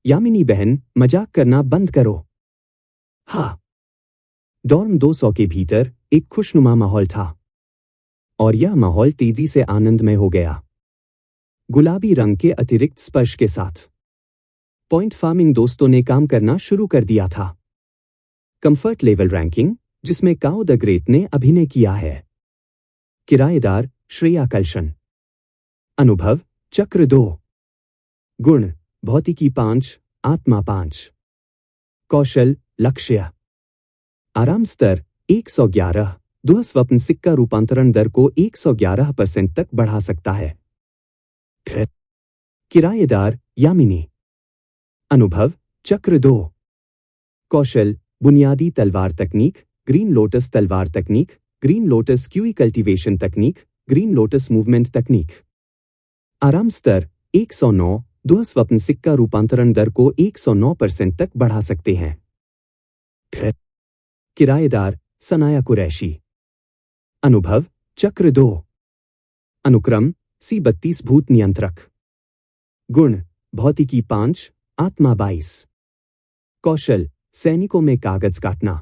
यामिनी बहन, मजाक करना बंद करो। हाँ। डॉर्म 200 के भीतर एक खुशनुमा माहौल था, और यह माहौल तेजी से आनंदमय हो गया, गुलाबी रंग के अतिरिक्त स्पर्श के साथ। पॉइंट फार्मिंग दोस्तों ने काम करना शुरू कर दिया था। कंफर्ट लेवल रैंकिंग, जिसमें काओ द ग्रेट ने अभिनय किया है। किराएदार श्रेया कल्शन। अनुभव चक्र 2। गुण भौतिकी 5, आत्मा 5। कौशल लक्ष्य। आराम स्तर 111, दुःस्वप्न सिक्का रूपांतरण दर को 111% तक बढ़ा सकता है। किराएदार यामिनी। अनुभव चक्र 2। कौशल बुनियादी तलवार तकनीक, ग्रीन लोटस तलवार तकनीक, ग्रीन लोटस क्यूई कल्टीवेशन तकनीक, ग्रीन लोटस मूवमेंट तकनीक। आराम स्तर 109, दुःस्वप्न सिक्का रूपांतरण दर को 109% तक बढ़ा सकते हैं। किराएदार सनाया कुरैशी। अनुभव चक्र 2। अनुक्रम C32 भूत नियंत्रक। गुण भौतिकी 5, आत्मा 22। कौशल सैनिकों में कागज काटना।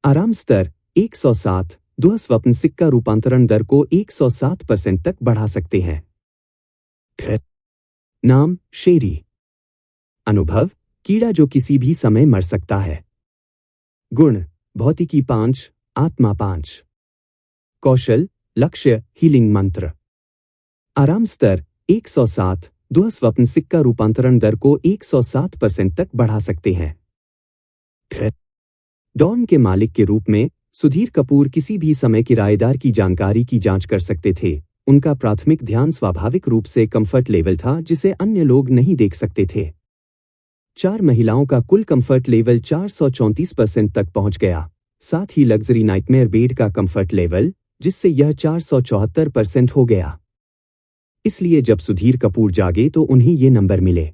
आराम स्तर 107, दुःस्वप्न सिक्का रूपांतरण दर को 107% तक बढ़ा सकते हैं। नाम शेरी। अनुभव कीड़ा जो किसी भी समय मर सकता है। गुण भौतिकी 5, आत्मा 5। कौशल लक्ष्य हीलिंग मंत्र। आराम स्तर 107, दुःस्वप्न सिक्का रूपांतरण दर को 107% तक बढ़ा सकते हैं। डॉर्म के मालिक के रूप में सुधीर कपूर किसी भी समय किराएदार की जानकारी की जांच कर सकते थे। उनका प्राथमिक ध्यान स्वाभाविक रूप से कंफर्ट लेवल था, जिसे अन्य लोग नहीं देख सकते थे। 4 महिलाओं का कुल कंफर्ट लेवल 434% तक पहुंच गया, साथ ही लग्जरी नाइटमेयर बेड का कंफर्ट लेवल, जिससे यह 474% हो गया। इसलिए जब सुधीर कपूर जागे तो उन्हें ये नंबर मिले।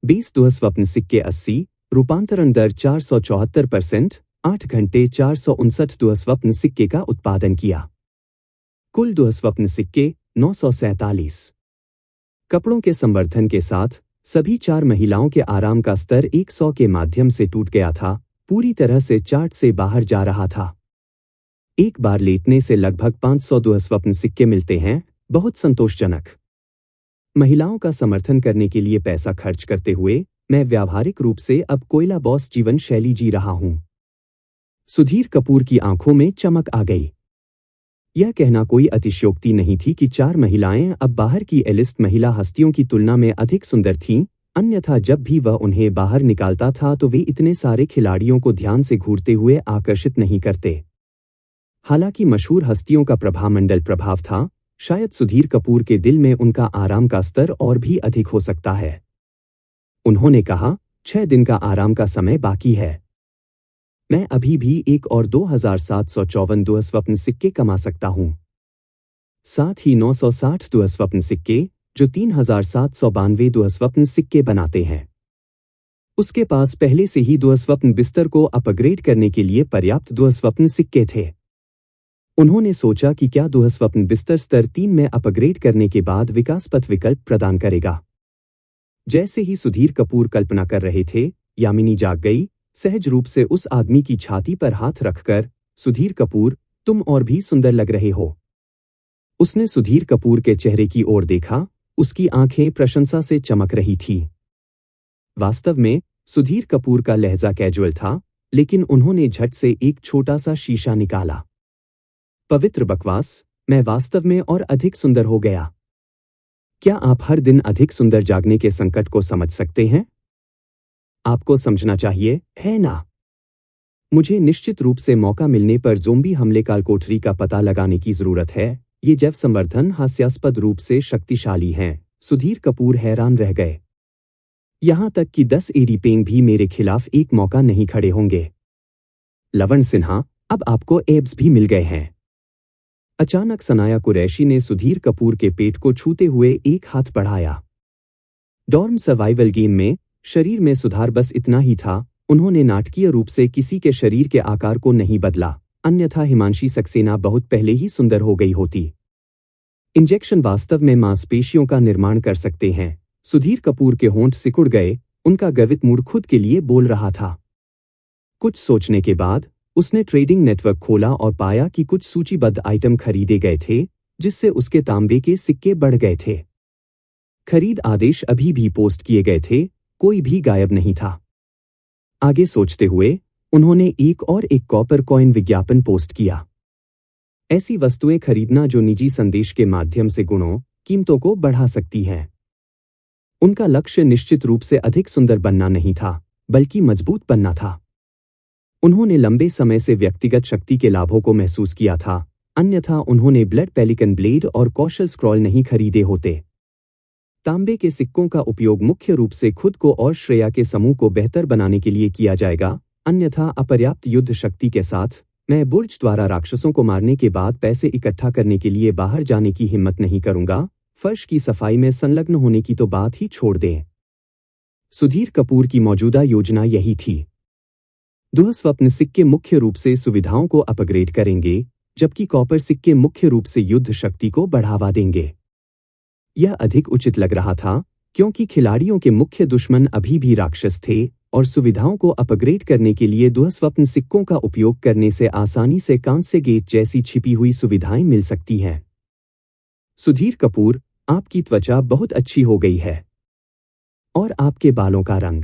20 दुःस्वप्न सिक्के 80, रूपांतरण दर 474%, 8 घंटे 459 दुःस्वप्न सिक्के का उत्पादन किया। कुल दुःस्वप्न सिक्के 947। कपड़ों के संवर्धन के साथ सभी 4 महिलाओं के आराम का स्तर 100 के माध्यम से टूट गया था, पूरी तरह से चार्ट से बाहर जा रहा था। एक बार लेटने से लगभग 500 दुःस्वप्न सिक्के मिलते हैं, बहुत संतोषजनक। महिलाओं का समर्थन करने के लिए पैसा खर्च करते हुए मैं व्यावहारिक रूप से अब कोयला बॉस जीवन शैली जी रहा हूं। सुधीर कपूर की आंखों में चमक आ गई। यह कहना कोई अतिशयोक्ति नहीं थी कि 4 महिलाएं अब बाहर की एलिस्ट महिला हस्तियों की तुलना में अधिक सुंदर थीं, अन्यथा जब भी वह उन्हें बाहर निकालता था तो वे इतने सारे खिलाड़ियों को ध्यान से घूरते हुए आकर्षित नहीं करते। हालांकि मशहूर हस्तियों का प्रभामंडल प्रभाव था, शायद सुधीर कपूर के दिल में उनका आराम का स्तर और भी अधिक हो सकता है। उन्होंने कहा, 6 दिन का आराम का समय बाकी है। मैं अभी भी 1 और 2754 दुःस्वप्न सिक्के कमा सकता हूं। साथ ही 960 दुःस्वप्न सिक्के, जो 3792 दुःस्वप्न सिक्के बनाते हैं। उसके पास पहले से ही दुःस्वप्न बिस्तर को अपग्रेड करने के लिए पर्याप्त दुःस्वप्न सिक्के थे। उन्होंने सोचा कि क्या दुःस्वप्न बिस्तर स्तर 3 में अपग्रेड करने के बाद विकास पथ विकल्प प्रदान करेगा। जैसे ही सुधीर कपूर कल्पना कर रहे थे, यामिनी जाग गई, सहज रूप से उस आदमी की छाती पर हाथ रखकर, सुधीर कपूर, तुम और भी सुंदर लग रहे हो। उसने सुधीर कपूर के चेहरे की ओर देखा, उसकी आंखें प्रशंसा से चमक रही थीं। वास्तव में सुधीर कपूर का लहजा कैजुअल था, लेकिन उन्होंने झट से एक छोटा सा शीशा निकाला। पवित्र बकवास, मैं वास्तव में और अधिक सुंदर हो गया। क्या आप हर दिन अधिक सुंदर जागने के संकट को समझ सकते हैं? आपको समझना चाहिए, है ना? मुझे निश्चित रूप से मौका मिलने पर ज़ोंबी हमले काल कोठरी का पता लगाने की जरूरत है। ये जैव संवर्धन हास्यास्पद रूप से शक्तिशाली हैं। सुधीर कपूर हैरान रह गए। यहां तक कि 10 एडी पेंग भी मेरे खिलाफ एक मौका नहीं खड़े होंगे। लवण सिन्हा, अब आपको एब्स भी मिल गए हैं। अचानक सनाया कुरैशी ने सुधीर कपूर के पेट को छूते हुए एक हाथ बढ़ाया। डॉर्म सर्वाइवल गेम में शरीर में सुधार बस इतना ही था। उन्होंने नाटकीय रूप से किसी के शरीर के आकार को नहीं बदला, अन्यथा हिमांशी सक्सेना बहुत पहले ही सुंदर हो गई होती। इंजेक्शन वास्तव में मांसपेशियों का निर्माण कर सकते हैं, सुधीर कपूर के होंठ सिकुड़ गए, उनका गर्वित मूड खुद के लिए बोल रहा था। कुछ सोचने के बाद उसने ट्रेडिंग नेटवर्क खोला और पाया कि कुछ सूचीबद्ध आइटम खरीदे गए थे, जिससे उसके तांबे के सिक्के बढ़ गए थे। खरीद आदेश अभी भी पोस्ट किए गए थे, कोई भी गायब नहीं था। आगे सोचते हुए उन्होंने एक कॉपर कॉइन विज्ञापन पोस्ट किया। ऐसी वस्तुएं खरीदना जो निजी संदेश के माध्यम से गुणों, कीमतों को बढ़ा सकती हैं। उनका लक्ष्य निश्चित रूप से अधिक सुंदर बनना नहीं था, बल्कि मजबूत बनना था। उन्होंने लंबे समय से व्यक्तिगत शक्ति के लाभों को महसूस किया था, अन्यथा उन्होंने ब्लड पेलिकन ब्लेड और कौशल स्क्रॉल नहीं खरीदे होते। तांबे के सिक्कों का उपयोग मुख्य रूप से खुद को और श्रेया के समूह को बेहतर बनाने के लिए किया जाएगा, अन्यथा अपर्याप्त युद्ध शक्ति के साथ मैं बुर्ज द्वारा राक्षसों को मारने के बाद पैसे इकट्ठा करने के लिए बाहर जाने की हिम्मत नहीं करूंगा। फर्श की सफाई में संलग्न होने की तो बात ही छोड़ दें। सुधीर कपूर की मौजूदा योजना यही थी। दुःस्वप्न सिक्के मुख्य रूप से सुविधाओं को अपग्रेड करेंगे, जबकि कॉपर सिक्के मुख्य रूप से युद्ध शक्ति को बढ़ावा देंगे। यह अधिक उचित लग रहा था, क्योंकि खिलाड़ियों के मुख्य दुश्मन अभी भी राक्षस थे और सुविधाओं को अपग्रेड करने के लिए दुःस्वप्न सिक्कों का उपयोग करने से आसानी से कांस्य गेट जैसी छिपी हुई सुविधाएं मिल सकती हैं। सुधीर कपूर, आपकी त्वचा बहुत अच्छी हो गई है। और आपके बालों का रंग,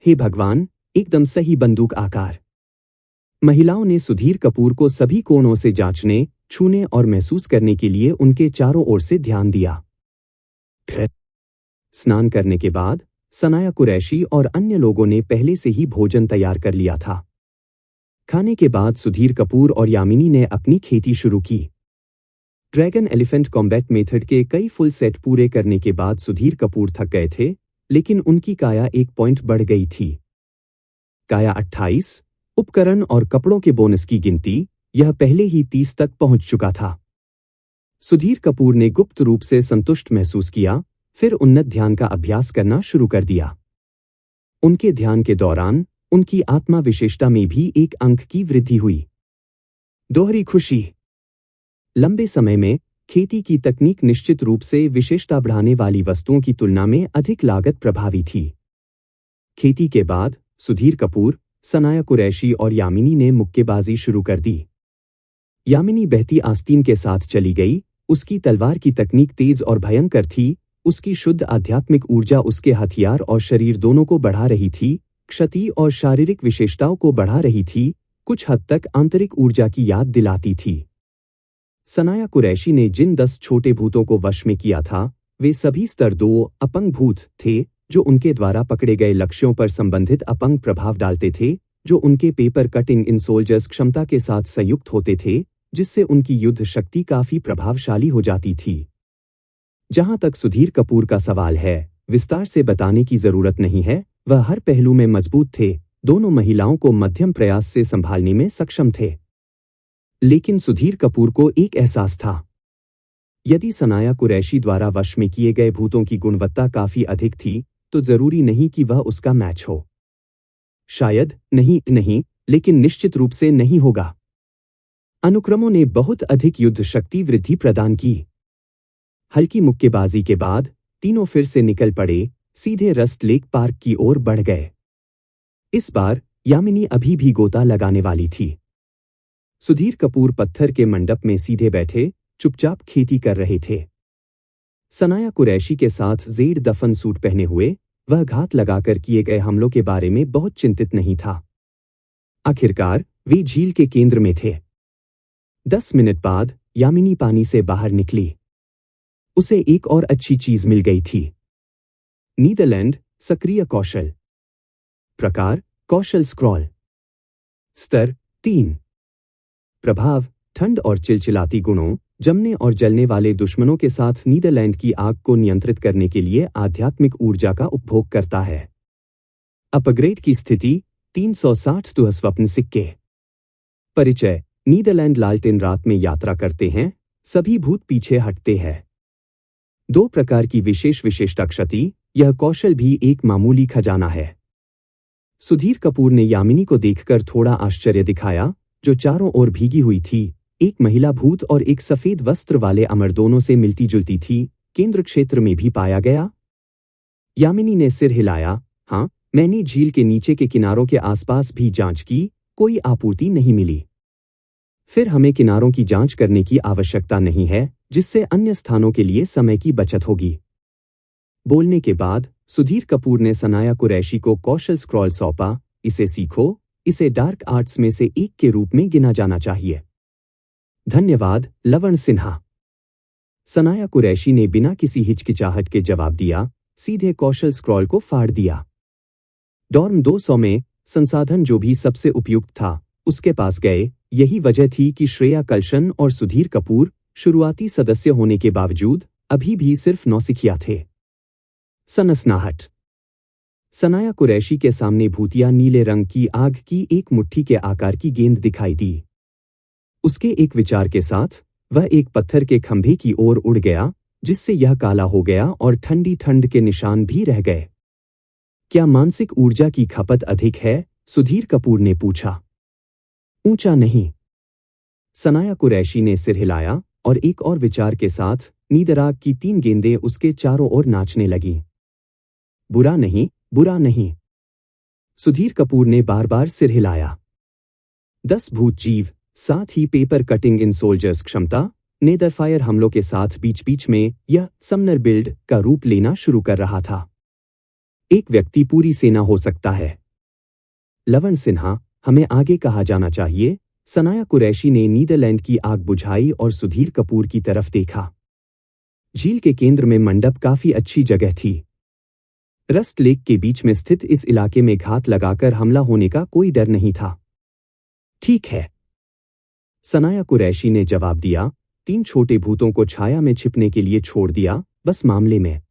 हे भगवान, एकदम सही बंदूक आकार। महिलाओं ने सुधीर कपूर को सभी कोणों से जांचने, छूने और महसूस करने के लिए उनके चारों ओर से ध्यान दिया। फिर स्नान करने के बाद सनाया कुरैशी और अन्य लोगों ने पहले से ही भोजन तैयार कर लिया था। खाने के बाद सुधीर कपूर और यामिनी ने अपनी खेती शुरू की। ड्रैगन एलिफेंट कॉम्बैट मेथड के कई फुल सेट पूरे करने के बाद सुधीर कपूर थक गए थे, लेकिन उनकी काया 1 पॉइंट बढ़ गई थी। काया 28, उपकरण और कपड़ों के बोनस की गिनती, यह पहले ही 30 तक पहुंच चुका था। सुधीर कपूर ने गुप्त रूप से संतुष्ट महसूस किया, फिर उन्नत ध्यान का अभ्यास करना शुरू कर दिया। उनके ध्यान के दौरान उनकी आत्मा विशेषता में भी 1 अंक की वृद्धि हुई। दोहरी खुशी। लंबे समय में खेती की तकनीक निश्चित रूप से विशेषता बढ़ाने वाली वस्तुओं की तुलना में अधिक लागत प्रभावी थी। खेती के बाद सुधीर कपूर, सनाया कुरैशी और यामिनी ने मुक्केबाजी शुरू कर दी। यामिनी बहती आस्तीन के साथ चली गई, उसकी तलवार की तकनीक तेज और भयंकर थी, उसकी शुद्ध आध्यात्मिक ऊर्जा उसके हथियार और शरीर दोनों को बढ़ा रही थी, क्षति और शारीरिक विशेषताओं को बढ़ा रही थी, कुछ हद तक आंतरिक ऊर्जा की याद दिलाती थी। सनाया कुरैशी ने जिन 10 छोटे भूतों को वश में किया था, वे सभी स्तर 2 अपंग भूत थे, जो उनके द्वारा पकड़े गए लक्ष्यों पर संबंधित अपंग प्रभाव डालते थे, जो उनके पेपर कटिंग इन सोल्जर्स क्षमता के साथ संयुक्त होते थे, जिससे उनकी युद्ध शक्ति काफी प्रभावशाली हो जाती थी। जहां तक सुधीर कपूर का सवाल है, विस्तार से बताने की जरूरत नहीं है, वह हर पहलू में मजबूत थे, दोनों महिलाओं को मध्यम प्रयास से संभालने में सक्षम थे। लेकिन सुधीर कपूर को एक एहसास था, यदि सनाया कुरैशी द्वारा वश में किए गए भूतों की गुणवत्ता काफी अधिक थी, तो जरूरी नहीं कि वह उसका मैच हो। शायद नहीं, लेकिन निश्चित रूप से नहीं होगा। अनुक्रमों ने बहुत अधिक युद्ध शक्ति वृद्धि प्रदान की। हल्की मुक्केबाजी के बाद तीनों फिर से निकल पड़े, सीधे रस्ट लेक पार्क की ओर बढ़ गए। इस बार यामिनी अभी भी गोता लगाने वाली थी। सुधीर कपूर पत्थर के मंडप में सीधे बैठे चुपचाप खेती कर रहे थे। सनाया कुरैशी के साथ जेड दफन सूट पहने हुए वह घात लगाकर किए गए हमलों के बारे में बहुत चिंतित नहीं था। आखिरकार वे झील के केंद्र में थे। 10 मिनट बाद यामिनी पानी से बाहर निकली। उसे एक और अच्छी चीज मिल गई थी। नीदरलैंड सक्रिय कौशल। प्रकार कौशल स्क्रॉल। स्तर 3। प्रभाव ठंड और चिलचिलाती गुणों, जमने और जलने वाले दुश्मनों के साथ नीदरलैंड की आग को नियंत्रित करने के लिए आध्यात्मिक ऊर्जा का उपभोग करता है। अपग्रेड की स्थिति 360 दुःस्वप्न सिक्के। परिचय। नीदरलैंड लालटेन रात में यात्रा करते हैं, सभी भूत पीछे हटते हैं। 2 प्रकार की विशेषता क्षति, यह कौशल भी एक मामूली खजाना है। सुधीर कपूर ने यामिनी को देखकर थोड़ा आश्चर्य दिखाया, जो चारों ओर भीगी हुई थी। एक महिला भूत और एक सफेद वस्त्र वाले अमर दोनों से मिलती जुलती थी, केंद्र क्षेत्र में भी पाया गया। यामिनी ने सिर हिलाया। हाँ, मैंने झील के नीचे के किनारों के आसपास भी जांच की, कोई आपूर्ति नहीं मिली। फिर हमें किनारों की जांच करने की आवश्यकता नहीं है, जिससे अन्य स्थानों के लिए समय की बचत होगी। बोलने के बाद सुधीर कपूर ने सनाया कुरैशी को कौशल स्क्रॉल सौंपा। इसे सीखो, इसे डार्क आर्ट्स में से एक के रूप में गिना जाना चाहिए। धन्यवाद, लवण सिन्हा। सनाया कुरैशी ने बिना किसी हिचकिचाहट के जवाब दिया, सीधे कौशल स्क्रॉल को फाड़ दिया। डॉर्म 200 में संसाधन जो भी सबसे उपयुक्त था, उसके पास गए। यही वजह थी कि श्रेया कल्शन और सुधीर कपूर शुरुआती सदस्य होने के बावजूद अभी भी सिर्फ नौसिखिया थे। सनसनाहट। सनाया कुरैशी के सामने भूतिया नीले रंग की आग की एक मुट्ठी के आकार की गेंद दिखाई दी। उसके एक विचार के साथ वह एक पत्थर के खंभे की ओर उड़ गया, जिससे यह काला हो गया और ठंडी ठंड के निशान भी रह गए। क्या मानसिक ऊर्जा की खपत अधिक है? सुधीर कपूर ने पूछा। ऊंचा नहीं। सनाया कुरैशी ने सिर हिलाया और एक और विचार के साथ नीदराग की 3 गेंदें उसके चारों ओर नाचने लगीं। बुरा नहीं, बुरा नहीं। सुधीर कपूर ने बार बार सिर हिलाया। 10 भूत जीव, साथ ही पेपर कटिंग इन सोल्जर्स क्षमता, नेदरफायर हमलों के साथ बीच बीच में यह समनर बिल्ड का रूप लेना शुरू कर रहा था। एक व्यक्ति पूरी सेना हो सकता है। लवण सिन्हा, हमें आगे कहा जाना चाहिए। सनाया कुरैशी ने नीदरलैंड की आग बुझाई और सुधीर कपूर की तरफ देखा। झील के केंद्र में मंडप काफी अच्छी जगह थी। रस्ट लेक के बीच में स्थित इस इलाके में घात लगाकर हमला होने का कोई डर नहीं था। ठीक है, सनाया कुरैशी ने जवाब दिया। 3 छोटे भूतों को छाया में छिपने के लिए छोड़ दिया, बस मामले में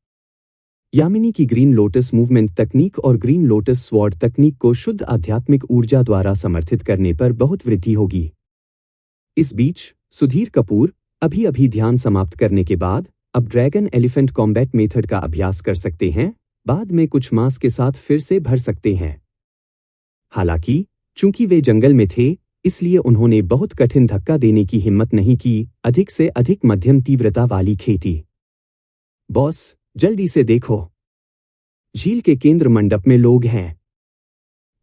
यामिनी की ग्रीन लोटस मूवमेंट तकनीक और ग्रीन लोटस स्वॉर्ड तकनीक को शुद्ध आध्यात्मिक ऊर्जा द्वारा समर्थित करने पर बहुत वृद्धि होगी। इस बीच सुधीर कपूर अभी ध्यान समाप्त करने के बाद अब ड्रैगन एलिफेंट कॉम्बैट मेथड का अभ्यास कर सकते हैं। बाद में कुछ मांस के साथ फिर से भर सकते हैं। हालांकि चूंकि वे जंगल में थे, इसलिए उन्होंने बहुत कठिन धक्का देने की हिम्मत नहीं की। अधिक से अधिक मध्यम तीव्रता वाली खेती। बॉस, जल्दी से देखो। झील के केंद्र मंडप में लोग हैं।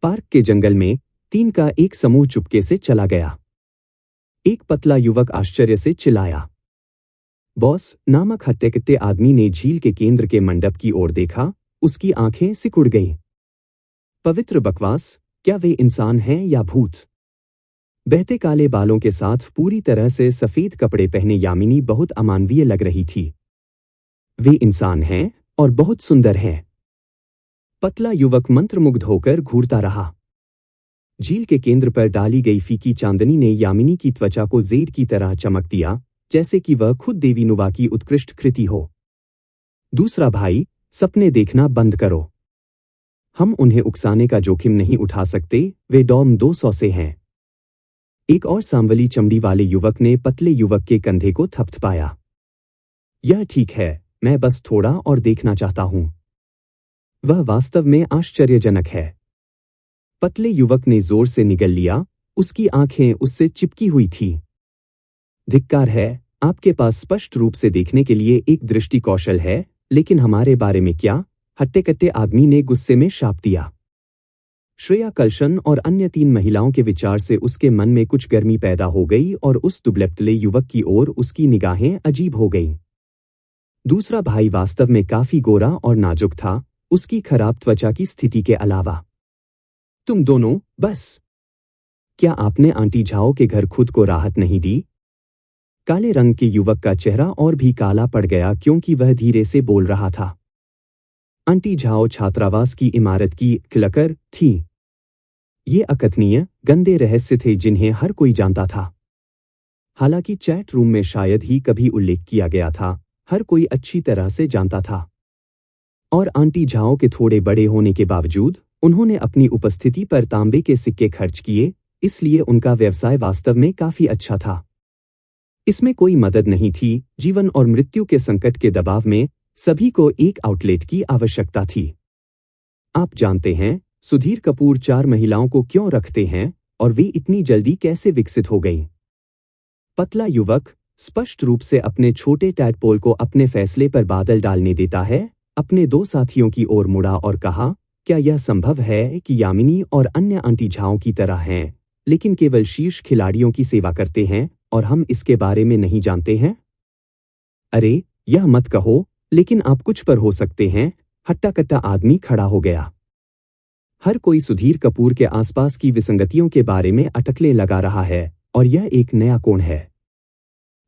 पार्क के जंगल में 3 का एक समूह चुपके से चला गया। एक पतला युवक आश्चर्य से चिल्लाया। बॉस नामक हट्टे-कट्टे आदमी ने झील के केंद्र के मंडप की ओर देखा। उसकी आंखें सिकुड़ गईं। पवित्र बकवास, क्या वे इंसान हैं या भूत? बहते काले बालों के साथ पूरी तरह से सफेद कपड़े पहने यामिनी बहुत अमानवीय लग रही थी। वे इंसान हैं और बहुत सुंदर हैं। पतला युवक मंत्रमुग्ध होकर घूरता रहा। झील के केंद्र पर डाली गई फीकी चांदनी ने यामिनी की त्वचा को जेड की तरह चमक दिया, जैसे कि वह खुद देवी नुवा की उत्कृष्ट कृति हो। दूसरा भाई, सपने देखना बंद करो। हम उन्हें उकसाने का जोखिम नहीं उठा सकते, वे डॉर्म 200 से हैं। एक और सांवली चमड़ी वाले युवक ने पतले युवक के कंधे को थपथपाया। यह ठीक है, मैं बस थोड़ा और देखना चाहता हूं। वह वास्तव में आश्चर्यजनक है। पतले युवक ने जोर से निगल लिया, उसकी आंखें उससे चिपकी हुई थीं। धिक्कार है, आपके पास स्पष्ट रूप से देखने के लिए एक दृष्टि कौशल है, लेकिन हमारे बारे में क्या? हट्टे-कट्टे आदमी ने गुस्से में शाप दिया। श्रेया कल्शन और अन्य 3 महिलाओं के विचार से उसके मन में कुछ गर्मी पैदा हो गई और उस दुबले-पतले युवक की ओर उसकी निगाहें अजीब हो गईं। दूसरा भाई वास्तव में काफी गोरा और नाजुक था, उसकी खराब त्वचा की स्थिति के अलावा। तुम दोनों, बस। क्या आपने आंटी झाओ के घर खुद को राहत नहीं दी? काले रंग के युवक का चेहरा और भी काला पड़ गया क्योंकि वह धीरे से बोल रहा था। आंटी झाओ छात्रावास की इमारत की क्लकर थी। ये अकथनीय, गंदे रहस्य थे जिन्हें हर कोई जानता था। हालांकि चैट रूम में शायद ही कभी उल्लेख किया गया था, हर कोई अच्छी तरह से जानता था। और आंटी झाओ के थोड़े बड़े होने के बावजूद उन्होंने अपनी उपस्थिति पर तांबे के सिक्के खर्च किए, इसलिए उनका व्यवसाय वास्तव में काफी अच्छा था। इसमें कोई मदद नहीं थी। जीवन और मृत्यु के संकट के दबाव में सभी को एक आउटलेट की आवश्यकता थी। आप जानते हैं, सुधीर कपूर 4 महिलाओं को क्यों रखते हैं और वे इतनी जल्दी कैसे विकसित हो गईं? पतला युवक स्पष्ट रूप से अपने छोटे टैडपोल को अपने फैसले पर बादल डालने देता है। अपने दो साथियों की ओर मुड़ा और कहा, क्या यह संभव है कि यामिनी और अन्य आंटी झाओं की तरह हैं, लेकिन केवल शीर्ष खिलाड़ियों की सेवा करते हैं और हम इसके बारे में नहीं जानते हैं? अरे, यह मत कहो, लेकिन आप कुछ पर हो सकते हैं। हट्टा कट्टा आदमी खड़ा हो गया। हर कोई सुधीर कपूर के आसपास की विसंगतियों के बारे में अटकलें लगा रहा है, और यह एक नया कोण है।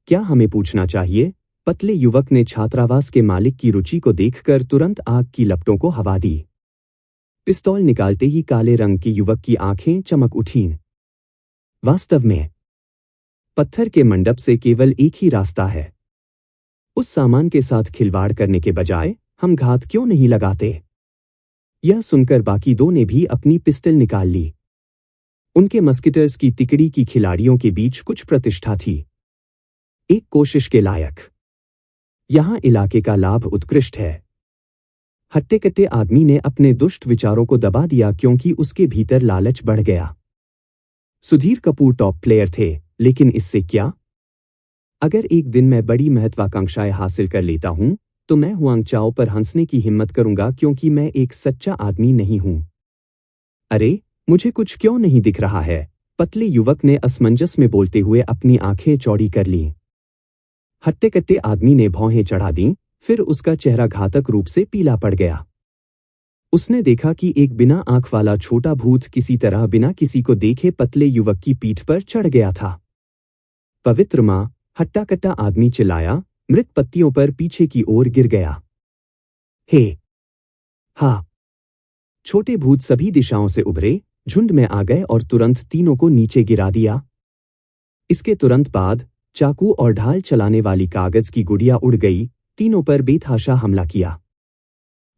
क्या हमें पूछना चाहिए? पतले युवक ने छात्रावास के मालिक की रुचि को देखकर तुरंत आग की लपटों को हवा दी। पिस्तौल निकालते ही काले रंग के युवक की आंखें चमक उठीं। वास्तव में पत्थर के मंडप से केवल एक ही रास्ता है। उस सामान के साथ खिलवाड़ करने के बजाय हम घात क्यों नहीं लगाते? यह सुनकर बाकी दो ने भी अपनी पिस्टल निकाल ली। उनके मस्किटर्स की तिकड़ी की खिलाड़ियों के बीच कुछ प्रतिष्ठा थी, एक कोशिश के लायक। यहां इलाके का लाभ उत्कृष्ट है। हट्टे-कट्टे आदमी ने अपने दुष्ट विचारों को दबा दिया क्योंकि उसके भीतर लालच बढ़ गया। सुधीर कपूर टॉप प्लेयर थे, लेकिन इससे क्या? अगर एक दिन मैं बड़ी महत्वाकांक्षाएं हासिल कर लेता हूं, तो मैं हुआंग चाओ पर हंसने की हिम्मत करूंगा क्योंकि मैं एक सच्चा आदमी नहीं हूं। अरे, मुझे कुछ क्यों नहीं दिख रहा है? पतले युवक ने असमंजस में बोलते हुए अपनी आंखें चौड़ी कर लीं। हट्टे-कट्टे आदमी ने भौहें चढ़ा दीं, फिर उसका चेहरा घातक रूप से पीला पड़ गया। उसने देखा कि एक बिना आंख वाला छोटा भूत किसी तरह बिना किसी को देखे पतले युवक की पीठ पर चढ़ गया था। पवित्र मां, हट्टा-कट्टा आदमी चिल्लाया, मृत पत्तियों पर पीछे की ओर गिर गया। हे! हा! छोटे भूत सभी दिशाओं से उभरे, झुंड में आ गए और तुरंत तीनों को नीचे गिरा दिया। इसके तुरंत बाद चाकू और ढाल चलाने वाली कागज की गुड़िया उड़ गई, तीनों पर बेतहाशा हमला किया।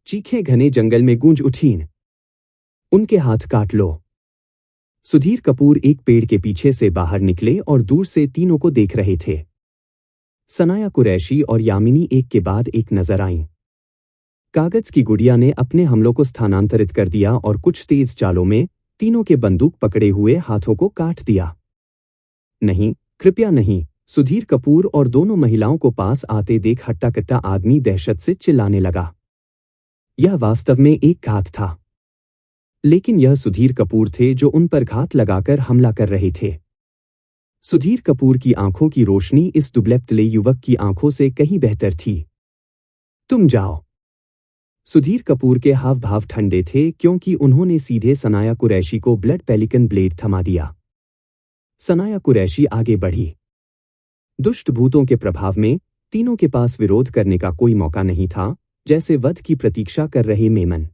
चीखें घने जंगल में गूंज उठीं। उनके हाथ काट लो। सुधीर कपूर एक पेड़ के पीछे से बाहर निकले और दूर से तीनों को देख रहे थे। सनाया कुरैशी और यामिनी एक के बाद एक नजर आईं। कागज की गुड़िया ने अपने हमलों को स्थानांतरित कर दिया और कुछ तेज चालों में तीनों के बंदूक पकड़े हुए हाथों को काट दिया। नहीं, कृपया नहीं। सुधीर कपूर और दोनों महिलाओं को पास आते देख हट्टा-कट्टा आदमी दहशत से चिल्लाने लगा। यह वास्तव में एक घात था, लेकिन यह सुधीर कपूर थे जो उन पर घात लगाकर हमला कर रहे थे। सुधीर कपूर की आंखों की रोशनी इस दुबले-पतले युवक की आंखों से कहीं बेहतर थी। तुम जाओ। सुधीर कपूर के हाव भाव ठंडे थे क्योंकि उन्होंने सीधे सनाया कुरैशी को ब्लड पेलिकन ब्लेड थमा दिया। सनाया कुरैशी आगे बढ़ी। दुष्ट भूतों के प्रभाव में तीनों के पास विरोध करने का कोई मौका नहीं था, जैसे वध की प्रतीक्षा कर रहे मेमन।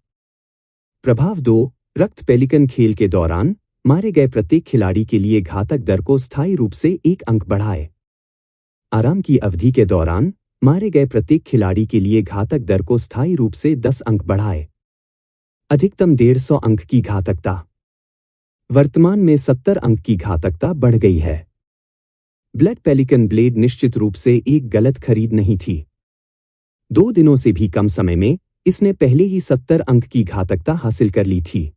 प्रभाव 2, रक्त पेलिकन खेल के दौरान मारे गए प्रत्येक खिलाड़ी के लिए घातक दर को स्थायी रूप से 1 अंक बढ़ाए। आराम की अवधि के दौरान मारे गए प्रत्येक खिलाड़ी के लिए घातक दर को स्थायी रूप से 10 अंक बढ़ाए। अधिकतम 150 अंक की घातकता। वर्तमान में 70 अंक की घातकता बढ़ गई है। ब्लड पेलिकन ब्लेड निश्चित रूप से एक गलत खरीद नहीं थी। 2 दिनों से भी कम समय में इसने पहले ही 70 अंक की घातकता हासिल कर ली थी।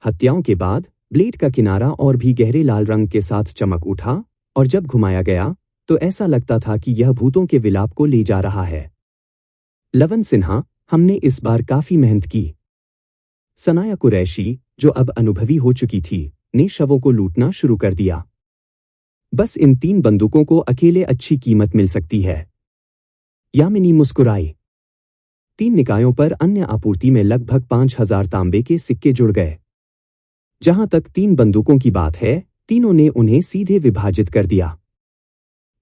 हत्याओं के बाद ब्लेड का किनारा और भी गहरे लाल रंग के साथ चमक उठा, और जब घुमाया गया तो ऐसा लगता था कि यह भूतों के विलाप को ले जा रहा है। लवन सिन्हा, हमने इस बार काफी मेहनत की। सनाया कुरैशी, जो अब अनुभवी हो चुकी थी, ने शवों को लूटना शुरू कर दिया। बस इन 3 बंदूकों को अकेले अच्छी कीमत मिल सकती है। यामिनी मुस्कुराई। 3 निकायों पर अन्य आपूर्ति में लगभग 5000 तांबे के सिक्के जुड़ गए। जहां तक 3 बंदूकों की बात है, तीनों ने उन्हें सीधे विभाजित कर दिया।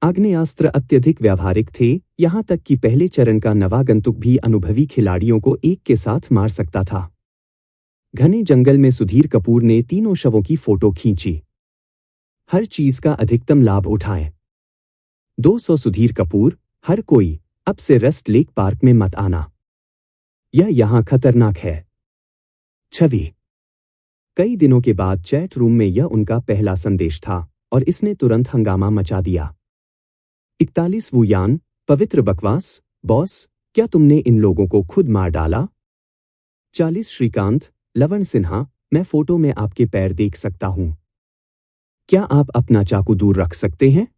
आग्नेयास्त्र अत्यधिक व्यावहारिक थे, यहां तक कि पहले चरण का नवागंतुक भी अनुभवी खिलाड़ियों को एक के साथ मार सकता था। घने जंगल में सुधीर कपूर ने तीनों शवों की फोटो खींची। हर चीज का अधिकतम लाभ उठाएं। 200 सुधीर कपूर, हर कोई अब से रेस्ट लेक पार्क में मत आना। यह यहां खतरनाक है। छवि। कई दिनों के बाद चैट रूम में यह उनका पहला संदेश था, और इसने तुरंत हंगामा मचा दिया। 41 वुयान, पवित्र बकवास, बॉस, क्या तुमने इन लोगों को खुद मार डाला? 40 श्रीकांत, लवण सिन्हा, मैं फोटो में आपके पैर देख सकता हूं। क्या आप अपना चाकू दूर रख सकते हैं?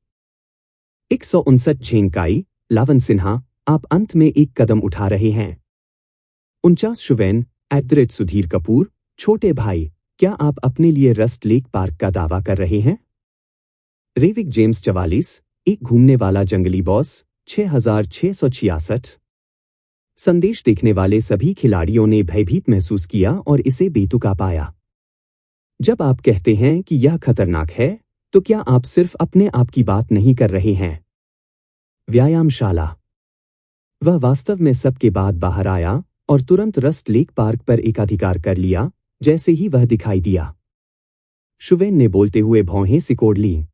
159 झेंकाई, लावन सिन्हा, आप अंत में एक कदम उठा रहे हैं। 49 शुवैन @सुधीर कपूर, छोटे भाई, क्या आप अपने लिए रस्ट लेक पार्क का दावा कर रहे हैं? रेविक जेम्स 44, एक घूमने वाला जंगली बॉस, 6666। संदेश देखने वाले सभी खिलाड़ियों ने भयभीत महसूस किया और इसे बेतुका पाया। जब आप कहते हैं कि यह खतरनाक है, तो क्या आप सिर्फ अपने आप की बात नहीं कर रहे हैं? व्यायामशाला। वह वास्तव में सबके बाद बाहर आया और तुरंत रस्ट लेक पार्क पर एकाधिकार कर लिया जैसे ही वह दिखाई दिया। शुवेन ने बोलते हुए भौहें सिकोड़ लीं।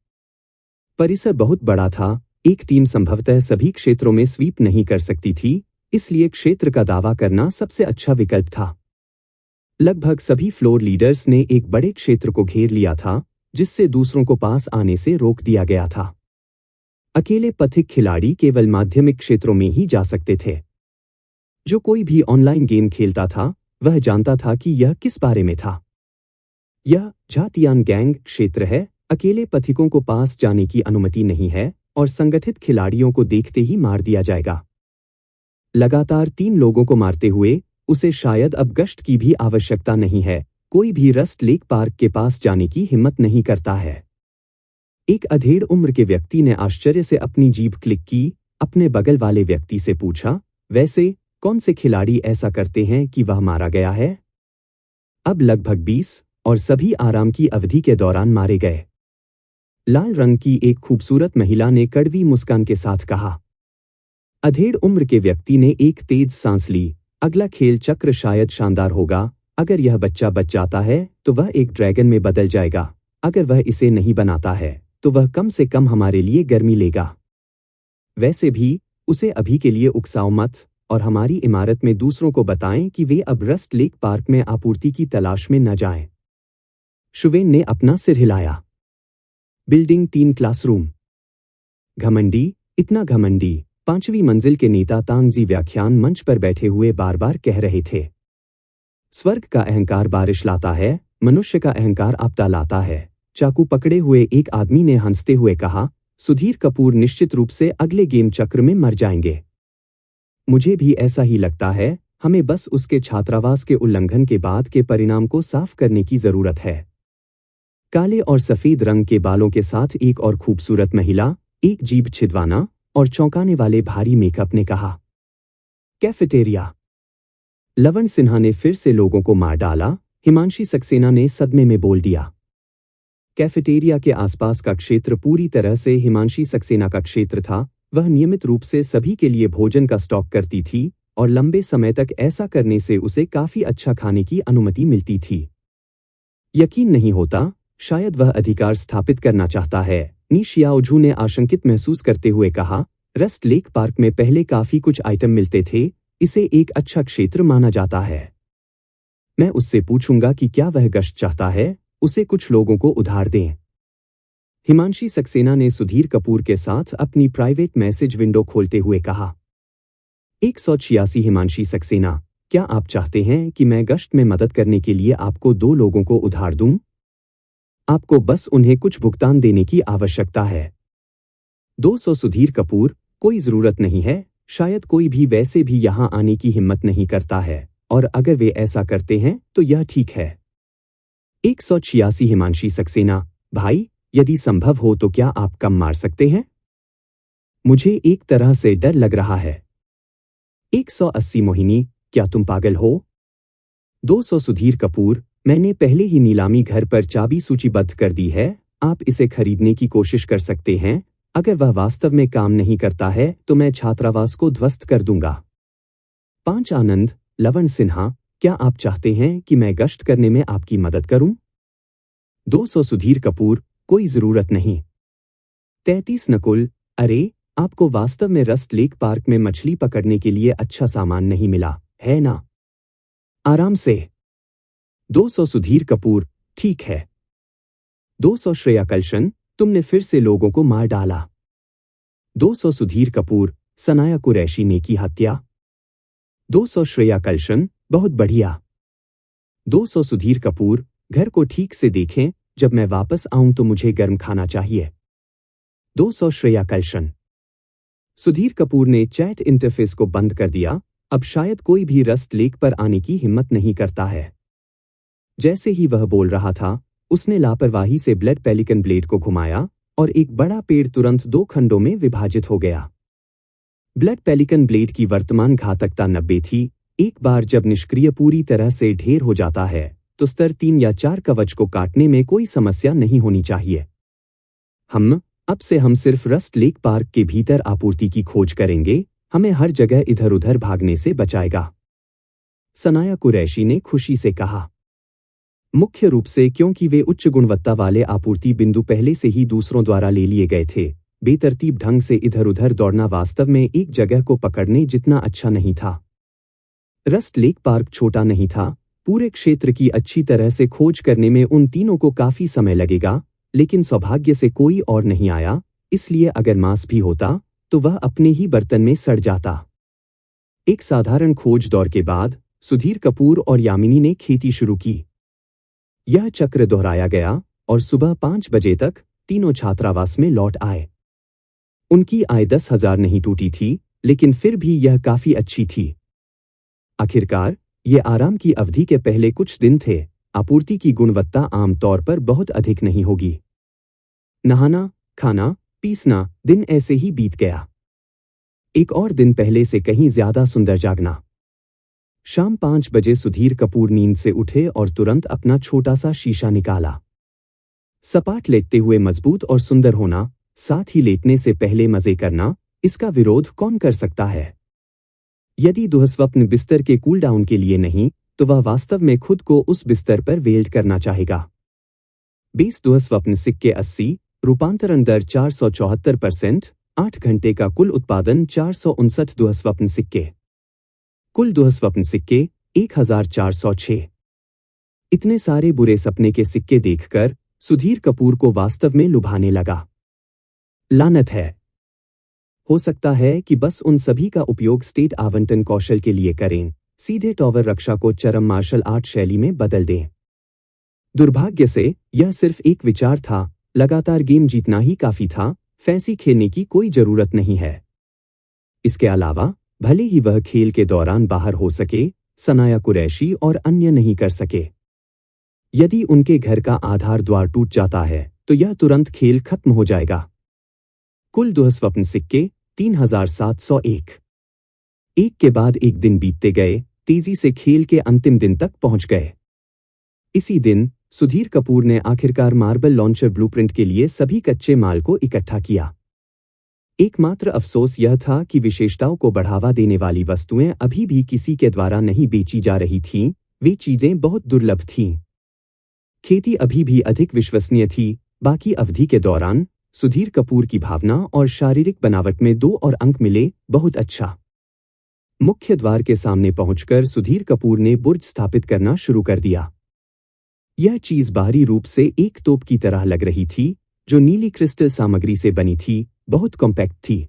परिसर बहुत बड़ा था, एक टीम संभवतः सभी क्षेत्रों में स्वीप नहीं कर सकती थी, इसलिए क्षेत्र का दावा करना सबसे अच्छा विकल्प था। लगभग सभी फ्लोर लीडर्स ने एक बड़े क्षेत्र को घेर लिया था, जिससे दूसरों को पास आने से रोक दिया गया था। अकेले पथिक खिलाड़ी केवल माध्यमिक क्षेत्रों में ही जा सकते थे। जो कोई भी ऑनलाइन गेम खेलता था, वह जानता था कि यह किस बारे में था। यह झातियान गैंग क्षेत्र है, अकेले पथिकों को पास जाने की अनुमति नहीं है और संगठित खिलाड़ियों को देखते ही मार दिया जाएगा। लगातार 3 लोगों को मारते हुए उसे शायद अब गश्त की भी आवश्यकता नहीं है, कोई भी रस्ट लेक पार्क के पास जाने की हिम्मत नहीं करता है। एक अधेड़ उम्र के व्यक्ति ने आश्चर्य से अपनी जीभ क्लिक की, अपने बगल वाले व्यक्ति से पूछा, वैसे कौन से खिलाड़ी ऐसा करते हैं कि वह मारा गया है? अब लगभग 20 और सभी आराम की अवधि के दौरान मारे गए। लाल रंग की एक खूबसूरत महिला ने कड़वी मुस्कान के साथ कहा। अधेड़ उम्र के व्यक्ति ने एक तेज सांस ली, अगला खेल चक्र शायद शानदार होगा। अगर यह बच्चा बच जाता है तो वह एक ड्रैगन में बदल जाएगा, अगर वह इसे नहीं बनाता है तो वह कम से कम हमारे लिए गर्मी लेगा। वैसे भी उसे अभी के लिए उकसाओ मत और हमारी इमारत में दूसरों को बताएं कि वे अब रस्ट लेक पार्क में आपूर्ति की तलाश में न जाएं। शुवेन ने अपना सिर हिलाया। Building 3 classroom. घमंडी, इतना घमंडी, 5वीं मंजिल के नेता तांगजी व्याख्यान मंच पर बैठे हुए बार बार कह रहे थे। स्वर्ग का अहंकार बारिश लाता है, मनुष्य का अहंकार आपदा लाता है। चाकू पकड़े हुए एक आदमी ने हंसते हुए कहा, सुधीर कपूर निश्चित रूप से अगले गेम चक्र में मर जाएंगे। मुझे भी ऐसा ही लगता है, हमें बस उसके छात्रावास के उल्लंघन के बाद के परिणाम को साफ करने की जरूरत है। काले और सफेद रंग के बालों के साथ एक और खूबसूरत महिला, एक जीभ छिदवाना और चौंकाने वाले भारी मेकअप ने कहा। कैफेटेरिया। लवण सिन्हा ने फिर से लोगों को मार डाला, हिमांशी सक्सेना ने सदमे में बोल दिया। कैफेटेरिया के आसपास का क्षेत्र पूरी तरह से हिमांशी सक्सेना का क्षेत्र था। वह नियमित रूप से सभी के लिए भोजन का स्टॉक करती थी और लंबे समय तक ऐसा करने से उसे काफी अच्छा खाने की अनुमति मिलती थी। यकीन नहीं होता, शायद वह अधिकार स्थापित करना चाहता है, नी शियाओझू ने आशंकित महसूस करते हुए कहा। रस्ट लेक पार्क में पहले काफी कुछ आइटम मिलते थे, इसे एक अच्छा क्षेत्र माना जाता है। मैं उससे पूछूंगा कि क्या वह गश्त चाहता है, उसे कुछ लोगों को उधार दें। हिमांशी सक्सेना ने सुधीर कपूर के साथ अपनी प्राइवेट मैसेज विंडो खोलते हुए कहा। 186 हिमांशी सक्सेना, क्या आप चाहते हैं कि मैं गश्त में मदद करने के लिए आपको 2 लोगों को उधार दूं? आपको बस उन्हें कुछ भुगतान देने की आवश्यकता है। 200 सुधीर कपूर, कोई जरूरत नहीं है, शायद कोई भी वैसे भी यहां आने की हिम्मत नहीं करता है, और अगर वे ऐसा करते हैं तो यह ठीक है। 186 हिमांशी सक्सेना, भाई, यदि संभव हो तो क्या आप कम मार सकते हैं? मुझे एक तरह से डर लग रहा है। 180 मोहिनी, क्या तुम पागल हो? 200 सुधीर कपूर, मैंने पहले ही नीलामी घर पर चाबी सूचीबद्ध कर दी है, आप इसे खरीदने की कोशिश कर सकते हैं। अगर वह वास्तव में काम नहीं करता है तो मैं छात्रावास को ध्वस्त कर दूंगा। 5 आनंद, लवण सिन्हा, क्या आप चाहते हैं कि मैं गश्त करने में आपकी मदद करूं? 200 सुधीर कपूर, कोई जरूरत नहीं। 33 नकुल, अरे, आपको वास्तव में रस्ट लेक पार्क में मछली पकड़ने के लिए अच्छा सामान नहीं मिला, है ना? आराम से। 200 सुधीर कपूर, ठीक है। 200 श्रेया कल्शन, तुमने फिर से लोगों को मार डाला। 200 सुधीर कपूर, सनाया कुरैशी ने की हत्या। 200 श्रेया कल्शन, बहुत बढ़िया। 200 सुधीर कपूर, घर को ठीक से देखें, जब मैं वापस आऊं तो मुझे गर्म खाना चाहिए। 200 श्रेया कल्शन। सुधीर कपूर ने चैट इंटरफेस को बंद कर दिया, अब शायद कोई भी रस्ट लेक पर आने की हिम्मत नहीं करता है। जैसे ही वह बोल रहा था, उसने लापरवाही से ब्लड पेलिकन ब्लेड को घुमाया और एक बड़ा पेड़ तुरंत 2 खंडों में विभाजित हो गया। ब्लड पेलिकन ब्लेड की वर्तमान घातकता 90 थी। एक बार जब निष्क्रिय पूरी तरह से ढेर हो जाता है तो स्तर 3 या 4 कवच को काटने में कोई समस्या नहीं होनी चाहिए। अब से हम सिर्फ रस्ट लेक पार्क के भीतर आपूर्ति की खोज करेंगे, हमें हर जगह इधर उधर भागने से बचाएगा, सनाया कुरैशी ने खुशी से कहा। मुख्य रूप से क्योंकि वे उच्च गुणवत्ता वाले आपूर्ति बिंदु पहले से ही दूसरों द्वारा ले लिए गए थे। बेतरतीब ढंग से इधर उधर दौड़ना वास्तव में एक जगह को पकड़ने जितना अच्छा नहीं था। रस्ट लेक पार्क छोटा नहीं था। पूरे क्षेत्र की अच्छी तरह से खोज करने में उन तीनों को काफी समय लगेगा, लेकिन सौभाग्य से कोई और नहीं आया, इसलिए अगर मांस भी होता तो वह अपने ही बर्तन में सड़ जाता। एक साधारण खोज दौर के बाद सुधीर कपूर और यामिनी ने खेती शुरू की। यह चक्र दोहराया गया और सुबह 5 बजे तक तीनों छात्रावास में लौट आए। उनकी आय 10,000 नहीं टूटी थी, लेकिन फिर भी यह काफी अच्छी थी। आखिरकार ये आराम की अवधि के पहले कुछ दिन थे। आपूर्ति की गुणवत्ता आमतौर पर बहुत अधिक नहीं होगी। नहाना, खाना, पीसना, दिन ऐसे ही बीत गया। एक और दिन पहले से कहीं ज्यादा सुंदर जागना। शाम 5 बजे सुधीर कपूर नींद से उठे और तुरंत अपना छोटा सा शीशा निकाला। सपाट लेटते हुए मजबूत और सुंदर होना, साथ ही लेटने से पहले मजे करना, इसका विरोध कौन कर सकता है? यदि दुःस्वप्न बिस्तर के कूल डाउन के लिए नहीं, तो वह वास्तव में खुद को उस बिस्तर पर वेल्ड करना चाहेगा। 20 दुःस्वप्न सिक्के 80, रूपांतरण दर 474%, 8 घंटे का कुल उत्पादन 459 दुःस्वप्न सिक्के। कुल दुःस्वप्न सिक्के 1406। इतने सारे बुरे सपने के सिक्के देखकर सुधीर कपूर को वास्तव में लुभाने लगा। लानत है। हो सकता है कि बस उन सभी का उपयोग स्टेट आवंटन कौशल के लिए करें, सीधे टॉवर रक्षा को चरम मार्शल आर्ट शैली में बदल दें। दुर्भाग्य से यह सिर्फ एक विचार था, लगातार गेम जीतना ही काफी था, फैंसी खेलने की कोई जरूरत नहीं है। इसके अलावा भले ही वह खेल के दौरान बाहर हो सके, सनाया कुरैशी और अन्य नहीं कर सके। यदि उनके घर का आधार द्वार टूट जाता है तो यह तुरंत खेल खत्म हो जाएगा। कुल दुःस्वप्न सिक्के 3701। एक के बाद एक दिन बीतते गए, तेजी से खेल के अंतिम दिन तक पहुंच गए। इसी दिन सुधीर कपूर ने आखिरकार मार्बल लॉन्चर ब्लूप्रिंट के लिए सभी कच्चे माल को इकट्ठा किया। एकमात्र अफसोस यह था कि विशेषताओं को बढ़ावा देने वाली वस्तुएं अभी भी किसी के द्वारा नहीं बेची जा रही थीं, वे चीजें बहुत दुर्लभ थीं। खेती अभी भी अधिक विश्वसनीय थी। बाकी अवधि के दौरान सुधीर कपूर की भावना और शारीरिक बनावट में 2 और अंक मिले, बहुत अच्छा। मुख्य द्वार के सामने पहुंचकर सुधीर कपूर ने बुर्ज स्थापित करना शुरू कर दिया। यह चीज बाहरी रूप से एक तोप की तरह लग रही थी, जो नीली क्रिस्टल सामग्री से बनी थी, बहुत कॉम्पैक्ट थी।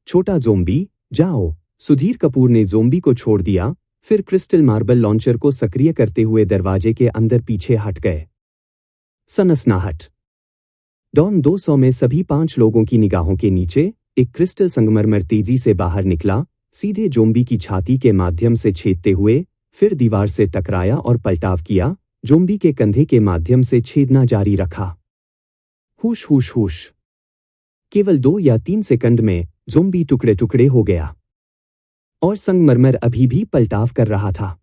छोटा ज़ोंबी, जाओ। सुधीर कपूर ने ज़ोंबी को छोड़ दिया, फिर क्रिस्टल मार्बल लॉन्चर को सक्रिय करते हुए दरवाजे के अंदर पीछे हट गए। सनसनाहट। डॉन 200 में सभी 5 लोगों की निगाहों के नीचे एक क्रिस्टल संगमरमर तेजी से बाहर निकला, सीधे ज़ोंबी की छाती के माध्यम से छेदते हुए, फिर दीवार से टकराया और पलटाव किया, ज़ोंबी के कंधे के माध्यम से छेदना जारी रखा। हुश हुश हुश। केवल 2 या 3 सेकंड में ज़ोंबी टुकड़े टुकड़े हो गया और संगमरमर अभी भी पलटाव कर रहा था।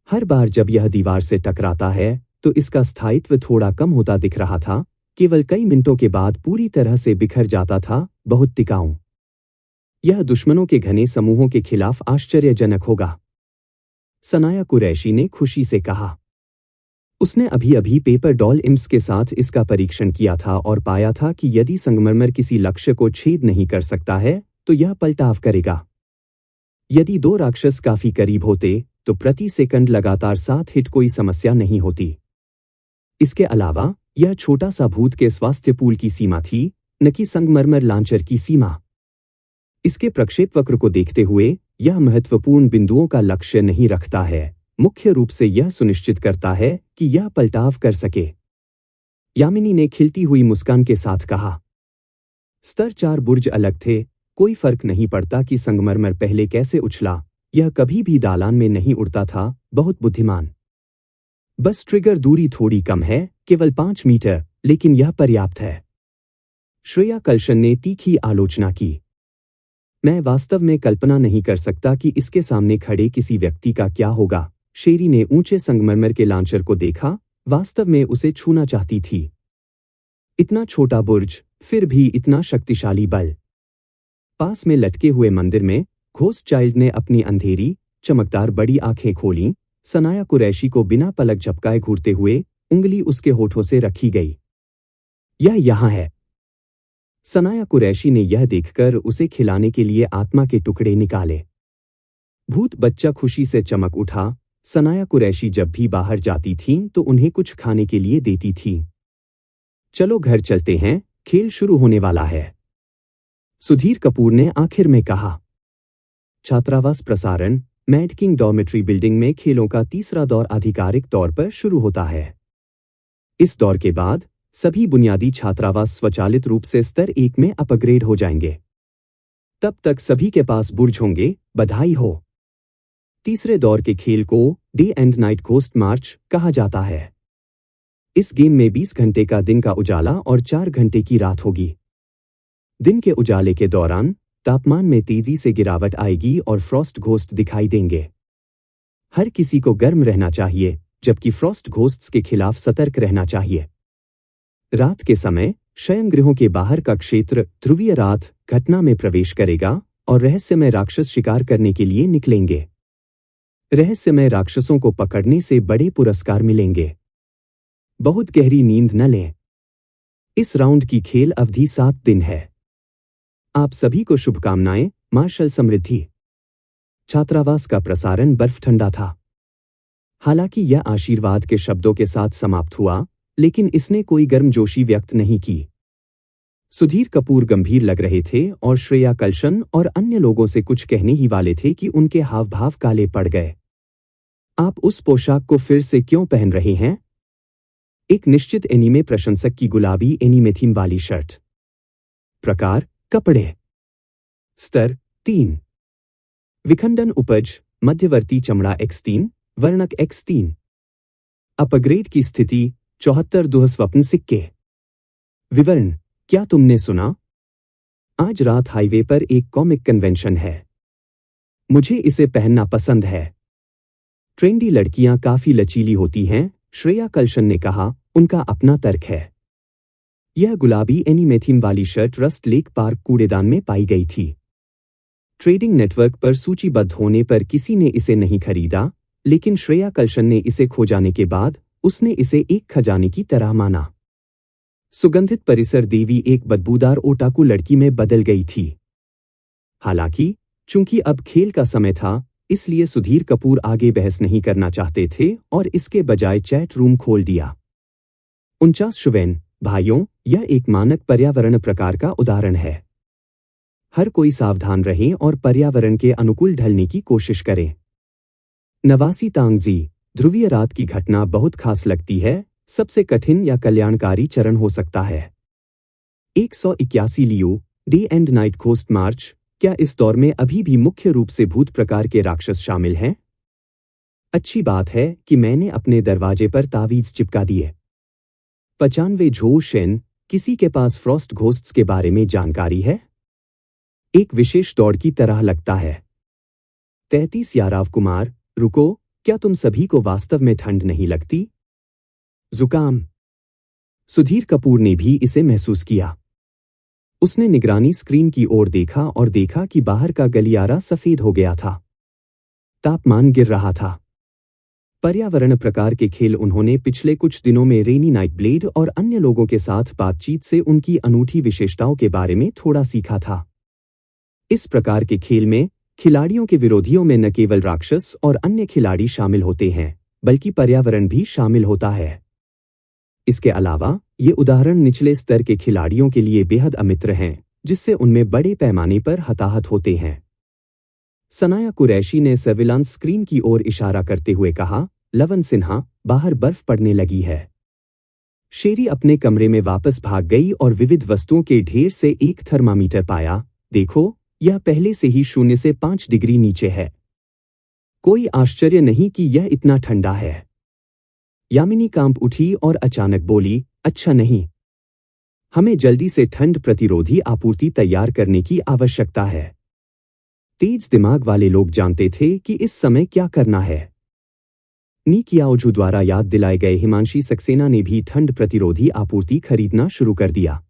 हर बार जब यह दीवार से टकराता है तो इसका स्थायित्व थोड़ा कम होता दिख रहा था, केवल कई मिनटों के बाद पूरी तरह से बिखर जाता था, बहुत टिकाऊ। यह दुश्मनों के घने समूहों के खिलाफ आश्चर्यजनक होगा, सनाया कुरैशी ने खुशी से कहा। उसने अभी अभी पेपर डॉल इम्स के साथ इसका परीक्षण किया था और पाया था कि यदि संगमरमर किसी लक्ष्य को छेद नहीं कर सकता है तो यह पलटाव करेगा। यदि 2 राक्षस काफी करीब होते तो प्रति सेकंड लगातार 7 हिट कोई समस्या नहीं होती। इसके अलावा यह छोटा सा भूत के स्वास्थ्य पूल की सीमा थी, न कि संगमरमर लांचर की सीमा। इसके प्रक्षेप वक्र को देखते हुए यह महत्वपूर्ण बिंदुओं का लक्ष्य नहीं रखता है, मुख्य रूप से यह सुनिश्चित करता है कि यह पलटाव कर सके, यामिनी ने खिलती हुई मुस्कान के साथ कहा। स्तर 4 बुर्ज अलग थे, कोई फर्क नहीं पड़ता कि संगमरमर पहले कैसे उछला, यह कभी भी दालान में नहीं उड़ता था, बहुत बुद्धिमान। बस ट्रिगर दूरी थोड़ी कम है, केवल 5 मीटर, लेकिन यह पर्याप्त है। श्रेया कल्शन ने तीखी आलोचना की। मैं वास्तव में कल्पना नहीं कर सकता कि इसके सामने खड़े किसी व्यक्ति का क्या होगा। शेरी ने ऊंचे संगमरमर के लांचर को देखा, वास्तव में उसे छूना चाहती थी। इतना छोटा बुर्ज, फिर भी इतना शक्तिशाली बल। पास में लटके हुए मंदिर में घोस्ट चाइल्ड ने अपनी अंधेरी, चमकदार बड़ी आंखें खोलीं। सनाया कुरैशी को बिना पलक झपकाए घूरते हुए उंगली उसके होठों से रखी गई। यह यहाँ है। सनाया कुरैशी ने यह देखकर उसे खिलाने के लिए आत्मा के टुकड़े निकाले। भूत बच्चा खुशी से चमक उठा। सनाया कुरैशी जब भी बाहर जाती थीं तो उन्हें कुछ खाने के लिए देती थी। चलो घर चलते हैं, खेल शुरू होने वाला है, सुधीर कपूर ने आखिर में कहा। छात्रावास प्रसारण मैड किंग डॉर्मेट्री बिल्डिंग में खेलों का तीसरा दौर आधिकारिक तौर पर शुरू होता है। इस दौर के बाद सभी बुनियादी छात्रावास स्वचालित रूप से स्तर 1 में अपग्रेड हो जाएंगे। तब तक सभी के पास बुर्ज होंगे, बधाई हो। तीसरे दौर के खेल को डे एंड नाइट घोस्ट मार्च कहा जाता है। इस गेम में 20 घंटे का दिन का उजाला और 4 घंटे की रात होगी। दिन के उजाले के दौरान तापमान में तेजी से गिरावट आएगी और फ्रॉस्ट घोस्ट दिखाई देंगे। हर किसी को गर्म रहना चाहिए, जबकि फ्रॉस्ट घोस्ट्स के खिलाफ सतर्क रहना चाहिए। रात के समय शयनगृहों के बाहर का क्षेत्र ध्रुवीय रात घटना में प्रवेश करेगा और रहस्यमय राक्षस शिकार करने के लिए निकलेंगे। रहस्यमय राक्षसों को पकड़ने से बड़े पुरस्कार मिलेंगे। बहुत गहरी नींद न लें। इस राउंड की खेल अवधि 7 दिन है। आप सभी को शुभकामनाएं, मार्शल समृद्धि। छात्रावास का प्रसारण बर्फ ठंडा था। हालांकि यह आशीर्वाद के शब्दों के साथ समाप्त हुआ, लेकिन इसने कोई गर्मजोशी व्यक्त नहीं की। सुधीर कपूर गंभीर लग रहे थे और श्रेया कल्शन और अन्य लोगों से कुछ कहने ही वाले थे कि उनके हाव भाव काले पड़ गए। आप उस पोशाक को फिर से क्यों पहन रहे हैं? एक निश्चित एनीमे प्रशंसक की गुलाबी एनीमे थीम वाली शर्ट। प्रकार कपड़े। स्तर 3। विखंडन उपज मध्यवर्ती चमड़ा X3, वर्णक X3। अपग्रेड की स्थिति 74 दुःस्वप्न सिक्के। विवरण, क्या तुमने सुना? आज रात हाईवे पर एक कॉमिक कन्वेंशन है। मुझे इसे पहनना पसंद है। ट्रेंडी लड़कियां काफी लचीली होती हैं, श्रेया कल्शन ने कहा, उनका अपना तर्क है। यह गुलाबी एनीमे थीम वाली शर्ट रस्ट लेक पार्क कूड़ेदान में पाई गई थी। ट्रेडिंग नेटवर्क पर सूचीबद्ध होने पर किसी ने इसे नहीं खरीदा, लेकिन श्रेया कल्शन ने इसे खो जाने के बाद उसने इसे एक खजाने की तरह माना। सुगंधित परिसर देवी एक बदबूदार ओटाकू लड़की में बदल गई थी। हालांकि चूंकि अब खेल का समय था, इसलिए सुधीर कपूर आगे बहस नहीं करना चाहते थे और इसके बजाय चैट रूम खोल दिया। 49 शुवेन भाइयों, यह एक मानक पर्यावरण प्रकार का उदाहरण है। हर कोई सावधान रहें और पर्यावरण के अनुकूल ढलने की कोशिश करें। नवासी तांगजी, ध्रुवीय रात की घटना बहुत खास लगती है, सबसे कठिन या कल्याणकारी चरण हो सकता है। 181 लियो, डे एंड नाइट घोस्ट मार्च, क्या इस दौर में अभी भी मुख्य रूप से भूत प्रकार के राक्षस शामिल हैं? अच्छी बात है कि मैंने अपने दरवाजे पर तावीज चिपका दिए। 95 झो शेन, किसी के पास फ्रॉस्ट घोस्ट्स के बारे में जानकारी है? एक विशेष दौड़ की तरह लगता है। 33 याराव कुमार, रुको, क्या तुम सभी को वास्तव में ठंड नहीं लगती? जुकाम। सुधीर कपूर ने भी इसे महसूस किया। उसने निगरानी स्क्रीन की ओर देखा और देखा कि बाहर का गलियारा सफेद हो गया था। तापमान गिर रहा था। पर्यावरण प्रकार के खेल उन्होंने पिछले कुछ दिनों में रेनी नाइट ब्लेड और अन्य लोगों के साथ बातचीत से उनकी अनूठी विशेषताओं के बारे में थोड़ा सीखा था। इस प्रकार के खेल में खिलाड़ियों के विरोधियों में न केवल राक्षस और अन्य खिलाड़ी शामिल होते हैं, बल्कि पर्यावरण भी शामिल होता है। इसके अलावा ये उदाहरण निचले स्तर के खिलाड़ियों के लिए बेहद अमित्र हैं, जिससे उनमें बड़े पैमाने पर हताहत होते हैं। सनाया कुरैशी ने सर्विलांस स्क्रीन की ओर इशारा करते हुए कहा, लवन सिन्हा, बाहर बर्फ पड़ने लगी है। शेरी अपने कमरे में वापस भाग गई और विविध वस्तुओं के ढेर से एक थर्मामीटर पाया। देखो, यह पहले से ही 0 से 5 डिग्री नीचे है। कोई आश्चर्य नहीं कि यह इतना ठंडा है। यामिनी कांप उठी और अचानक बोली, अच्छा नहीं, हमें जल्दी से ठंड प्रतिरोधी आपूर्ति तैयार करने की आवश्यकता है। तेज दिमाग वाले लोग जानते थे कि इस समय क्या करना है। नी कियाओजू द्वारा याद दिलाए गए हिमांशी सक्सेना ने भी ठंड प्रतिरोधी आपूर्ति खरीदना शुरू कर दिया।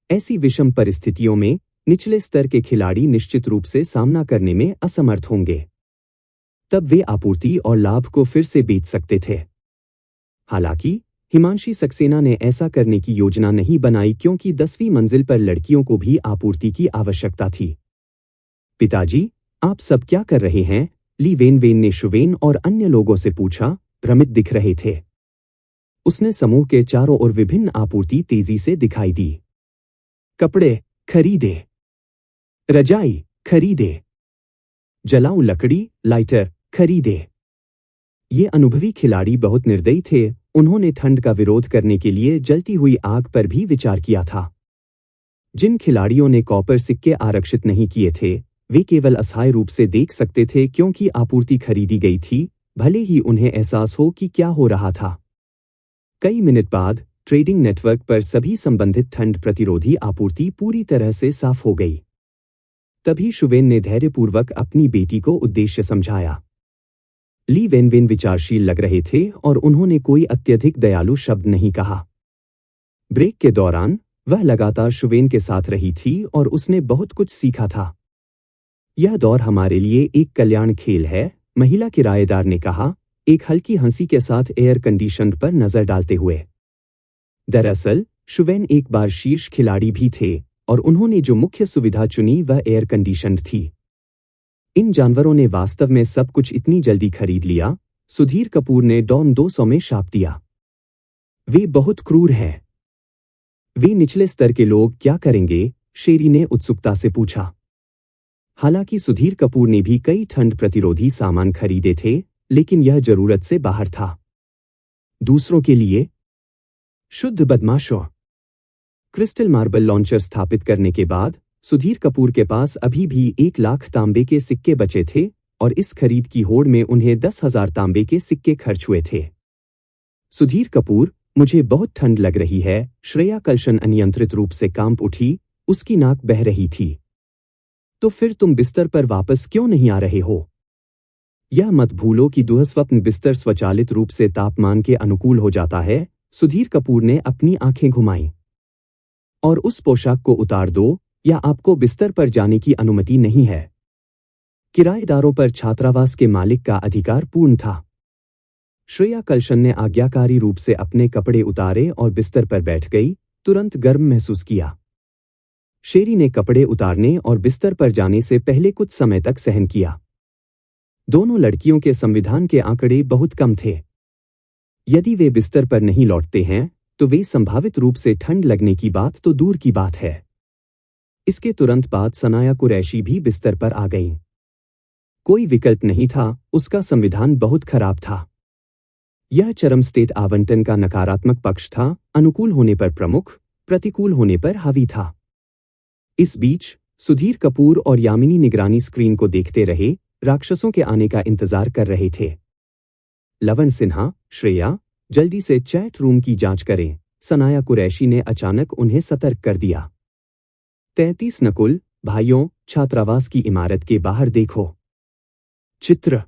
ऐसी विषम परिस्थितियों में निचले स्तर के खिलाड़ी निश्चित रूप से सामना करने में असमर्थ होंगे। तब वे आपूर्ति और लाभ को फिर से बेच सकते थे। हालांकि हिमांशी सक्सेना ने ऐसा करने की योजना नहीं बनाई क्योंकि 10वीं मंजिल पर लड़कियों को भी आपूर्ति की आवश्यकता थी। पिताजी, आप सब क्या कर रहे हैं? ली वेनवेन ने शुवेन और अन्य लोगों से पूछा, भ्रमित दिख रहे थे। उसने समूह के चारों ओर विभिन्न आपूर्ति तेजी से दिखाई दी। कपड़े खरीदे, रजाई खरीदे, जलाऊ लकड़ी लाइटर खरीदे। ये अनुभवी खिलाड़ी बहुत निर्दयी थे। उन्होंने ठंड का विरोध करने के लिए जलती हुई आग पर भी विचार किया था। जिन खिलाड़ियों ने कॉपर सिक्के आरक्षित नहीं किए थे, वे केवल असहाय रूप से देख सकते थे क्योंकि आपूर्ति खरीदी गई थी, भले ही उन्हें एहसास हो कि क्या हो रहा था। कई मिनट बाद ट्रेडिंग नेटवर्क पर सभी संबंधित ठंड प्रतिरोधी आपूर्ति पूरी तरह से साफ हो गई। तभी शुवेन ने धैर्यपूर्वक अपनी बेटी को उद्देश्य समझाया। ली वेनवेन विचारशील लग रहे थे और उन्होंने कोई अत्यधिक दयालु शब्द नहीं कहा। ब्रेक के दौरान वह लगातार शुवेन के साथ रही थी और उसने बहुत कुछ सीखा था। यह दौर हमारे लिए एक कल्याण खेल है, महिला किराएदार ने कहा, एक हल्की हंसी के साथ एयर कंडीशनर पर नजर डालते हुए। दरअसल शुवेन एक बार शीर्ष खिलाड़ी भी थे और उन्होंने जो मुख्य सुविधा चुनी वह एयर कंडीशनर थी। इन जानवरों ने वास्तव में सब कुछ इतनी जल्दी खरीद लिया, सुधीर कपूर ने डॉन 200 में शाप दिया। वे बहुत क्रूर हैं। वे निचले स्तर के लोग क्या करेंगे? शेरी ने उत्सुकता से पूछा। हालांकि सुधीर कपूर ने भी कई ठंड प्रतिरोधी सामान खरीदे थे, लेकिन यह जरूरत से बाहर था। दूसरों के लिए? शुद्ध बदमाशों। क्रिस्टल मार्बल लॉन्चर स्थापित करने के बाद सुधीर कपूर के पास अभी भी 1 लाख तांबे के सिक्के बचे थे और इस खरीद की होड़ में उन्हें 10,000 तांबे के सिक्के खर्च हुए थे। सुधीर कपूर, मुझे बहुत ठंड लग रही है। श्रेया कल्शन अनियंत्रित रूप से कांप उठी, उसकी नाक बह रही थी। तो फिर तुम बिस्तर पर वापस क्यों नहीं आ रहे हो? यह मत भूलो कि दुःस्वप्न बिस्तर स्वचालित रूप से तापमान के अनुकूल हो जाता है। सुधीर कपूर ने अपनी आंखें घुमाईं। और उस पोशाक को उतार दो या आपको बिस्तर पर जाने की अनुमति नहीं है। किराएदारों पर छात्रावास के मालिक का अधिकार पूर्ण था। श्रेया कल्शन ने आज्ञाकारी रूप से अपने कपड़े उतारे और बिस्तर पर बैठ गई, तुरंत गर्म महसूस किया। शेरी ने कपड़े उतारने और बिस्तर पर जाने से पहले कुछ समय तक सहन किया। दोनों लड़कियों के संविधान के आंकड़े बहुत कम थे। यदि वे बिस्तर पर नहीं लौटते हैं तो वे संभावित रूप से ठंड लगने की बात तो दूर की बात है। इसके तुरंत बाद सनाया कुरैशी भी बिस्तर पर आ गईं। कोई विकल्प नहीं था, उसका संविधान बहुत खराब था। यह चरम स्टेट आवंटन का नकारात्मक पक्ष था, अनुकूल होने पर प्रमुख, प्रतिकूल होने पर हावी था। इस बीच सुधीर कपूर और यामिनी निगरानी स्क्रीन को देखते रहे, राक्षसों के आने का इंतजार कर रहे थे। लवन सिन्हा, श्रेया, जल्दी से चैट रूम की जांच करें, सनाया कुरैशी ने अचानक उन्हें सतर्क कर दिया। 33 नकुल, भाइयों, छात्रावास की इमारत के बाहर देखो। चित्र।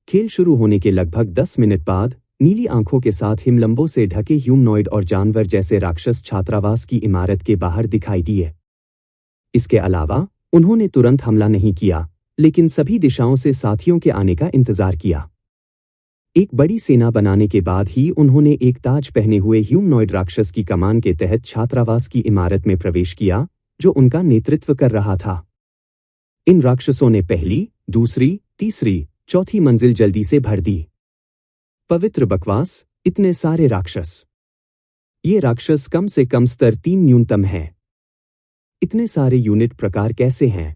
खेल शुरू होने के लगभग 10 मिनट बाद नीली आंखों के साथ हिमलंबों से ढके ह्यूमनॉइड और जानवर जैसे राक्षस छात्रावास की इमारत के बाहर दिखाई दिए। इसके अलावा उन्होंने तुरंत हमला नहीं किया, लेकिन सभी दिशाओं से साथियों के आने का इंतजार किया। एक बड़ी सेना बनाने के बाद ही उन्होंने एक ताज पहने हुए ह्यूमनॉइड राक्षस की कमान के तहत छात्रावास की इमारत में प्रवेश किया, जो उनका नेतृत्व कर रहा था। इन राक्षसों ने पहली, दूसरी, तीसरी, चौथी मंजिल जल्दी से भर दी। पवित्र बकवास, इतने सारे राक्षस। ये राक्षस कम से कम स्तर 3 न्यूनतम है। इतने सारे यूनिट प्रकार कैसे हैं?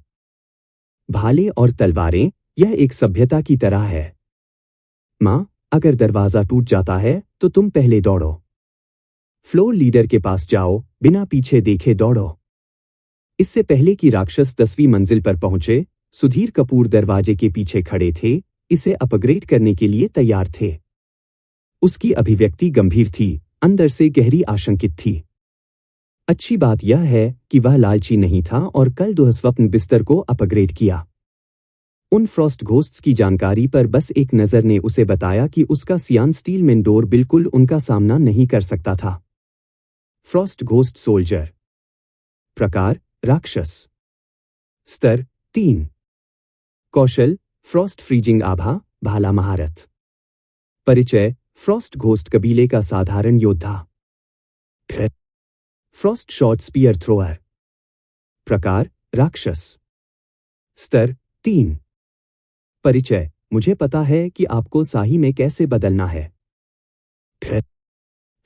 भाले और तलवारें, यह एक सभ्यता की तरह है। माँ, अगर दरवाजा टूट जाता है तो तुम पहले दौड़ो। फ्लोर लीडर के पास जाओ, बिना पीछे देखे दौड़ो। इससे पहले कि राक्षस 10वीं मंजिल पर पहुंचे, सुधीर कपूर दरवाजे के पीछे खड़े थे, इसे अपग्रेड करने के लिए तैयार थे। उसकी अभिव्यक्ति गंभीर थी, अंदर से गहरी आशंकित थी। अच्छी बात यह है कि वह लालची नहीं था और कल दुःस्वप्न बिस्तर को अपग्रेड किया। उन फ्रॉस्ट घोस्ट्स की जानकारी पर बस एक नज़र ने उसे बताया कि उसका सियान स्टील मेंडोर बिल्कुल उनका सामना नहीं कर सकता था। Frost ghost soldier. प्रकार राक्षस। स्तर 3। कौशल फ्रॉस्ट फ्रीजिंग आभा भाला महारत। परिचय फ्रॉस्ट घोस्ट कबीले का साधारण योद्धा। Frost short spear thrower. प्रकार राक्षस। स्तर 3। परिचय मुझे पता है कि आपको साही में कैसे बदलना है।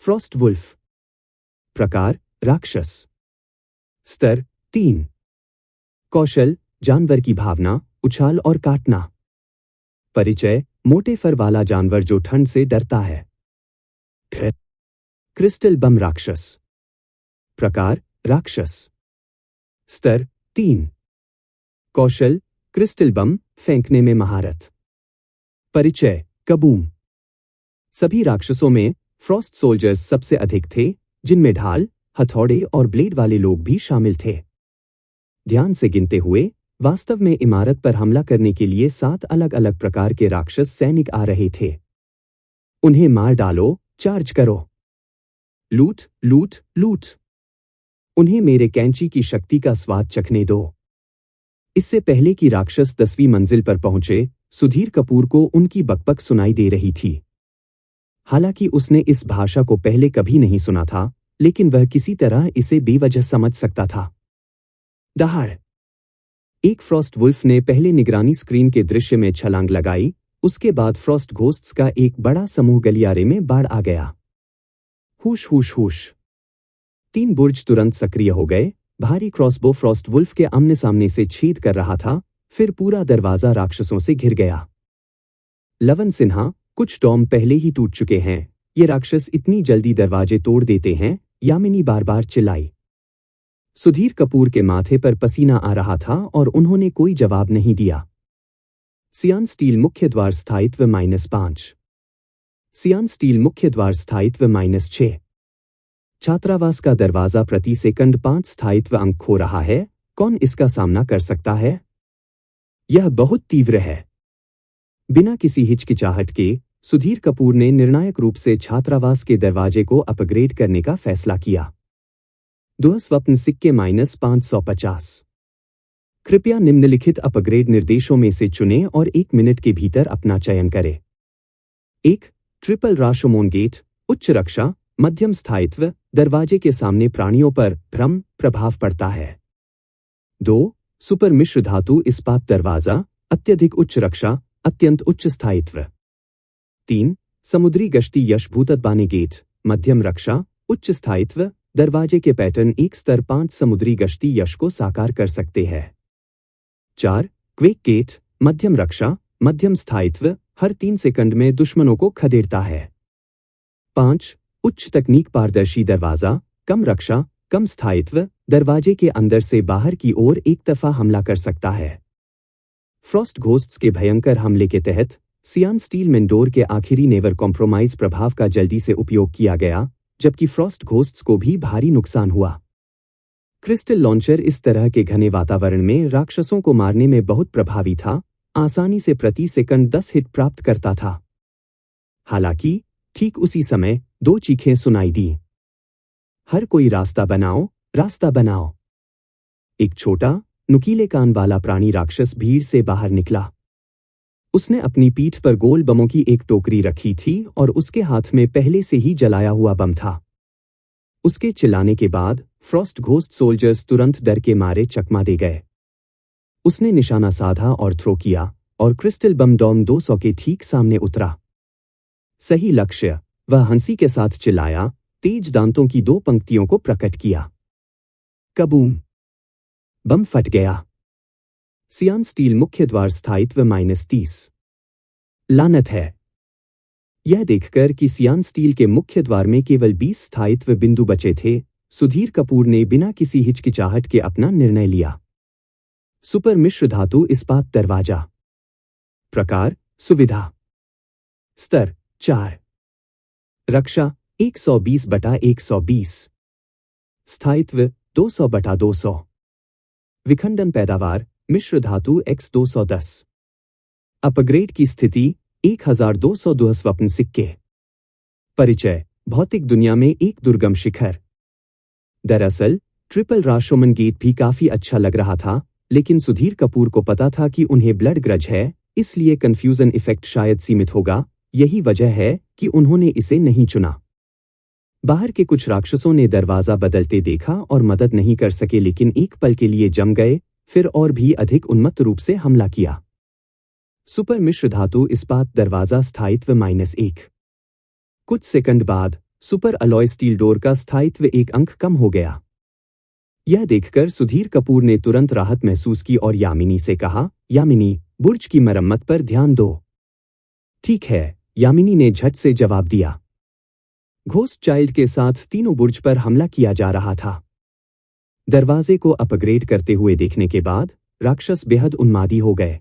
Frost wolf. प्रकार राक्षस। स्तर 3। कौशल जानवर की भावना उछाल और काटना। परिचय मोटे फर वाला जानवर जो ठंड से डरता है। क्रिस्टल बम राक्षस। प्रकार राक्षस। स्तर 3। कौशल क्रिस्टल बम फेंकने में महारत। परिचय कबूम। सभी राक्षसों में फ्रॉस्ट सोल्जर्स सबसे अधिक थे, जिनमें ढाल हथौड़े और ब्लेड वाले लोग भी शामिल थे। ध्यान से गिनते हुए वास्तव में इमारत पर हमला करने के लिए 7 अलग अलग प्रकार के राक्षस सैनिक आ रहे थे। उन्हें मार डालो, चार्ज करो। लूट लूट लूट। उन्हें मेरे कैंची की शक्ति का स्वाद चखने दो। इससे पहले कि राक्षस 10वीं मंजिल पर पहुंचे, सुधीर कपूर को उनकी बकबक सुनाई दे रही थी। हालांकि उसने इस भाषा को पहले कभी नहीं सुना था, लेकिन वह किसी तरह इसे बेवजह समझ सकता था। दहाड़। एक फ्रॉस्ट वुल्फ ने पहले निगरानी स्क्रीन के दृश्य में छलांग लगाई, उसके बाद फ्रॉस्ट घोस्ट्स का एक बड़ा समूह गलियारे में बाढ़ आ गया। हुश हुश हुश। 3 बुर्ज तुरंत सक्रिय हो गए। भारी क्रॉसबो फ्रॉस्ट वुल्फ के आमने सामने से छेद कर रहा था, फिर पूरा दरवाजा राक्षसों से घिर गया। लवन सिन्हा, कुछ टॉम पहले ही टूट चुके हैं, ये राक्षस इतनी जल्दी दरवाजे तोड़ देते हैं, यामिनी बार बार चिल्लाई। सुधीर कपूर के माथे पर पसीना आ रहा था और उन्होंने कोई जवाब नहीं दिया। सियान स्टील मुख्य द्वार स्थायित्व -5। सियान स्टील मुख्य द्वार स्थायित्व -6। छात्रावास का दरवाजा प्रति सेकंड 5 स्थायित्व अंक खो रहा है, कौन इसका सामना कर सकता है? यह बहुत तीव्र है। बिना किसी हिचकिचाहट के सुधीर कपूर ने निर्णायक रूप से छात्रावास के दरवाजे को अपग्रेड करने का फैसला किया। दुःस्वप्न सिक्के -550। कृपया निम्नलिखित अपग्रेड निर्देशों में से चुनें और 1 मिनट के भीतर अपना चयन करें। 1. ट्रिपल राशोमोन गेट, उच्च रक्षा, मध्यम स्थायित्व, दरवाजे के सामने प्राणियों पर भ्रम प्रभाव पड़ता है। 2. सुपर मिश्र धातु इस्पात दरवाजा, अत्यधिक उच्च रक्षा, अत्यंत उच्च स्थायित्व। 3. समुद्री गश्ती यश भूतद्बाने गेट, मध्यम रक्षा, उच्च स्थायित्व, दरवाजे के पैटर्न 1 स्तर 5 समुद्री गश्ती यश को साकार कर सकते हैं। 4. क्वेक गेट, मध्यम रक्षा, मध्यम स्थायित्व, हर 3 सेकंड में दुश्मनों को खदेड़ता है। 5. उच्च तकनीक पारदर्शी दरवाजा, कम रक्षा, कम स्थायित्व, दरवाजे के अंदर से बाहर की ओर एक दफा हमला कर सकता है। फ्रॉस्ट घोस्ट्स के भयंकर हमले के तहत सियान स्टील मेंडोर के आखिरी नेवर कॉम्प्रोमाइज प्रभाव का जल्दी से उपयोग किया गया, जबकि फ्रॉस्ट घोस्ट्स को भी भारी नुकसान हुआ। क्रिस्टल लॉन्चर इस तरह के घने वातावरण में राक्षसों को मारने में बहुत प्रभावी था, आसानी से प्रति सेकंड 10 हिट प्राप्त करता था। हालांकि ठीक उसी समय 2 चीखें सुनाई दी। हर कोई रास्ता बनाओ, रास्ता बनाओ। एक छोटा नुकीले कान वाला प्राणी राक्षस भीड़ से बाहर निकला। उसने अपनी पीठ पर गोल बमों की एक टोकरी रखी थी और उसके हाथ में पहले से ही जलाया हुआ बम था। उसके चिल्लाने के बाद फ्रॉस्ट घोस्ट सोल्जर्स तुरंत डर के मारे चकमा दे गए। उसने निशाना साधा और थ्रो किया और क्रिस्टल बम डॉम 200 के ठीक सामने उतरा। सही लक्ष्य। वह हंसी के साथ चिल्लाया, तेज दांतों की 2 पंक्तियों को प्रकट किया। कबूम। बम फट गया। सियान स्टील मुख्य द्वार स्थायित्व -30। लानत है। यह देखकर कि सियान स्टील के मुख्य द्वार में केवल 20 स्थायित्व बिंदु बचे थे, सुधीर कपूर ने बिना किसी हिचकिचाहट के अपना निर्णय लिया। सुपर मिश्र धातु इस्पात दरवाजा। प्रकार सुविधा। स्तर 4। रक्षा 120/120। स्थायित्व 200/200। विखंडन पैदावार मिश्र धातु X210। अपग्रेड की स्थिति 1202 स्वप्न सिक्के। परिचय भौतिक दुनिया में एक दुर्गम शिखर। दरअसल ट्रिपल राशोमन गेट भी काफी अच्छा लग रहा था, लेकिन सुधीर कपूर को पता था कि उन्हें ब्लड ग्रज है, इसलिए कंफ्यूजन इफेक्ट शायद सीमित होगा। यही वजह है कि उन्होंने इसे नहीं चुना। बाहर के कुछ राक्षसों ने दरवाजा बदलते देखा और मदद नहीं कर सके, लेकिन एक पल के लिए जम गए, फिर और भी अधिक उन्मत्त रूप से हमला किया। सुपर मिश्र धातु इस्पात दरवाजा स्थायित्व -1। कुछ सेकंड बाद सुपर अलॉय स्टील डोर का स्थायित्व 1 अंक कम हो गया। यह देखकर सुधीर कपूर ने तुरंत राहत महसूस की और यामिनी से कहा, यामिनी, बुर्ज की मरम्मत पर ध्यान दो। ठीक है, यामिनी ने झट से जवाब दिया। घोस्ट चाइल्ड के साथ तीनों बुर्ज पर हमला किया जा रहा था। दरवाजे को अपग्रेड करते हुए देखने के बाद राक्षस बेहद उन्मादी हो गए।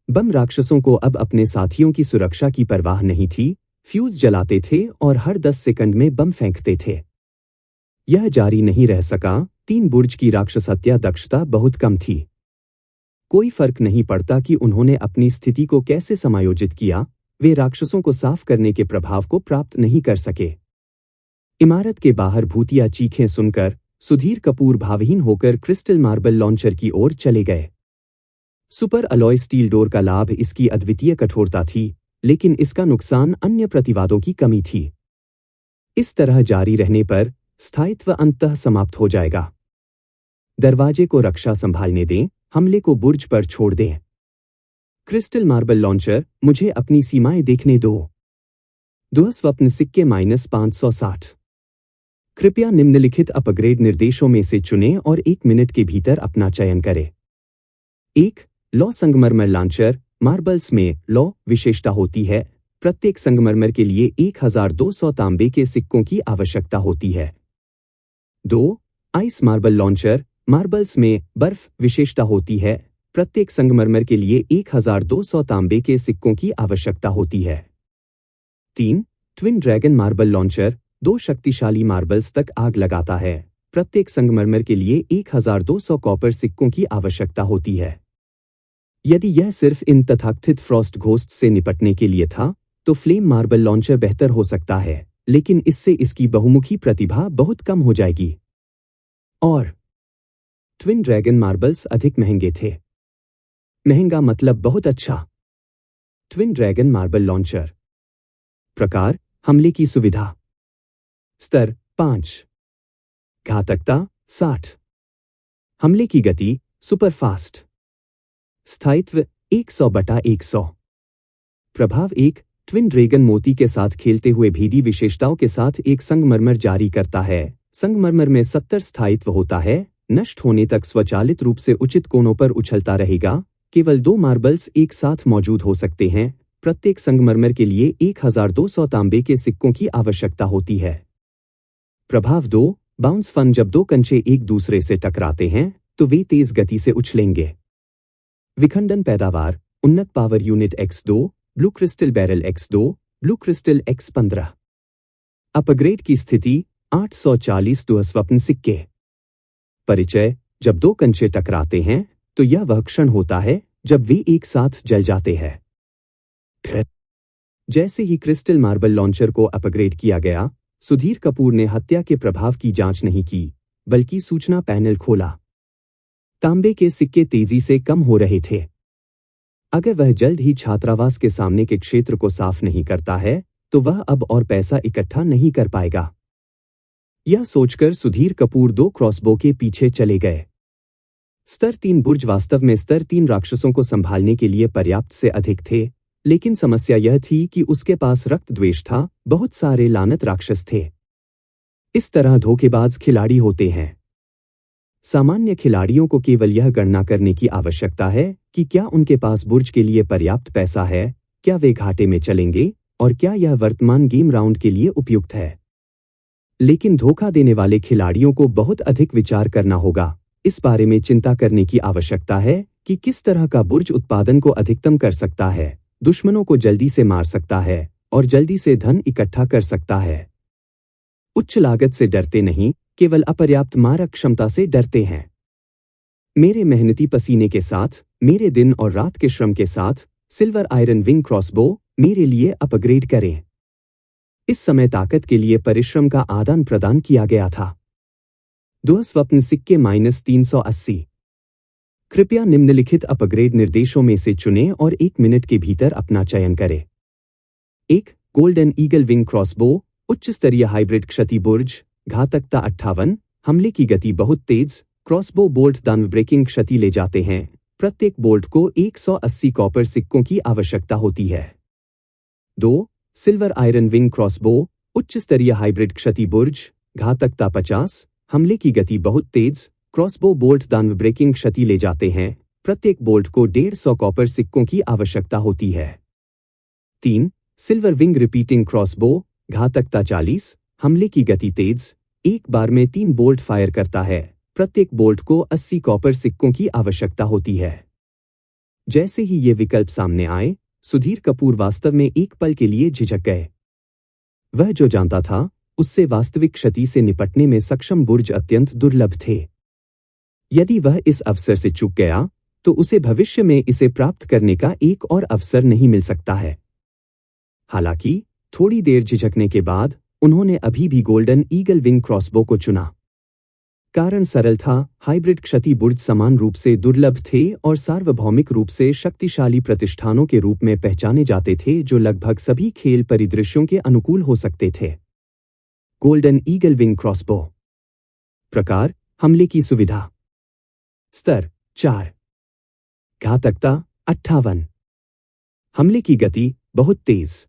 बम राक्षसों को अब अपने साथियों की सुरक्षा की परवाह नहीं थी, फ्यूज जलाते थे और हर 10 सेकंड में बम फेंकते थे। यह जारी नहीं रह सका। 3 बुर्ज की राक्षस हत्या दक्षता बहुत कम थी। कोई फर्क नहीं पड़ता कि उन्होंने अपनी स्थिति को कैसे समायोजित किया, वे राक्षसों को साफ करने के प्रभाव को प्राप्त नहीं कर सके। इमारत के बाहर भूतिया चीखें सुनकर सुधीर कपूर भावहीन होकर क्रिस्टल मार्बल लॉन्चर की ओर चले गए। सुपर अलॉय स्टील डोर का लाभ इसकी अद्वितीय कठोरता थी, लेकिन इसका नुकसान अन्य प्रतिवादों की कमी थी। इस तरह जारी रहने पर स्थायित्व अंततः समाप्त हो जाएगा। दरवाजे को रक्षा संभालने दें, हमले को बुर्ज पर छोड़ दें। क्रिस्टल मार्बल लॉन्चर, मुझे अपनी सीमाएं देखने दो। दुःस्वप्न सिक्के -560। कृपया निम्नलिखित अपग्रेड निर्देशों में से चुनें और 1 मिनट के भीतर अपना चयन करें। 1. लौ संगमरमर लॉन्चर। मार्बल्स में लौ विशेषता होती है। प्रत्येक संगमरमर के लिए 1200 तांबे के सिक्कों की आवश्यकता होती है। 2. Ice marble launcher. मार्बल्स में बर्फ विशेषता होती है। प्रत्येक संगमरमर के लिए 1200 तांबे के सिक्कों की आवश्यकता होती है। 3. Twin dragon marble launcher. 2 शक्तिशाली मार्बल्स तक आग लगाता है। प्रत्येक संगमरमर के लिए 1200 कॉपर सिक्कों की आवश्यकता होती है। यदि यह सिर्फ इन तथाकथित फ्रॉस्ट घोस्ट से निपटने के लिए था, तो फ्लेम मार्बल लॉन्चर बेहतर हो सकता है, लेकिन इससे इसकी बहुमुखी प्रतिभा बहुत कम हो जाएगी। और ट्विन ड्रैगन मार्बल्स अधिक महंगे थे। महंगा मतलब बहुत अच्छा। Twin dragon marble launcher. प्रकार हमले की सुविधा। स्तर 5। घातकता 60। हमले की गति सुपर फास्ट। स्थायित्व 100/100। प्रभाव 1. ट्विन ड्रैगन मोती के साथ खेलते हुए भेदी विशेषताओं के साथ एक संगमरमर जारी करता है। संगमरमर में 70 स्थायित्व होता है। नष्ट होने तक स्वचालित रूप से उचित कोणों पर उछलता रहेगा। केवल 2 मार्बल्स एक साथ मौजूद हो सकते हैं। प्रत्येक संगमरमर के लिए 1200 तांबे के सिक्कों की आवश्यकता होती है। प्रभाव 2. Bounce fun. जब 2 कंचे एक दूसरे से टकराते हैं तो वे तेज गति से उछलेंगे। विखंडन पैदावार उन्नत power unit X2, blue crystal barrel X2, blue crystal X15। Upgrade की स्थिति 840 दुःस्वप्न सिक्के। परिचय जब 2 कंचे टकराते हैं तो यह वह क्षण होता है जब वे एक साथ जल जाते हैं। जैसे ही क्रिस्टल मार्बल लॉन्चर को अपग्रेड किया गया, सुधीर कपूर ने हत्या के प्रभाव की जांच नहीं की, बल्कि सूचना पैनल खोला। तांबे के सिक्के तेजी से कम हो रहे थे। अगर वह जल्द ही छात्रावास के सामने के क्षेत्र को साफ नहीं करता है, तो वह अब और पैसा इकट्ठा नहीं कर पाएगा। यह सोचकर सुधीर कपूर 2 क्रॉसबो के पीछे चले गए। स्तर 3 बुर्ज वास्तव में स्तर 3 राक्षसों को संभालने के लिए पर्याप्त से अधिक थे, लेकिन समस्या यह थी कि उसके पास रक्त द्वेष था। बहुत सारे लानत राक्षस थे। इस तरह धोखेबाज खिलाड़ी होते हैं। सामान्य खिलाड़ियों को केवल यह गणना करने की आवश्यकता है कि क्या उनके पास बुर्ज के लिए पर्याप्त पैसा है, क्या वे घाटे में चलेंगे और क्या यह वर्तमान गेम राउंड के लिए उपयुक्त है। लेकिन धोखा देने वाले खिलाड़ियों को बहुत अधिक विचार करना होगा। इस बारे में चिंता करने की आवश्यकता है कि किस तरह का बुर्ज उत्पादन को अधिकतम कर सकता है, दुश्मनों को जल्दी से मार सकता है और जल्दी से धन इकट्ठा कर सकता है। उच्च लागत से डरते नहीं, केवल अपर्याप्त मारक क्षमता से डरते हैं। मेरे मेहनती पसीने के साथ, मेरे दिन और रात के श्रम के साथ सिल्वर आयरन विंग क्रॉसबो मेरे लिए अपग्रेड करें। इस समय ताकत के लिए परिश्रम का आदान प्रदान किया गया था। दुःस्वप्न सिक्के -380। कृपया निम्नलिखित अपग्रेड निर्देशों में से चुनें और 1 मिनट के भीतर अपना चयन करें। 1. गोल्डन ईगल विंग क्रॉसबो, उच्च स्तरीय हाइब्रिड क्षति बुर्ज, घातकता 58, हमले की गति बहुत तेज, क्रॉसबो बोल्ट दानव ब्रेकिंग क्षति ले जाते हैं। प्रत्येक बोल्ट को 180 कॉपर सिक्कों की आवश्यकता होती है। 2. सिल्वर आयरन विंग क्रॉसबो, उच्च स्तरीय हाइब्रिड क्षति बुर्ज, घातकता 50, हमले की गति बहुत तेज, क्रॉसबो बोल्ट दानव ब्रेकिंग क्षति ले जाते हैं। प्रत्येक बोल्ट को 150 कॉपर सिक्कों की आवश्यकता होती है। 3. सिल्वर विंग रिपीटिंग क्रॉसबो, घातकता 40, हमले की गति तेज, एक बार में 3 बोल्ट फायर करता है। प्रत्येक बोल्ट को 80 कॉपर सिक्कों की आवश्यकता होती है। जैसे ही ये विकल्प सामने आए, सुधीर कपूर वास्तव में एक पल के लिए झिझक गए। वह जो जानता था, उससे वास्तविक क्षति से निपटने में सक्षम बुर्ज अत्यंत दुर्लभ थे। यदि वह इस अवसर से चूक गया, तो उसे भविष्य में इसे प्राप्त करने का एक और अवसर नहीं मिल सकता है। हालांकि थोड़ी देर झिझकने के बाद उन्होंने अभी भी गोल्डन ईगल विंग क्रॉसबो को चुना। कारण सरल था, हाइब्रिड क्षति बुर्ज समान रूप से दुर्लभ थे और सार्वभौमिक रूप से शक्तिशाली प्रतिष्ठानों के रूप में पहचाने जाते थे जो लगभग सभी खेल परिदृश्यों के अनुकूल हो सकते थे। Golden eagle wing crossbow. प्रकार, हमले की सुविधा। स्तर 4। घातकता 58। हमले की गति बहुत तेज।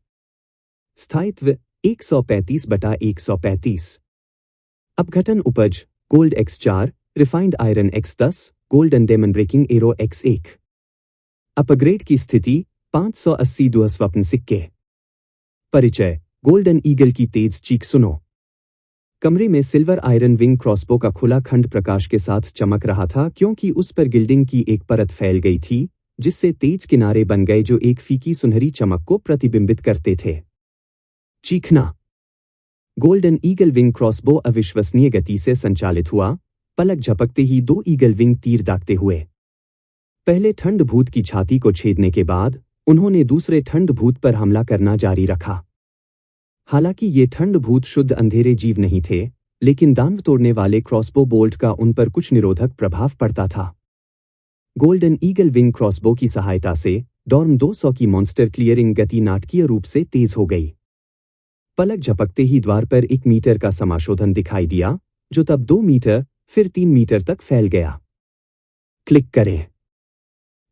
स्थायित्व 135/135। अपघटन उपज gold X4, refined iron X10, golden demon breaking arrow X1। Upgrade की स्थिति 580 दुःस्वप्न सिक्के। परिचय, गोल्डन ईगल की तेज चीख सुनो। कमरे में सिल्वर आयरन विंग क्रॉसबो का खुला खंड प्रकाश के साथ चमक रहा था क्योंकि उस पर गिल्डिंग की एक परत फैल गई थी, जिससे तेज किनारे बन गए जो एक फीकी सुनहरी चमक को प्रतिबिंबित करते थे। चीखना। गोल्डन ईगल विंग क्रॉसबो अविश्वसनीय गति से संचालित हुआ, पलक झपकते ही 2 ईगल विंग तीर दागते हुए। पहले ठंड भूत की छाती को छेदने के बाद उन्होंने दूसरे ठंड भूत पर हमला करना जारी रखा। हालांकि ये ठंड भूत शुद्ध अंधेरे जीव नहीं थे, लेकिन दानव तोड़ने वाले क्रॉसबो बोल्ट का उन पर कुछ निरोधक प्रभाव पड़ता था। गोल्डन ईगल विंग क्रॉसबो की सहायता से डॉर्म 200 की मॉन्स्टर क्लियरिंग गति नाटकीय रूप से तेज हो गई। पलक झपकते ही द्वार पर 1 मीटर का समाशोधन दिखाई दिया, जो तब 2 मीटर, फिर 3 मीटर तक फैल गया। क्लिक करें।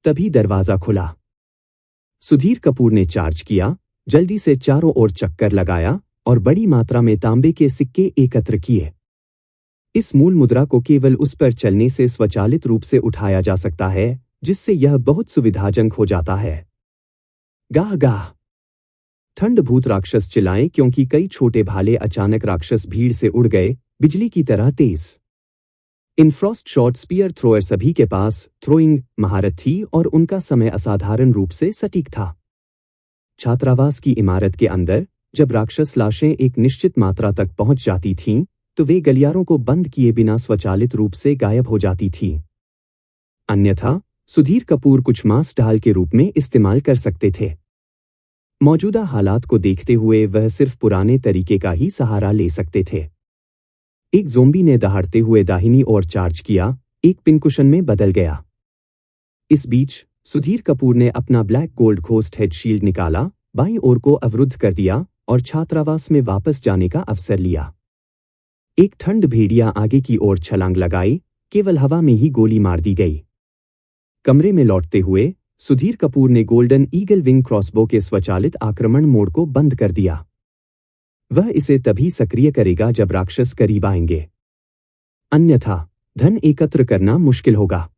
तभी दरवाजा खुला। सुधीर कपूर ने चार्ज किया, जल्दी से चारों ओर चक्कर लगाया और बड़ी मात्रा में तांबे के सिक्के एकत्र किए। इस मूल मुद्रा को केवल उस पर चलने से स्वचालित रूप से उठाया जा सकता है, जिससे यह बहुत सुविधाजनक हो जाता है। गाह गाह। ठंड भूत राक्षस चिल्लाए क्योंकि कई छोटे भाले अचानक राक्षस भीड़ से उड़ गए, बिजली की तरह तेज। इन फ्रॉस्ट शॉट स्पीयर थ्रोअर सभी के पास थ्रोइंग महारत थी और उनका समय असाधारण रूप से सटीक था। छात्रावास की इमारत के अंदर जब राक्षस लाशें एक निश्चित मात्रा तक पहुंच जाती थीं, तो वे गलियारों को बंद किए बिना स्वचालित रूप से गायब हो जाती थीं। अन्यथा सुधीर कपूर कुछ मांस ढाल के रूप में इस्तेमाल कर सकते थे। मौजूदा हालात को देखते हुए वह सिर्फ पुराने तरीके का ही सहारा ले सकते थे। एक ज़ोंबी ने दहाड़ते हुए दाहिनी ओर चार्ज किया, एक पिनकुशन में बदल गया। इस बीच सुधीर कपूर ने अपना black gold ghost head shield निकाला, बाईं ओर को अवरुद्ध कर दिया और छात्रावास में वापस जाने का अवसर लिया। एक ठंड भेड़िया आगे की ओर छलांग लगाई, केवल हवा में ही गोली मार दी गई। कमरे में लौटते हुए सुधीर कपूर ने गोल्डन ईगल विंग क्रॉसबो के स्वचालित आक्रमण मोड को बंद कर दिया। वह इसे तभी सक्रिय करेगा जब राक्षस करीब आएंगे, अन्यथा धन एकत्र करना मुश्किल होगा।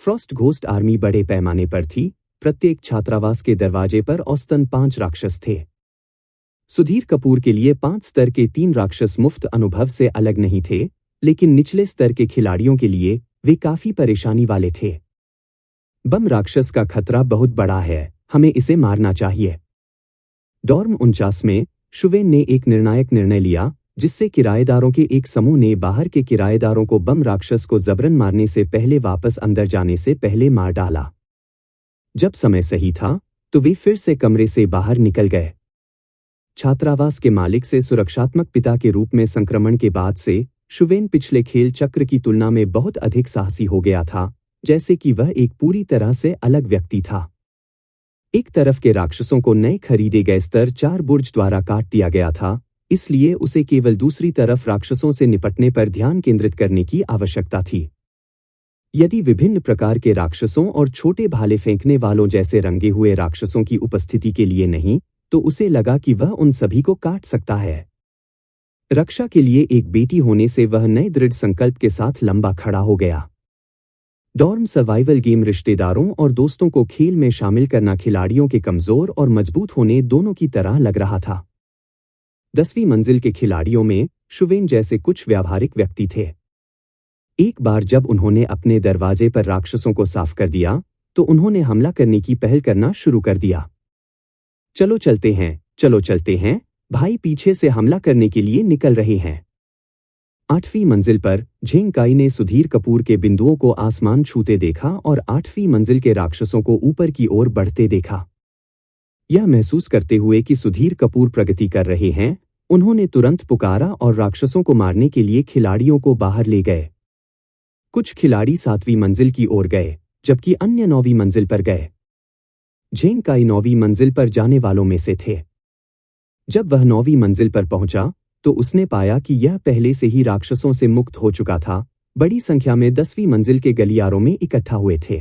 फ्रॉस्ट घोस्ट आर्मी बड़े पैमाने पर थी, प्रत्येक छात्रावास के दरवाजे पर औसतन 5 राक्षस थे। सुधीर कपूर के लिए 5 स्तर के 3 राक्षस मुफ्त अनुभव से अलग नहीं थे, लेकिन निचले स्तर के खिलाड़ियों के लिए वे काफी परेशानी वाले थे। बम राक्षस का खतरा बहुत बड़ा है, हमें इसे मारना चाहिए। डॉर्म 49 में शुवेन ने एक निर्णायक निर्णय लिया, जिससे किराएदारों के एक समूह ने बाहर के किराएदारों को बम राक्षस को जबरन मारने से पहले वापस अंदर जाने से पहले मार डाला। जब समय सही था, तो वे फिर से कमरे से बाहर निकल गए। छात्रावास के मालिक से सुरक्षात्मक पिता के रूप में संक्रमण के बाद से शुवेन पिछले खेल चक्र की तुलना में बहुत अधिक साहसी हो गया था, जैसे कि वह एक पूरी तरह से अलग व्यक्ति था। एक तरफ के राक्षसों को नए खरीदे गए स्तर 4 बुर्ज द्वारा काट दिया गया था, इसलिए उसे केवल दूसरी तरफ राक्षसों से निपटने पर ध्यान केंद्रित करने की आवश्यकता थी। यदि विभिन्न प्रकार के राक्षसों और छोटे भाले फेंकने वालों जैसे रंगे हुए राक्षसों की उपस्थिति के लिए नहीं, तो उसे लगा कि वह उन सभी को काट सकता है। रक्षा के लिए एक बेटी होने से वह नए दृढ़ संकल्प के साथ लंबा खड़ा हो गया। डॉर्म सर्वाइवल गेम रिश्तेदारों और दोस्तों को खेल में शामिल करना खिलाड़ियों के कमजोर और मजबूत होने दोनों की तरह लग रहा था। 10वीं मंजिल के खिलाड़ियों में शुवेन जैसे कुछ व्यावहारिक व्यक्ति थे। एक बार जब उन्होंने अपने दरवाजे पर राक्षसों को साफ कर दिया, तो उन्होंने हमला करने की पहल करना शुरू कर दिया। चलो चलते हैं, भाई पीछे से हमला करने के लिए निकल रहे हैं। 8वीं मंजिल पर झेंग काई ने सुधीर कपूर के बिंदुओं को आसमान छूते देखा और 8वीं मंजिल के राक्षसों को ऊपर की ओर बढ़ते देखा। यह महसूस करते हुए कि सुधीर कपूर प्रगति कर रहे हैं, उन्होंने तुरंत पुकारा और राक्षसों को मारने के लिए खिलाड़ियों को बाहर ले गए। कुछ खिलाड़ी 7वीं मंजिल की ओर गए, जबकि अन्य 9वीं मंजिल पर गए। झेंग काई 9वीं मंजिल पर जाने वालों में से थे। जब वह 9वीं मंजिल पर पहुंचा, तो उसने पाया कि यह पहले से ही राक्षसों से मुक्त हो चुका था। बड़ी संख्या में 10वीं मंजिल के गलियारों में इकट्ठा हुए थे।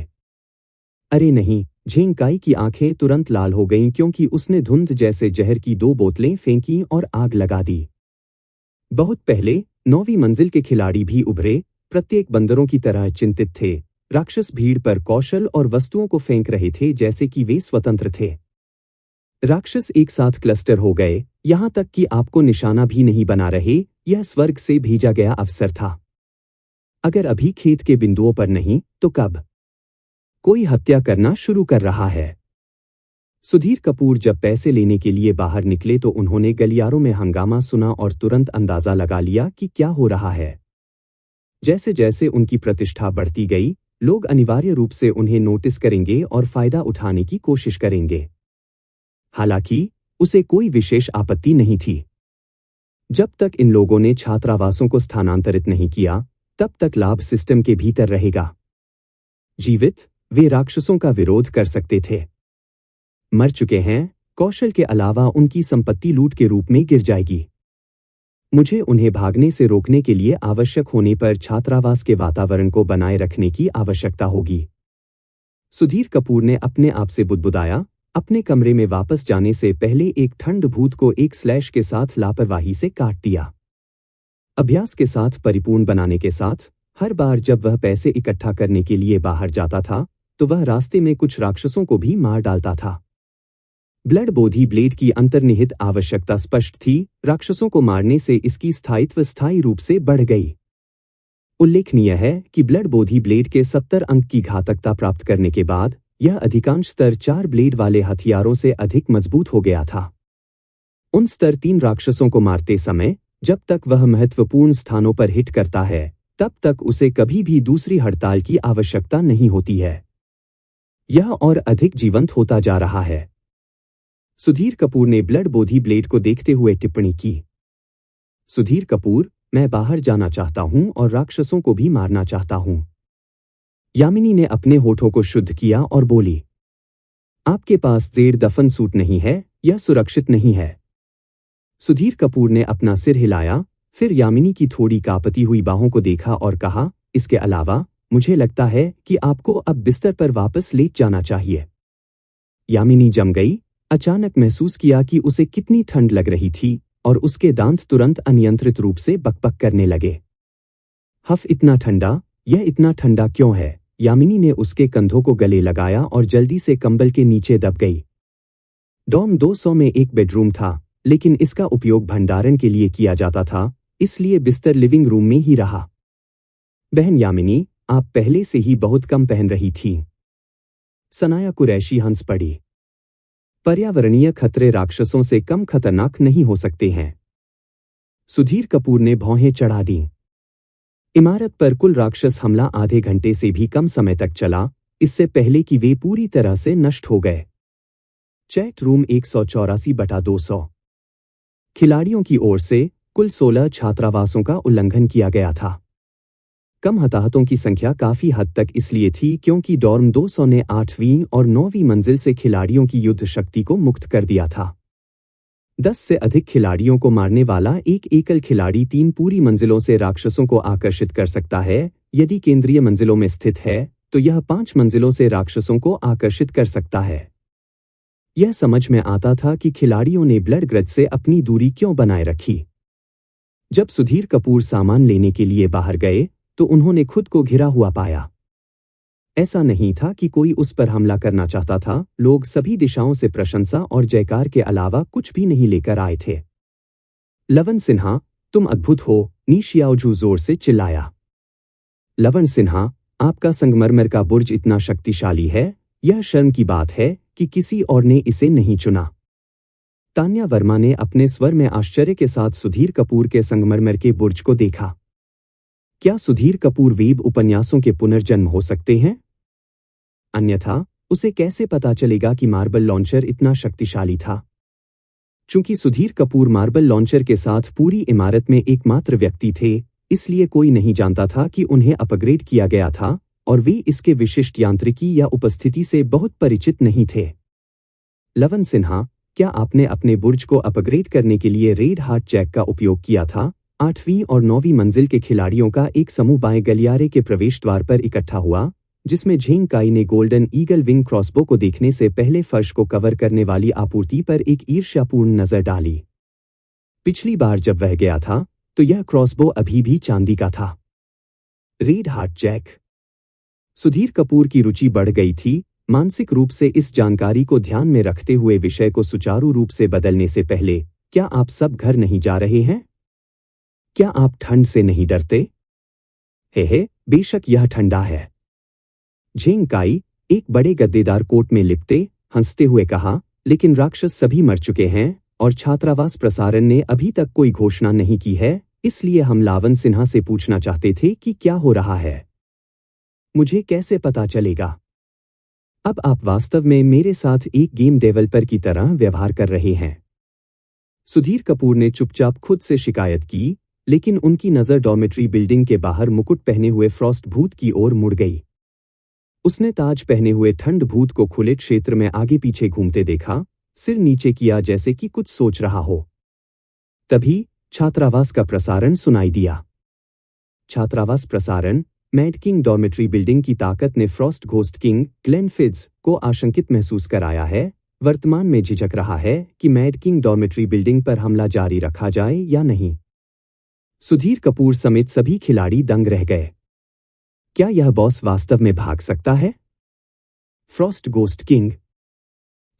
अरे नहीं, झेंग काई की आंखें तुरंत लाल हो गईं क्योंकि उसने धुंध जैसे जहर की 2 बोतलें फेंकी और आग लगा दी। बहुत पहले 9वीं मंजिल के खिलाड़ी भी उभरे, प्रत्येक बंदरों की तरह चिंतित थे। राक्षस भीड़ पर कौशल और वस्तुओं को फेंक रहे थे जैसे कि वे स्वतंत्र थे। राक्षस एक साथ क्लस्टर हो गए, यहां तक कि आपको निशाना भी नहीं बना रहे। यह स्वर्ग से भेजा गया अवसर था। अगर अभी खेत के बिंदुओं पर नहीं, तो कब? कोई हत्या करना शुरू कर रहा है। सुधीर कपूर जब पैसे लेने के लिए बाहर निकले तो उन्होंने गलियारों में हंगामा सुना और तुरंत अंदाजा लगा लिया कि क्या हो रहा है। जैसे जैसे उनकी प्रतिष्ठा बढ़ती गई, लोग अनिवार्य रूप से उन्हें नोटिस करेंगे और फायदा उठाने की कोशिश करेंगे। हालांकि उसे कोई विशेष आपत्ति नहीं थी। जब तक इन लोगों ने छात्रावासों को स्थानांतरित नहीं किया, तब तक लाभ सिस्टम के भीतर रहेगा। जीवित, वे राक्षसों का विरोध कर सकते थे। मर चुके हैं, कौशल के अलावा उनकी संपत्ति लूट के रूप में गिर जाएगी। मुझे उन्हें भागने से रोकने के लिए आवश्यक होने पर छात्रावास के वातावरण को बनाए रखने की आवश्यकता होगी। सुधीर कपूर ने अपने आप से बुदबुदाया, अपने कमरे में वापस जाने से पहले एक ठंड भूत को एक स्लैश के साथ लापरवाही से काट दिया। अभ्यास के साथ परिपूर्ण बनाने के साथ, हर बार जब वह पैसे इकट्ठा करने के लिए बाहर जाता था, तो वह रास्ते में कुछ राक्षसों को भी मार डालता था। ब्लड बोधी ब्लेड की अंतर्निहित आवश्यकता स्पष्ट थी, राक्षसों को मारने से इसकी स्थायित्व स्थायी रूप से बढ़ गई। उल्लेखनीय है कि ब्लड बोधी ब्लेड के 70 अंक की घातकता प्राप्त करने के बाद यह अधिकांश स्तर 4 ब्लेड वाले हथियारों से अधिक मजबूत हो गया था। उन स्तर 3 राक्षसों को मारते समय जब तक वह महत्वपूर्ण स्थानों पर हिट करता है, तब तक उसे कभी भी दूसरी हड़ताल की आवश्यकता नहीं होती है। यह और अधिक जीवंत होता जा रहा है। सुधीर कपूर ने ब्लड बोधी ब्लेड को देखते हुए टिप्पणी की। सुधीर कपूर, मैं बाहर जाना चाहता हूं और राक्षसों को भी मारना चाहता हूं। यामिनी ने अपने होठों को शुद्ध किया और बोली, आपके पास जेर दफन सूट नहीं है, यह सुरक्षित नहीं है। सुधीर कपूर ने अपना सिर हिलाया, फिर यामिनी की थोड़ी कांपती हुई बाहों को देखा और कहा, इसके अलावा मुझे लगता है कि आपको अब बिस्तर पर वापस लेट जाना चाहिए। यामिनी जम गई, अचानक महसूस किया कि उसे कितनी ठंड लग रही थी और उसके दांत तुरंत अनियंत्रित रूप से बकबक करने लगे। हफ, इतना ठंडा, यह इतना ठंडा क्यों है? यामिनी ने उसके कंधों को गले लगाया और जल्दी से कंबल के नीचे दब गई। डॉर्म 200 में एक बेडरूम था, लेकिन इसका उपयोग भंडारण के लिए किया जाता था, इसलिए बिस्तर लिविंग रूम में ही रहा। बहन यामिनी, आप पहले से ही बहुत कम पहन रही थी। सनाया कुरैशी हंस पड़ी। पर्यावरणीय खतरे राक्षसों से कम खतरनाक नहीं हो सकते हैं। सुधीर कपूर ने भौहें चढ़ा दी। इमारत पर कुल राक्षस हमला आधे घंटे से भी कम समय तक चला, इससे पहले कि वे पूरी तरह से नष्ट हो गए। Chat room 184/200। खिलाड़ियों की ओर से कुल 16 छात्रावासों का उल्लंघन किया गया था। कम हताहतों की संख्या काफी हद तक इसलिए थी क्योंकि डॉर्म 200 ने 8वीं और 9वीं मंजिल से खिलाड़ियों की युद्ध शक्ति को मुक्त कर दिया था। 10 से अधिक खिलाड़ियों को मारने वाला एक एकल खिलाड़ी 3 पूरी मंजिलों से राक्षसों को आकर्षित कर सकता है। यदि केंद्रीय मंजिलों में स्थित है तो यह 5 मंजिलों से राक्षसों को आकर्षित कर सकता है। यह समझ में आता था कि खिलाड़ियों ने ब्लड ग्रज से अपनी दूरी क्यों बनाए रखी। जब सुधीर कपूर सामान लेने के लिए बाहर गए तो उन्होंने खुद को घिरा हुआ पाया। ऐसा नहीं था कि कोई उस पर हमला करना चाहता था, लोग सभी दिशाओं से प्रशंसा और जयकार के अलावा कुछ भी नहीं लेकर आए थे। लवन सिन्हा, तुम अद्भुत हो, नी शियाओजू जोर से चिल्लाया। लवन सिन्हा, आपका संगमरमर का बुर्ज इतना शक्तिशाली है, यह शर्म की बात है कि किसी और ने इसे नहीं चुना। तान्या वर्मा ने अपने स्वर में आश्चर्य के साथ सुधीर कपूर के संगमरमर के बुर्ज को देखा। क्या सुधीर कपूर वेब उपन्यासों के पुनर्जन्म हो सकते हैं? अन्यथा उसे कैसे पता चलेगा कि मार्बल लॉन्चर इतना शक्तिशाली था? चूंकि सुधीर कपूर मार्बल लॉन्चर के साथ पूरी इमारत में एकमात्र व्यक्ति थे, इसलिए कोई नहीं जानता था कि उन्हें अपग्रेड किया गया था और वे इसके विशिष्ट यांत्रिकी या उपस्थिति से बहुत परिचित नहीं थे। लवन सिन्हा, क्या आपने अपने बुर्ज को अपग्रेड करने के लिए रेड हार्ट जैक का उपयोग किया था? 8वीं और 9वीं मंजिल के खिलाड़ियों का एक समूह बाएं गलियारे के प्रवेश द्वार पर इकट्ठा हुआ, जिसमें झेंग काई ने गोल्डन ईगल विंग क्रॉसबो को देखने से पहले फर्श को कवर करने वाली आपूर्ति पर एक ईर्ष्यापूर्ण नजर डाली। पिछली बार जब वह गया था तो यह क्रॉसबो अभी भी चांदी का था। Red heart jack. Sudhir Kapoor की रुचि बढ़ गई थी। मानसिक रूप से इस जानकारी को ध्यान में रखते हुए विषय को सुचारू रूप से बदलने से पहले, क्या आप सब घर नहीं जा रहे हैं? क्या आप ठंड से नहीं डरते? हे, बेशक यह ठंडा है। झेंग काई, एक बड़े गद्देदार कोट में लिपटे, हंसते हुए कहा, लेकिन राक्षस सभी मर चुके हैं और छात्रावास प्रसारण ने अभी तक कोई घोषणा नहीं की है, इसलिए हम लवन सिन्हा से पूछना चाहते थे कि क्या हो रहा है। मुझे कैसे पता चलेगा? अब आप वास्तव में मेरे साथ एक गेम डेवलपर की तरह व्यवहार कर रहे हैं। सुधीर कपूर ने चुपचाप खुद से शिकायत की, लेकिन उनकी नजर डॉर्मेट्री बिल्डिंग के बाहर मुकुट पहने हुए फ्रॉस्ट भूत की ओर मुड़ गई। उसने ताज पहने हुए ठंड भूत को खुले क्षेत्र में आगे पीछे घूमते देखा, सिर नीचे किया जैसे कि कुछ सोच रहा हो। तभी छात्रावास का प्रसारण सुनाई दिया। छात्रावास प्रसारण। मैड किंग डॉर्मेट्री बिल्डिंग की ताकत ने Frost ghost king Glenn Fitz को आशंकित महसूस कराया है, वर्तमान में झिझक रहा है कि मैड किंग डॉर्मेट्री बिल्डिंग पर हमला जारी रखा जाए या नहीं। सुधीर कपूर समेत सभी खिलाड़ी दंग रह गए। क्या यह बॉस वास्तव में भाग सकता है? Frost ghost king.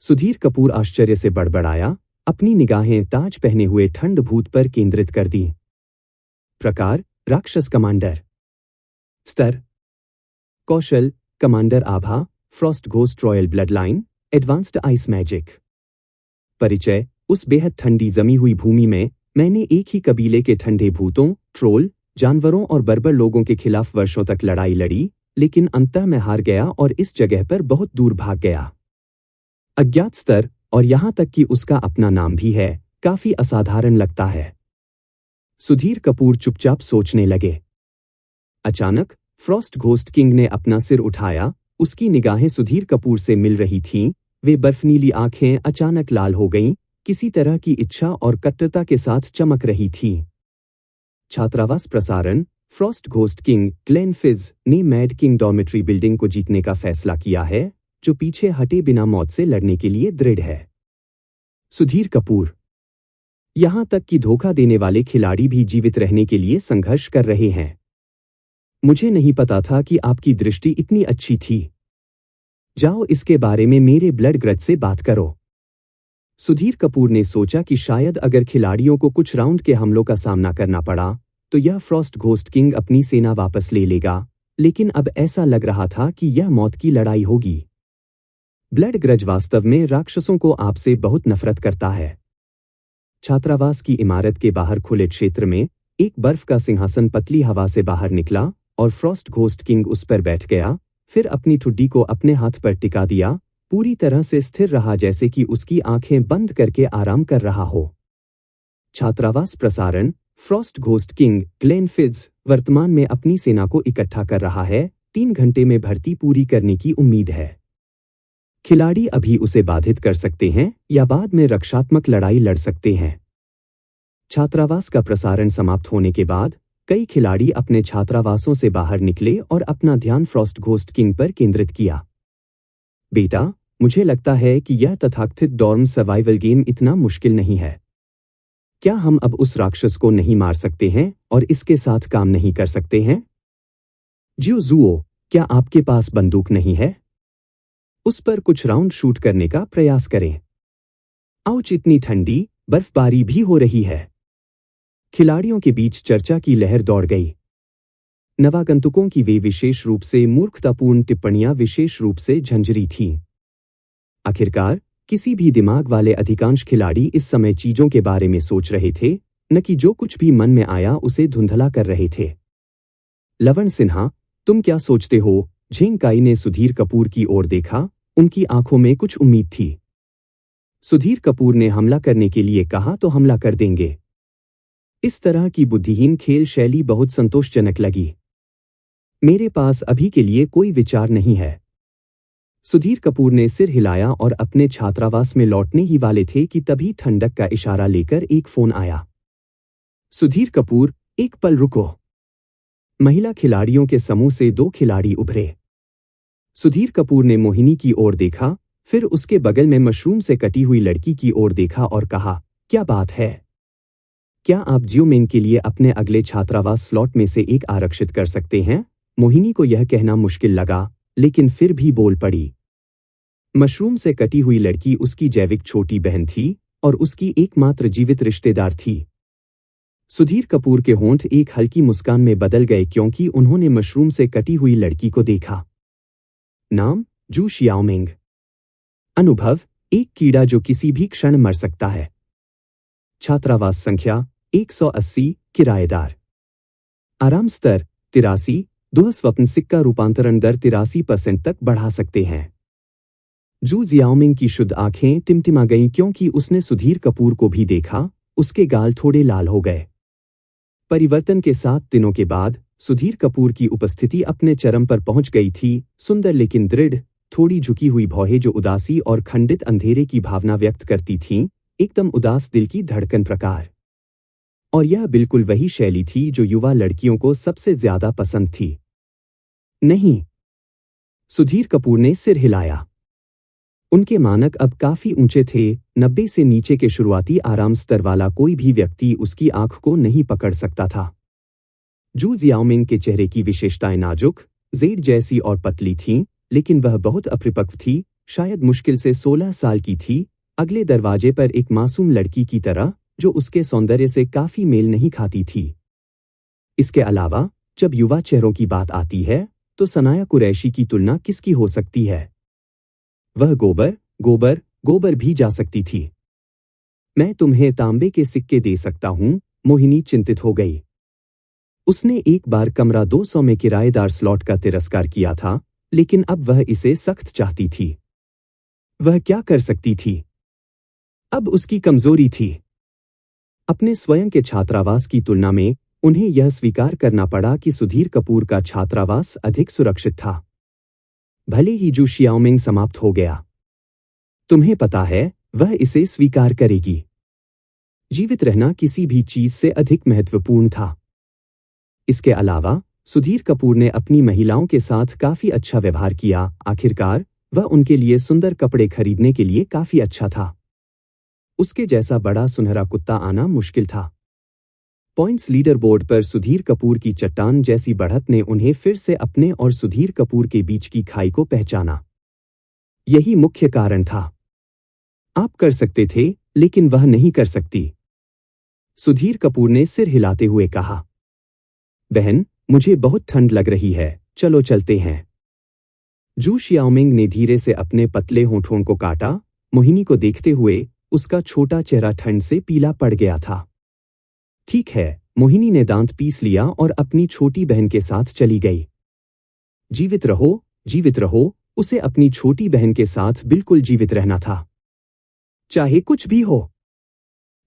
Sudhir Kapoor आश्चर्य से बड़बड़ाया, अपनी निगाहें ताज पहने हुए ठंड भूत पर केंद्रित कर दी। प्रकार, राक्षस कमांडर। स्तर, कौशल, कमांडर आभा, frost ghost royal blood line, advanced ice magic. परिचय, उस बेहद ठंडी जमी हुई भूमि में मैंने एक ही कबीले के ठंडे भूतों, ट्रोल, जानवरों और बर्बर लोगों के खिलाफ वर्षों तक लड़ाई लड़ी, लेकिन अंततः मैं हार गया और इस जगह पर बहुत दूर भाग गया। अज्ञात स्तर, और यहां तक कि उसका अपना नाम भी है, काफी असाधारण लगता है। सुधीर कपूर चुपचाप सोचने लगे। अचानक फ्रॉस्ट घोस्ट किंग ने अपना सिर उठाया, उसकी निगाहें सुधीर कपूर से मिल रही थीं, वे बर्फनीली आंखें अचानक लाल हो गईं, किसी तरह की इच्छा और कट्टरता के साथ चमक रही थीं। छात्रावास प्रसारण। Frost ghost king Glenn Fitz ने मैड किंग डॉर्मेट्री बिल्डिंग को जीतने का फैसला किया है, जो पीछे हटे बिना मौत से लड़ने के लिए दृढ़ है। सुधीर कपूर। यहां तक कि धोखा देने वाले खिलाड़ी भी जीवित रहने के लिए संघर्ष कर रहे हैं। मुझे नहीं पता था कि आपकी दृष्टि इतनी अच्छी थी। जाओ इसके बारे में मेरे ब्लड ग्रज से बात करो। सुधीर कपूर ने सोचा कि शायद अगर खिलाड़ियों को कुछ राउंड के हमलों का सामना करना पड़ा तो यह फ्रॉस्ट घोस्ट किंग अपनी सेना वापस ले लेगा, लेकिन अब ऐसा लग रहा था कि यह मौत की लड़ाई होगी। ब्लड ग्रज वास्तव में राक्षसों को आपसे बहुत नफरत करता है। छात्रावास की इमारत के बाहर खुले क्षेत्र में एक बर्फ का सिंहासन पतली हवा से बाहर निकला और फ्रॉस्ट घोस्ट किंग उस पर बैठ गया, फिर अपनी ठुड्डी को अपने हाथ पर टिका दिया, पूरी तरह से स्थिर रहा जैसे कि उसकी आंखें बंद करके आराम कर रहा हो। छात्रावास प्रसारण। Frost ghost king Glenn Fitz वर्तमान में अपनी सेना को इकट्ठा कर रहा है, 3 घंटे में भर्ती पूरी करने की उम्मीद है। खिलाड़ी अभी उसे बाधित कर सकते हैं या बाद में रक्षात्मक लड़ाई लड़ सकते हैं। छात्रावास का प्रसारण समाप्त होने के बाद कई खिलाड़ी अपने छात्रावासों से बाहर निकले और अपना ध्यान फ्रॉस्ट घोस्ट किंग पर केंद्रित किया। बेटा, मुझे लगता है कि यह तथाकथित डॉर्म सर्वाइवल गेम इतना मुश्किल नहीं है। क्या हम अब उस राक्षस को नहीं मार सकते हैं और इसके साथ काम नहीं कर सकते हैं? जियो जुओ, क्या आपके पास बंदूक नहीं है? उस पर कुछ राउंड शूट करने का प्रयास करें। आउच, इतनी ठंडी बर्फबारी भी हो रही है। खिलाड़ियों के बीच चर्चा की लहर दौड़ गई। नवागंतुकों की वे विशेष रूप से मूर्खतापूर्ण टिप्पणियां विशेष रूप से झंझरी थीं। आखिरकार किसी भी दिमाग वाले अधिकांश खिलाड़ी इस समय चीजों के बारे में सोच रहे थे, न कि जो कुछ भी मन में आया उसे धुंधला कर रहे थे। लवण सिन्हा, तुम क्या सोचते हो? झेंग काई ने सुधीर कपूर की ओर देखा, उनकी आंखों में कुछ उम्मीद थी। सुधीर कपूर ने हमला करने के लिए कहा तो हमला कर देंगे। इस तरह की बुद्धिहीन खेल शैली बहुत संतोषजनक लगी। मेरे पास अभी के लिए कोई विचार नहीं है। सुधीर कपूर ने सिर हिलाया और अपने छात्रावास में लौटने ही वाले थे कि तभी ठंडक का इशारा लेकर एक फोन आया। सुधीर कपूर, एक पल रुको। महिला खिलाड़ियों के समूह से 2 खिलाड़ी उभरे। सुधीर कपूर ने मोहिनी की ओर देखा, फिर उसके बगल में मशरूम से कटी हुई लड़की की ओर देखा और कहा, क्या बात है? क्या आप जियोमिंग के लिए अपने अगले छात्रावास स्लॉट में से एक आरक्षित कर सकते हैं? मोहिनी को यह कहना मुश्किल लगा, लेकिन फिर भी बोल पड़ी। मशरूम से कटी हुई लड़की उसकी जैविक छोटी बहन थी और उसकी एकमात्र जीवित रिश्तेदार थी। सुधीर कपूर के होंठ एक हल्की मुस्कान में बदल गए क्योंकि उन्होंने मशरूम से कटी हुई लड़की को देखा। नाम, जू शियाओमिंग। अनुभव, एक कीड़ा जो किसी भी क्षण मर सकता है। छात्रावास संख्या 180, किराएदार। आराम स्तर 83, दुःस्वप्न सिक्का रूपांतरण दर 83% तक बढ़ा सकते हैं। जू जियाओमिंग की शुद्ध आंखें टिमटिमा गईं क्योंकि उसने सुधीर कपूर को भी देखा, उसके गाल थोड़े लाल हो गए। परिवर्तन के 7 दिनों के बाद सुधीर कपूर की उपस्थिति अपने चरम पर पहुंच गई थी, सुंदर लेकिन दृढ़, थोड़ी झुकी हुई भौहें जो उदासी और खंडित अंधेरे की भावना व्यक्त करती थीं, एकदम उदास दिल की धड़कन प्रकार। और यह बिल्कुल वही शैली थी जो युवा लड़कियों को सबसे ज्यादा पसंद थी। नहीं। सुधीर कपूर ने सिर हिलाया। उनके मानक अब काफी ऊंचे थे, 90 से नीचे के शुरुआती आराम स्तर वाला कोई भी व्यक्ति उसकी आंख को नहीं पकड़ सकता था। जू जियाओमिंग के चेहरे की विशेषताएं नाजुक, जेड जैसी और पतली थीं, लेकिन वह बहुत अपरिपक्व थी, शायद मुश्किल से 16 साल की थी, अगले दरवाजे पर एक मासूम लड़की की तरह जो उसके सौंदर्य से काफी मेल नहीं खाती थी। इसके अलावा जब युवा चेहरों की बात आती है तो सनाया कुरैशी की तुलना किसकी हो सकती है? वह गोबर भी जा सकती थी। मैं तुम्हें तांबे के सिक्के दे सकता हूं, मोहिनी चिंतित हो गई। उसने एक बार कमरा 200 में किराएदार स्लॉट का तिरस्कार किया था, लेकिन अब वह इसे सख्त चाहती थी। वह क्या कर सकती थी? अब उसकी कमजोरी थी। अपने स्वयं के छात्रावास की तुलना में उन्हें यह स्वीकार करना पड़ा कि सुधीर कपूर का छात्रावास अधिक सुरक्षित था। भले ही जू शियाओमिंग समाप्त हो गया, तुम्हें पता है, वह इसे स्वीकार करेगी। जीवित रहना किसी भी चीज से अधिक महत्वपूर्ण था। इसके अलावा सुधीर कपूर ने अपनी महिलाओं के साथ काफी अच्छा व्यवहार किया, आखिरकार वह उनके लिए सुंदर कपड़े खरीदने के लिए काफी अच्छा था। उसके जैसा बड़ा सुनहरा कुत्ता आना मुश्किल था। पॉइंट्स लीडर बोर्ड पर सुधीर कपूर की चट्टान जैसी बढ़त ने उन्हें फिर से अपने और सुधीर कपूर के बीच की खाई को पहचाना। यही मुख्य कारण था। आप कर सकते थे, लेकिन वह नहीं कर सकती। सुधीर कपूर ने सिर हिलाते हुए कहा। बहन, मुझे बहुत ठंड लग रही है, चलो चलते हैं। जू शियाओमिंग ने धीरे से अपने पतले होठों को काटा। मोहिनी को देखते हुए उसका छोटा चेहरा ठंड से पीला पड़ गया था। ठीक है, मोहिनी ने दांत पीस लिया और अपनी छोटी बहन के साथ चली गई। जीवित रहो, जीवित रहो, उसे अपनी छोटी बहन के साथ बिल्कुल जीवित रहना था, चाहे कुछ भी हो।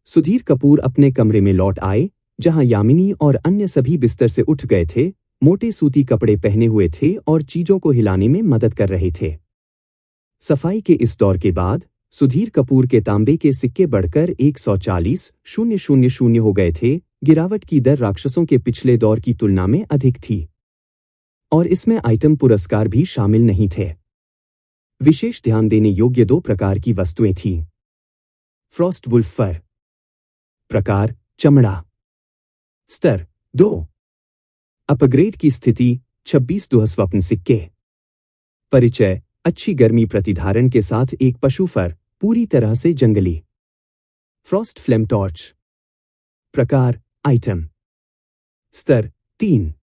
सुधीर कपूर अपने कमरे में लौट आए, जहां यामिनी और अन्य सभी बिस्तर से उठ गए थे, मोटे सूती कपड़े पहने हुए थे और चीजों को हिलाने में मदद कर रहे थे। सफाई के इस दौर के बाद सुधीर कपूर के तांबे के सिक्के बढ़कर 140,000 हो गए थे। गिरावट की दर राक्षसों के पिछले दौर की तुलना में अधिक थी, और इसमें आइटम पुरस्कार भी शामिल नहीं थे। विशेष ध्यान देने योग्य 2 प्रकार की वस्तुएं थीं। फ्रॉस्ट वुल्फ फर। प्रकार चमड़ा। स्तर 2। अपग्रेड की स्थिति 26 स्वप्न सिक्के। परिचय अच्छी गर्मी प्रतिधारण के साथ एक पशु फर, पूरी तरह से जंगली। Frost flame torch. प्रकार आइटम। स्तर 3।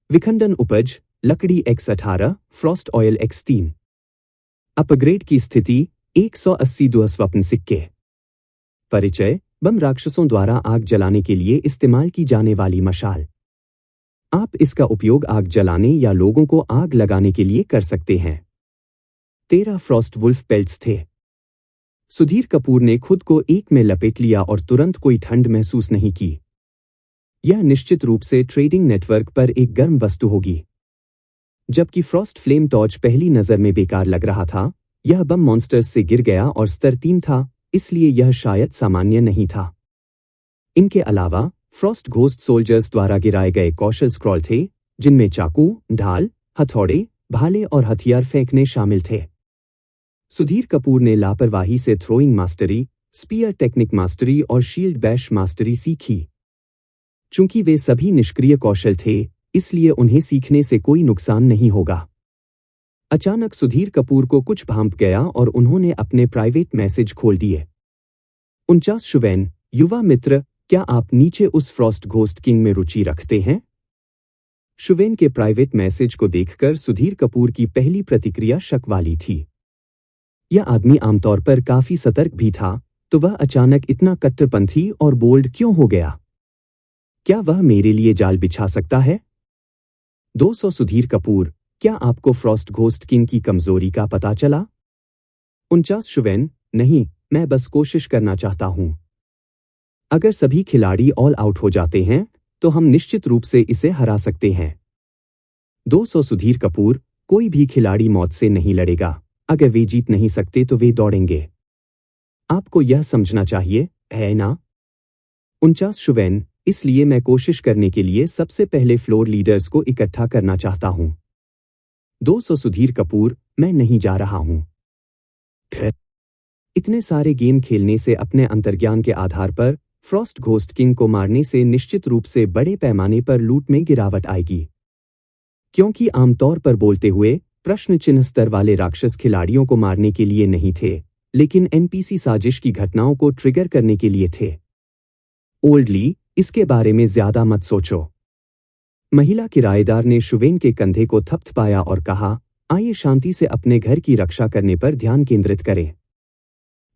विखंडन उपज लकड़ी X18, Frost oil X3। Upgrade की स्थिति 180 स्वप्न सिक्के। परिचय बम राक्षसों द्वारा आग जलाने के लिए इस्तेमाल की जाने वाली मशाल। आप इसका उपयोग आग जलाने या लोगों को आग लगाने के लिए कर सकते हैं। 13 फ्रॉस्ट वुल्फ पेल्ट्स थे। सुधीर कपूर ने खुद को एक में लपेट लिया और तुरंत कोई ठंड महसूस नहीं की। यह निश्चित रूप से ट्रेडिंग नेटवर्क पर एक गर्म वस्तु होगी। जबकि फ्रॉस्ट फ्लेम टॉर्च पहली नजर में बेकार लग रहा था, यह बम मॉन्स्टर्स से गिर गया और स्तर 3 था, इसलिए यह शायद सामान्य नहीं था। इनके अलावा फ्रॉस्ट घोस्ट सोल्जर्स द्वारा गिराए गए कौशल स्क्रॉल थे, जिनमें चाकू, ढाल, हथौड़े, भाले और हथियार फेंकने शामिल थे। सुधीर कपूर ने लापरवाही से throwing mastery, spear technique mastery और शील्ड बैश मास्टरी सीखी। चूंकि वे सभी निष्क्रिय कौशल थे, इसलिए उन्हें सीखने से कोई नुकसान नहीं होगा। अचानक सुधीर कपूर को कुछ भांप गया और उन्होंने अपने प्राइवेट मैसेज खोल दिए। 49 शुवैन, युवा मित्र, क्या आप नीचे उस फ्रॉस्ट घोस्ट किंग में रुचि रखते हैं? शुवेन के प्राइवेट मैसेज को देखकर सुधीर कपूर की पहली प्रतिक्रिया शक वाली थी। यह आदमी आमतौर पर काफी सतर्क भी था, तो वह अचानक इतना कट्टरपंथी और बोल्ड क्यों हो गया? क्या वह मेरे लिए जाल बिछा सकता है? 200 सुधीर कपूर, क्या आपको फ्रॉस्ट घोस्ट किंग की कमजोरी का पता चला? 49 शुवेन, नहीं, मैं बस कोशिश करना चाहता हूं। अगर सभी खिलाड़ी ऑल आउट हो जाते हैं, तो हम निश्चित रूप से इसे हरा सकते हैं। 200 सुधीर कपूर, कोई भी खिलाड़ी मौत से नहीं लड़ेगा। अगर वे जीत नहीं सकते तो वे दौड़ेंगे। आपको यह समझना चाहिए, है ना? 49 शुवेन, इसलिए मैं कोशिश करने के लिए सबसे पहले फ्लोर लीडर्स को इकट्ठा करना चाहता हूं। 200 सुधीर कपूर, मैं नहीं जा रहा हूं। इतने सारे गेम खेलने से अपने अंतर्ज्ञान के आधार पर फ्रॉस्ट घोस्ट किंग को मारने से निश्चित रूप से बड़े पैमाने पर लूट में गिरावट आएगी। क्योंकि आमतौर पर बोलते हुए प्रश्न चिन्ह स्तर वाले राक्षस खिलाड़ियों को मारने के लिए नहीं थे, लेकिन एनपीसी साजिश की घटनाओं को ट्रिगर करने के लिए थे। ओल्डली, इसके बारे में ज्यादा मत सोचो। महिला किराएदार ने शुवेन के कंधे को थपथपाया और कहा, आइए शांति से अपने घर की रक्षा करने पर ध्यान केंद्रित करें।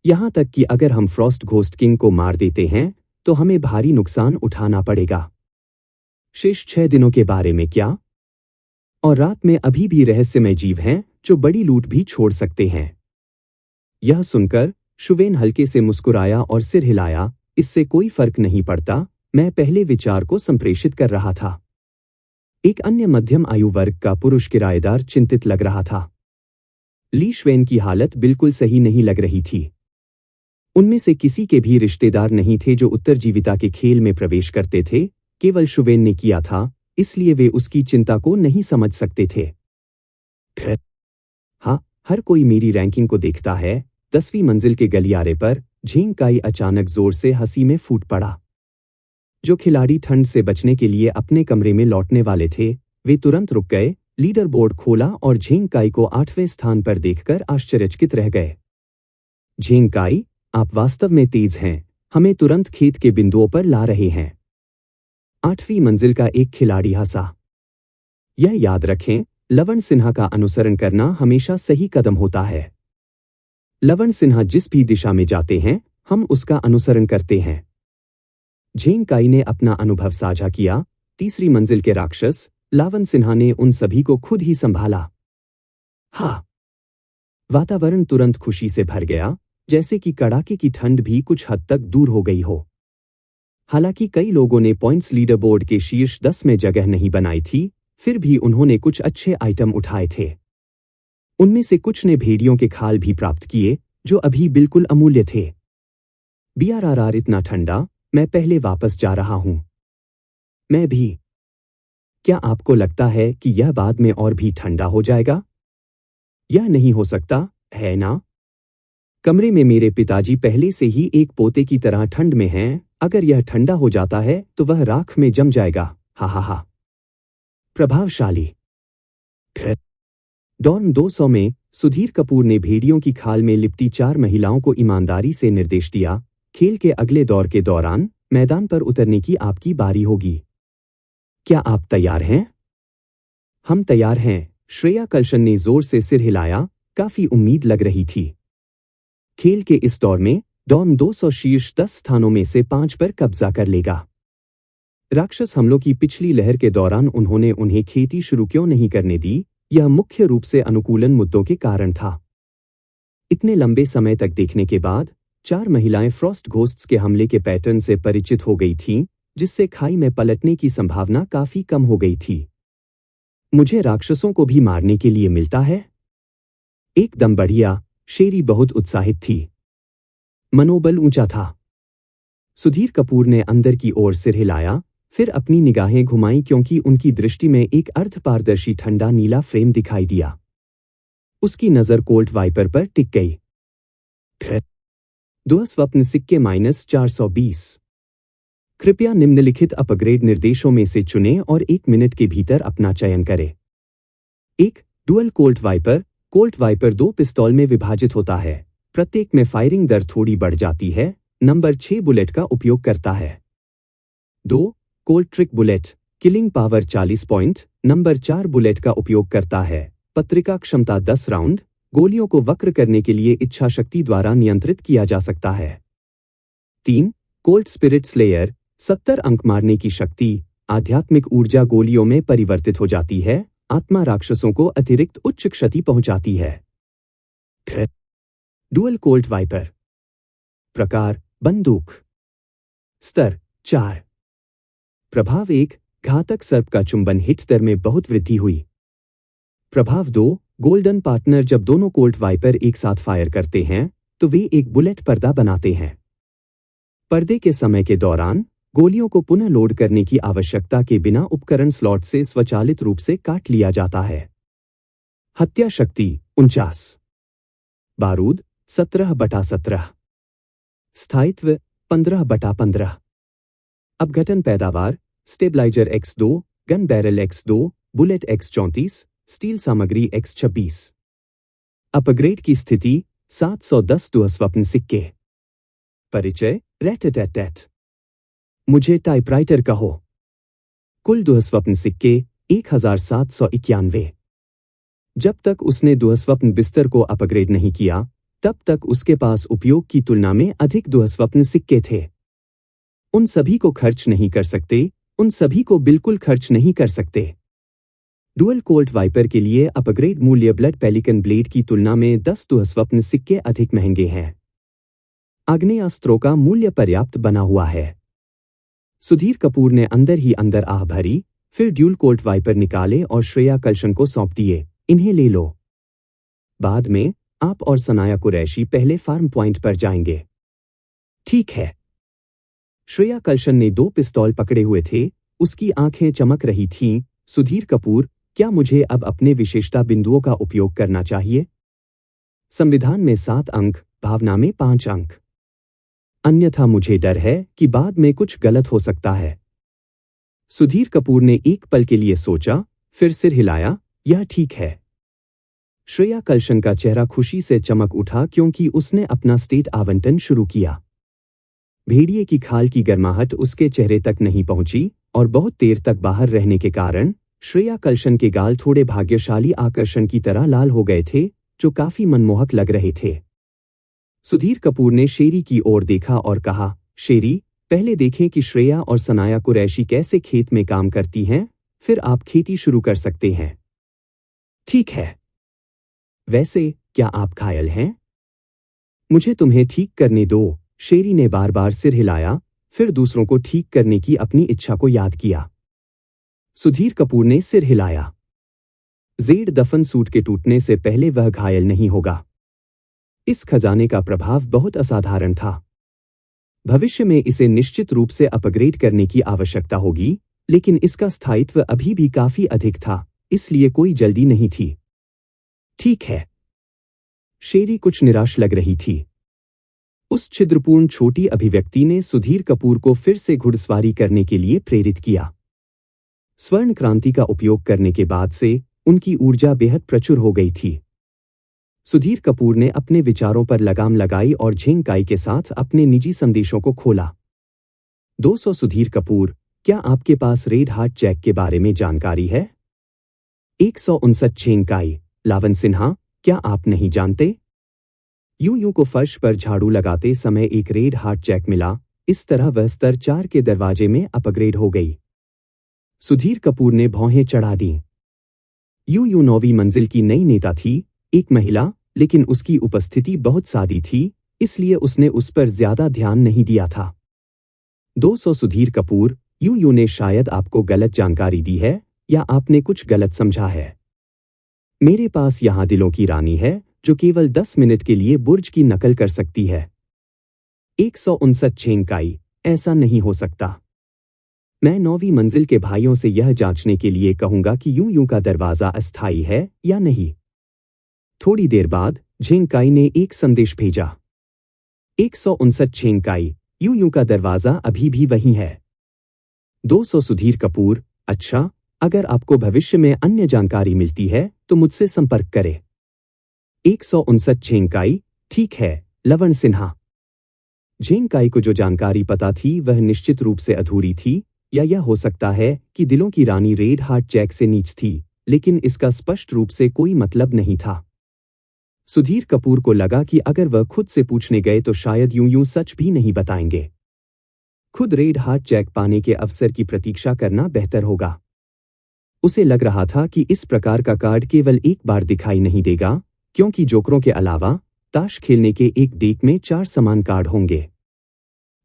यहां तक कि अगर हम फ्रॉस्ट घोस्ट किंग को मार देते हैं, तो हमें भारी नुकसान उठाना पड़ेगा। शेष 6 दिनों के बारे में क्या? और रात में अभी भी रहस्यमय जीव हैं जो बड़ी लूट भी छोड़ सकते हैं। यह सुनकर शुवेन हल्के से मुस्कुराया और सिर हिलाया, इससे कोई फर्क नहीं पड़ता, मैं पहले विचार को संप्रेषित कर रहा था। एक अन्य मध्यम आयु वर्ग का पुरुष किराएदार चिंतित लग रहा था। ली शुवेन की हालत बिल्कुल सही नहीं लग रही थी। उनमें से किसी के भी रिश्तेदार नहीं थे जो उत्तरजीविता के खेल में प्रवेश करते थे, केवल शुवेन ने किया था, इसलिए वे उसकी चिंता को नहीं समझ सकते थे। हाँ, हर कोई मेरी रैंकिंग को देखता है। 10वीं मंजिल के गलियारे पर झिंग काई अचानक जोर से हंसी में फूट पड़ा। जो खिलाड़ी ठंड से बचने के लिए अपने कमरे में लौटने वाले थे, वे तुरंत रुक गए, लीडर बोर्ड खोला और झिंग काई को 8वें स्थान पर देखकर आश्चर्यचकित रह गए। झेंगकाई, आप वास्तव में तेज हैं, हमें तुरंत खेत के बिंदुओं पर ला रहे हैं। 8वीं मंजिल का एक खिलाड़ी हंसा। यह याद रखें, लवण सिन्हा का अनुसरण करना हमेशा सही कदम होता है। लवण सिन्हा जिस भी दिशा में जाते हैं, हम उसका अनुसरण करते हैं। झेंगकाई ने अपना अनुभव साझा किया। 3री मंजिल के राक्षस लवण सिन्हा ने उन सभी को खुद ही संभाला। हाँ। वातावरण तुरंत खुशी से भर गया, जैसे कि कड़ाके की ठंड भी कुछ हद तक दूर हो गई हो। हालांकि कई लोगों ने पॉइंट्स लीडर बोर्ड के शीर्ष 10 में जगह नहीं बनाई थी, फिर भी उन्होंने कुछ अच्छे आइटम उठाए थे। उनमें से कुछ ने भेड़ियों के खाल भी प्राप्त किए, जो अभी बिल्कुल अमूल्य थे। बीआरआर इतना ठंडा, मैं पहले वापस जा रहा हूं। मैं भी। क्या आपको लगता है कि यह बाद में और भी ठंडा हो जाएगा? यह नहीं हो सकता, है ना? कमरे में मेरे पिताजी पहले से ही एक पोते की तरह ठंड में हैं, अगर यह ठंडा हो जाता है तो वह राख में जम जाएगा। हा हा हा। प्रभावशाली। डॉन 200 में सुधीर कपूर ने भेड़ियों की खाल में लिपटी 4 महिलाओं को ईमानदारी से निर्देश दिया, खेल के अगले दौर के दौरान मैदान पर उतरने की आपकी बारी होगी। क्या आप तैयार हैं? हम तैयार हैं, श्रेया कल्शन ने जोर से सिर हिलाया, काफी उम्मीद लग रही थी। खेल के इस दौर में डॉन 200 शीर्ष 10 स्थानों में से 5 पर कब्जा कर लेगा। राक्षस हमलों की पिछली लहर के दौरान उन्होंने उन्हें खेती शुरू क्यों नहीं करने दी, यह मुख्य रूप से अनुकूलन मुद्दों के कारण था। इतने लंबे समय तक देखने के बाद 4 महिलाएं फ्रॉस्ट घोस्ट्स के हमले के पैटर्न से परिचित हो गई थीं, जिससे खाई में पलटने की संभावना काफी कम हो गई थी। मुझे राक्षसों को भी मारने के लिए मिलता है? एकदम बढ़िया, शेरी बहुत उत्साहित थी। मनोबल ऊंचा था। सुधीर कपूर ने अंदर की ओर सिर हिलाया, फिर अपनी निगाहें घुमाईं क्योंकि उनकी दृष्टि में एक अर्धपारदर्शी ठंडा नीला फ्रेम दिखाई दिया। उसकी नजर कोल्ट वाइपर पर टिक गई। दुःस्वप्न सिक्के -420। कृपया निम्नलिखित अपग्रेड निर्देशों में से चुनें और 1 मिनट के भीतर अपना चयन करें। 1. Dual Colt Viper. Colt Viper 2 पिस्तौल में विभाजित होता है, प्रत्येक में फायरिंग दर थोड़ी बढ़ जाती है, नंबर 6 बुलेट का उपयोग करता है। 2. Colt trick bullet. Killing power 40 point, number 4 bullet का उपयोग करता है, पत्रिका क्षमता 10 राउंड, गोलियों को वक्र करने के लिए इच्छा शक्ति द्वारा नियंत्रित किया जा सकता है। 3. Colt spirit slayer. 70 अंक मारने की शक्ति, आध्यात्मिक ऊर्जा गोलियों में परिवर्तित हो जाती है, आत्मा राक्षसों को अतिरिक्त उच्च क्षति पहुंचाती है। Dual Colt Viper. प्रकार बंदूक। स्तर 4। प्रभाव 1, घातक सर्प का चुंबन, हिट दर में बहुत वृद्धि हुई। प्रभाव 2, गोल्डन पार्टनर। जब दोनों कोल्ट वाइपर एक साथ फायर करते हैं तो वे एक बुलेट पर्दा बनाते हैं। पर्दे के समय के दौरान गोलियों को पुनः लोड करने की आवश्यकता के बिना उपकरण स्लॉट से स्वचालित रूप से काट लिया जाता है। हत्या शक्ति 49। बारूद 17/17। स्थायित्व 15/15। अपघटन पैदावार stabiliser X2, gun barrel X2, bullet X34, steel सामग्री X26। अपग्रेड की स्थिति 710 दुःस्वप्न सिक्के। परिचय रैटटैटैट। मुझे टाइपराइटर कहो। कुल दुःस्वप्न सिक्के 1791। जब तक उसने दुःस्वप्न बिस्तर को अपग्रेड नहीं किया, तब तक उसके पास उपयोग की तुलना में अधिक दुःस्वप्न सिक्के थे। उन सभी को खर्च नहीं कर सकते, उन सभी को बिल्कुल खर्च नहीं कर सकते। डुअल कोल्ट वाइपर के लिए अपग्रेड मूल्य ब्लड पेलिकन ब्लेड की तुलना में 10 दुःस्वप्न सिक्के अधिक महंगे हैं। आग्नेयास्त्रों का मूल्य पर्याप्त बना हुआ है। सुधीर कपूर ने अंदर ही अंदर आह भरी, फिर ड्यूल कोल्ट वाइपर निकाले और श्रेया कल्शन को सौंप दिए। इन्हें ले लो। बाद में आप और सनाया कुरैशी पहले फार्म पॉइंट पर जाएंगे। ठीक है। श्रेया कल्शन ने 2 पिस्तौल पकड़े हुए थे, उसकी आंखें चमक रही थीं। सुधीर कपूर, क्या मुझे अब अपने विशेषता बिंदुओं का उपयोग करना चाहिए? संविधान में 7 अंक, भावना में 5 अंक। अन्यथा मुझे डर है कि बाद में कुछ गलत हो सकता है। सुधीर कपूर ने एक पल के लिए सोचा, फिर सिर हिलाया, यह ठीक है। श्रेया कल्शन का चेहरा खुशी से चमक उठा क्योंकि उसने अपना स्टेट आवंटन शुरू किया। भेड़िए की खाल की गर्माहट उसके चेहरे तक नहीं पहुंची और बहुत देर तक बाहर रहने के कारण श्रेया कल्शन के गाल थोड़े भाग्यशाली आकर्षण की तरह लाल हो गए थे, जो काफी मनमोहक लग रहे थे। सुधीर कपूर ने शेरी की ओर देखा और कहा, शेरी, पहले देखें कि श्रेया और सनाया कुरैशी कैसे खेत में काम करती हैं, फिर आप खेती शुरू कर सकते हैं। ठीक है। वैसे क्या आप घायल हैं? मुझे तुम्हें ठीक करने दो। शेरी ने बार बार सिर हिलाया, फिर दूसरों को ठीक करने की अपनी इच्छा को याद किया। सुधीर कपूर ने सिर हिलाया। जेड दफन सूट के टूटने से पहले वह घायल नहीं होगा। इस खजाने का प्रभाव बहुत असाधारण था। भविष्य में इसे निश्चित रूप से अपग्रेड करने की आवश्यकता होगी, लेकिन इसका स्थायित्व अभी भी काफी अधिक था, इसलिए कोई जल्दी नहीं थी। ठीक है। शेरी कुछ निराश लग रही थी। उस छिद्रपूर्ण छोटी अभिव्यक्ति ने सुधीर कपूर को फिर से घुड़सवारी करने के लिए प्रेरित किया। स्वर्ण क्रांति का उपयोग करने के बाद से उनकी ऊर्जा बेहद प्रचुर हो गई थी। सुधीर कपूर ने अपने विचारों पर लगाम लगाई और झेंग काई के साथ अपने निजी संदेशों को खोला। 200 सुधीर कपूर, क्या आपके पास रेड हार्ट जैक के बारे में जानकारी है? 159 झेंग काई, लावन सिन्हा, क्या आप नहीं जानते? यूयू को फर्श पर झाड़ू लगाते समय एक रेड हार्ट जैक मिला, इस तरह वह स्तर 4 के दरवाजे में अपग्रेड हो गई। सुधीर कपूर ने भौहें चढ़ा दी। यूयू 9वीं मंजिल की नई नेता थी, एक महिला, लेकिन उसकी उपस्थिति बहुत सादी थी, इसलिए उसने उस पर ज्यादा ध्यान नहीं दिया था। 200 सुधीर कपूर, यूयू ने शायद आपको गलत जानकारी दी है या आपने कुछ गलत समझा है। मेरे पास यहां दिलों की रानी है जो केवल 10 मिनट के लिए बुर्ज की नकल कर सकती है। 159 झेंग काई, ऐसा नहीं हो सकता। मैं 9वीं मंजिल के भाइयों से यह जांचने के लिए कहूंगा कि यूयू का दरवाजा अस्थायी है या नहीं। थोड़ी देर बाद झेंग काई ने एक संदेश भेजा। 159 झेंग काई, यूयू का दरवाजा अभी भी वही है। 200 सुधीर कपूर, अच्छा, अगर आपको भविष्य में अन्य जानकारी मिलती है तो मुझसे संपर्क करें। 159 झेंग काई, ठीक है, लवण सिन्हा। झेंग काई को जो जानकारी पता थी वह निश्चित रूप से अधूरी थी, या यह हो सकता है कि दिलों की रानी रेड हार्ट जैक से नीच थी, लेकिन इसका स्पष्ट रूप से कोई मतलब नहीं था। सुधीर कपूर को लगा कि अगर वह खुद से पूछने गए तो शायद यूं सच भी नहीं बताएंगे। खुद रेड हार्ट जैक पाने के अवसर की प्रतीक्षा करना बेहतर होगा। उसे लग रहा था कि इस प्रकार का कार्ड केवल एक बार दिखाई नहीं देगा, क्योंकि जोकरों के अलावा ताश खेलने के एक डेक में 4 समान कार्ड होंगे।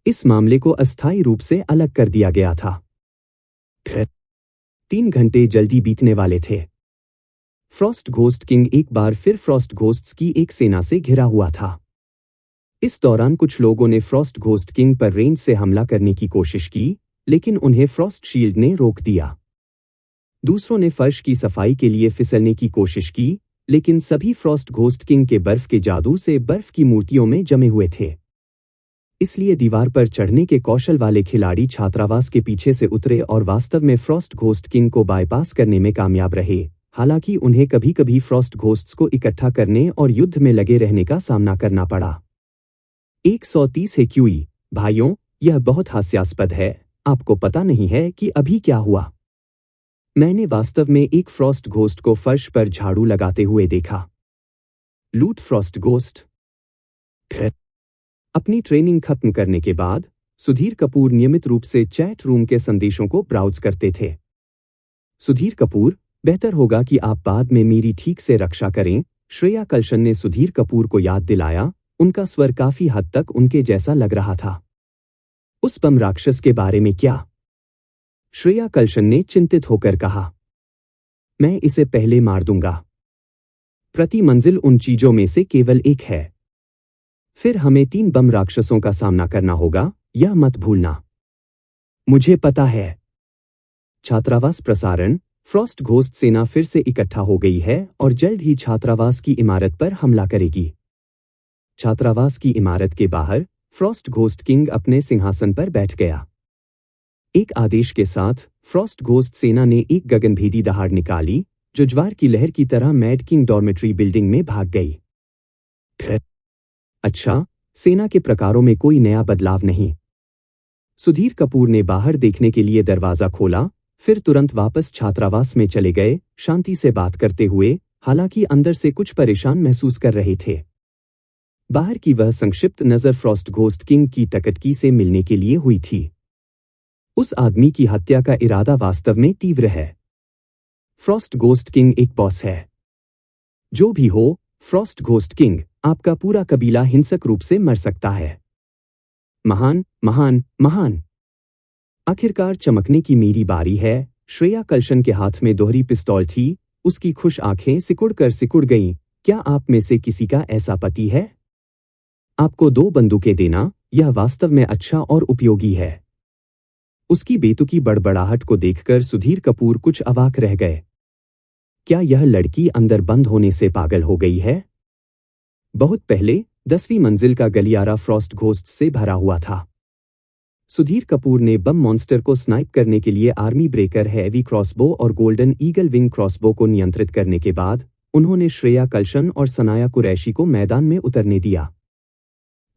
इस मामले को अस्थायी रूप से अलग कर दिया गया था। 3 घंटे जल्दी बीतने वाले थे। फ्रॉस्ट घोस्ट किंग एक बार फिर फ्रॉस्ट घोस्ट्स की एक सेना से घिरा हुआ था। इस दौरान कुछ लोगों ने फ्रॉस्ट घोस्ट किंग पर रेंज से हमला करने की कोशिश की, लेकिन उन्हें फ्रॉस्ट शील्ड ने रोक दिया। दूसरों ने फर्श की सफाई के लिए फिसलने की कोशिश की, लेकिन सभी फ्रॉस्ट घोस्ट किंग के बर्फ के जादू से बर्फ की मूर्तियों में जमे हुए थे। इसलिए दीवार पर चढ़ने के कौशल वाले खिलाड़ी छात्रावास के पीछे से उतरे और वास्तव में फ्रॉस्ट घोस्ट किंग को बाईपास करने में कामयाब रहे। हालांकि उन्हें कभी कभी फ्रॉस्ट घोस्ट्स को इकट्ठा करने और युद्ध में लगे रहने का सामना करना पड़ा। 130 है क्यूई, भाइयों, यह बहुत हास्यास्पद है। आपको पता नहीं है कि अभी क्या हुआ। मैंने वास्तव में एक फ्रॉस्ट घोस्ट को फर्श पर झाड़ू लगाते हुए देखा। लूट फ्रॉस्ट घोस्ट। अपनी ट्रेनिंग खत्म करने के बाद सुधीर कपूर नियमित रूप से चैट रूम के संदेशों को ब्राउज करते थे। सुधीर कपूर, बेहतर होगा कि आप बाद में मेरी ठीक से रक्षा करें, श्रेया कल्शन ने सुधीर कपूर को याद दिलाया। उनका स्वर काफी हद तक उनके जैसा लग रहा था। उस बम राक्षस के बारे में क्या? श्रेया कल्शन ने चिंतित होकर कहा। मैं इसे पहले मार दूंगा। प्रति मंजिल उन चीजों में से केवल एक है। फिर हमें 3 बम राक्षसों का सामना करना होगा, यह मत भूलना। मुझे पता है। छात्रावास प्रसारण। फ्रॉस्ट घोस्ट सेना फिर से इकट्ठा हो गई है और जल्द ही छात्रावास की इमारत पर हमला करेगी। छात्रावास की इमारत के बाहर फ्रॉस्ट घोस्ट किंग अपने सिंहासन पर बैठ गया। एक आदेश के साथ फ्रॉस्ट घोस्ट सेना ने एक गगनभेदी दहाड़ निकाली। जो ज्वार की लहर की तरह मैड किंग डॉर्मेट्री बिल्डिंग में भाग गई। अच्छा, सेना के प्रकारों में कोई नया बदलाव नहीं। सुधीर कपूर ने बाहर देखने के लिए दरवाजा खोला, फिर तुरंत वापस छात्रावास में चले गए, शांति से बात करते हुए, हालांकि अंदर से कुछ परेशान महसूस कर रहे थे। बाहर की वह संक्षिप्त नजर फ्रॉस्ट घोस्ट किंग की टकटकी से मिलने के लिए हुई थी। उस आदमी की हत्या का इरादा वास्तव में तीव्र है। फ्रॉस्ट घोस्ट किंग एक बॉस है। जो भी हो, फ्रॉस्ट घोस्ट किंग, आपका पूरा कबीला हिंसक रूप से मर सकता है। महान, महान, महान। आखिरकार चमकने की मेरी बारी है। श्रेया कल्शन के हाथ में दोहरी पिस्तौल थी, उसकी खुश आंखें सिकुड़ गईं। क्या आप में से किसी का ऐसा पति है? आपको 2 बंदूकें देना, यह वास्तव में अच्छा और उपयोगी है। उसकी बेतुकी बड़बड़ाहट को देखकर सुधीर कपूर कुछ अवाक रह गए। क्या यह लड़की अंदर बंद होने से पागल हो गई है? बहुत पहले 10वीं मंजिल का गलियारा फ्रॉस्ट घोस्ट से भरा हुआ था। सुधीर कपूर ने बम मॉन्स्टर को स्नाइप करने के लिए आर्मी ब्रेकर हैवी क्रॉसबो और गोल्डन ईगल विंग क्रॉसबो को नियंत्रित करने के बाद उन्होंने श्रेया कल्शन और सनाया कुरैशी को मैदान में उतरने दिया।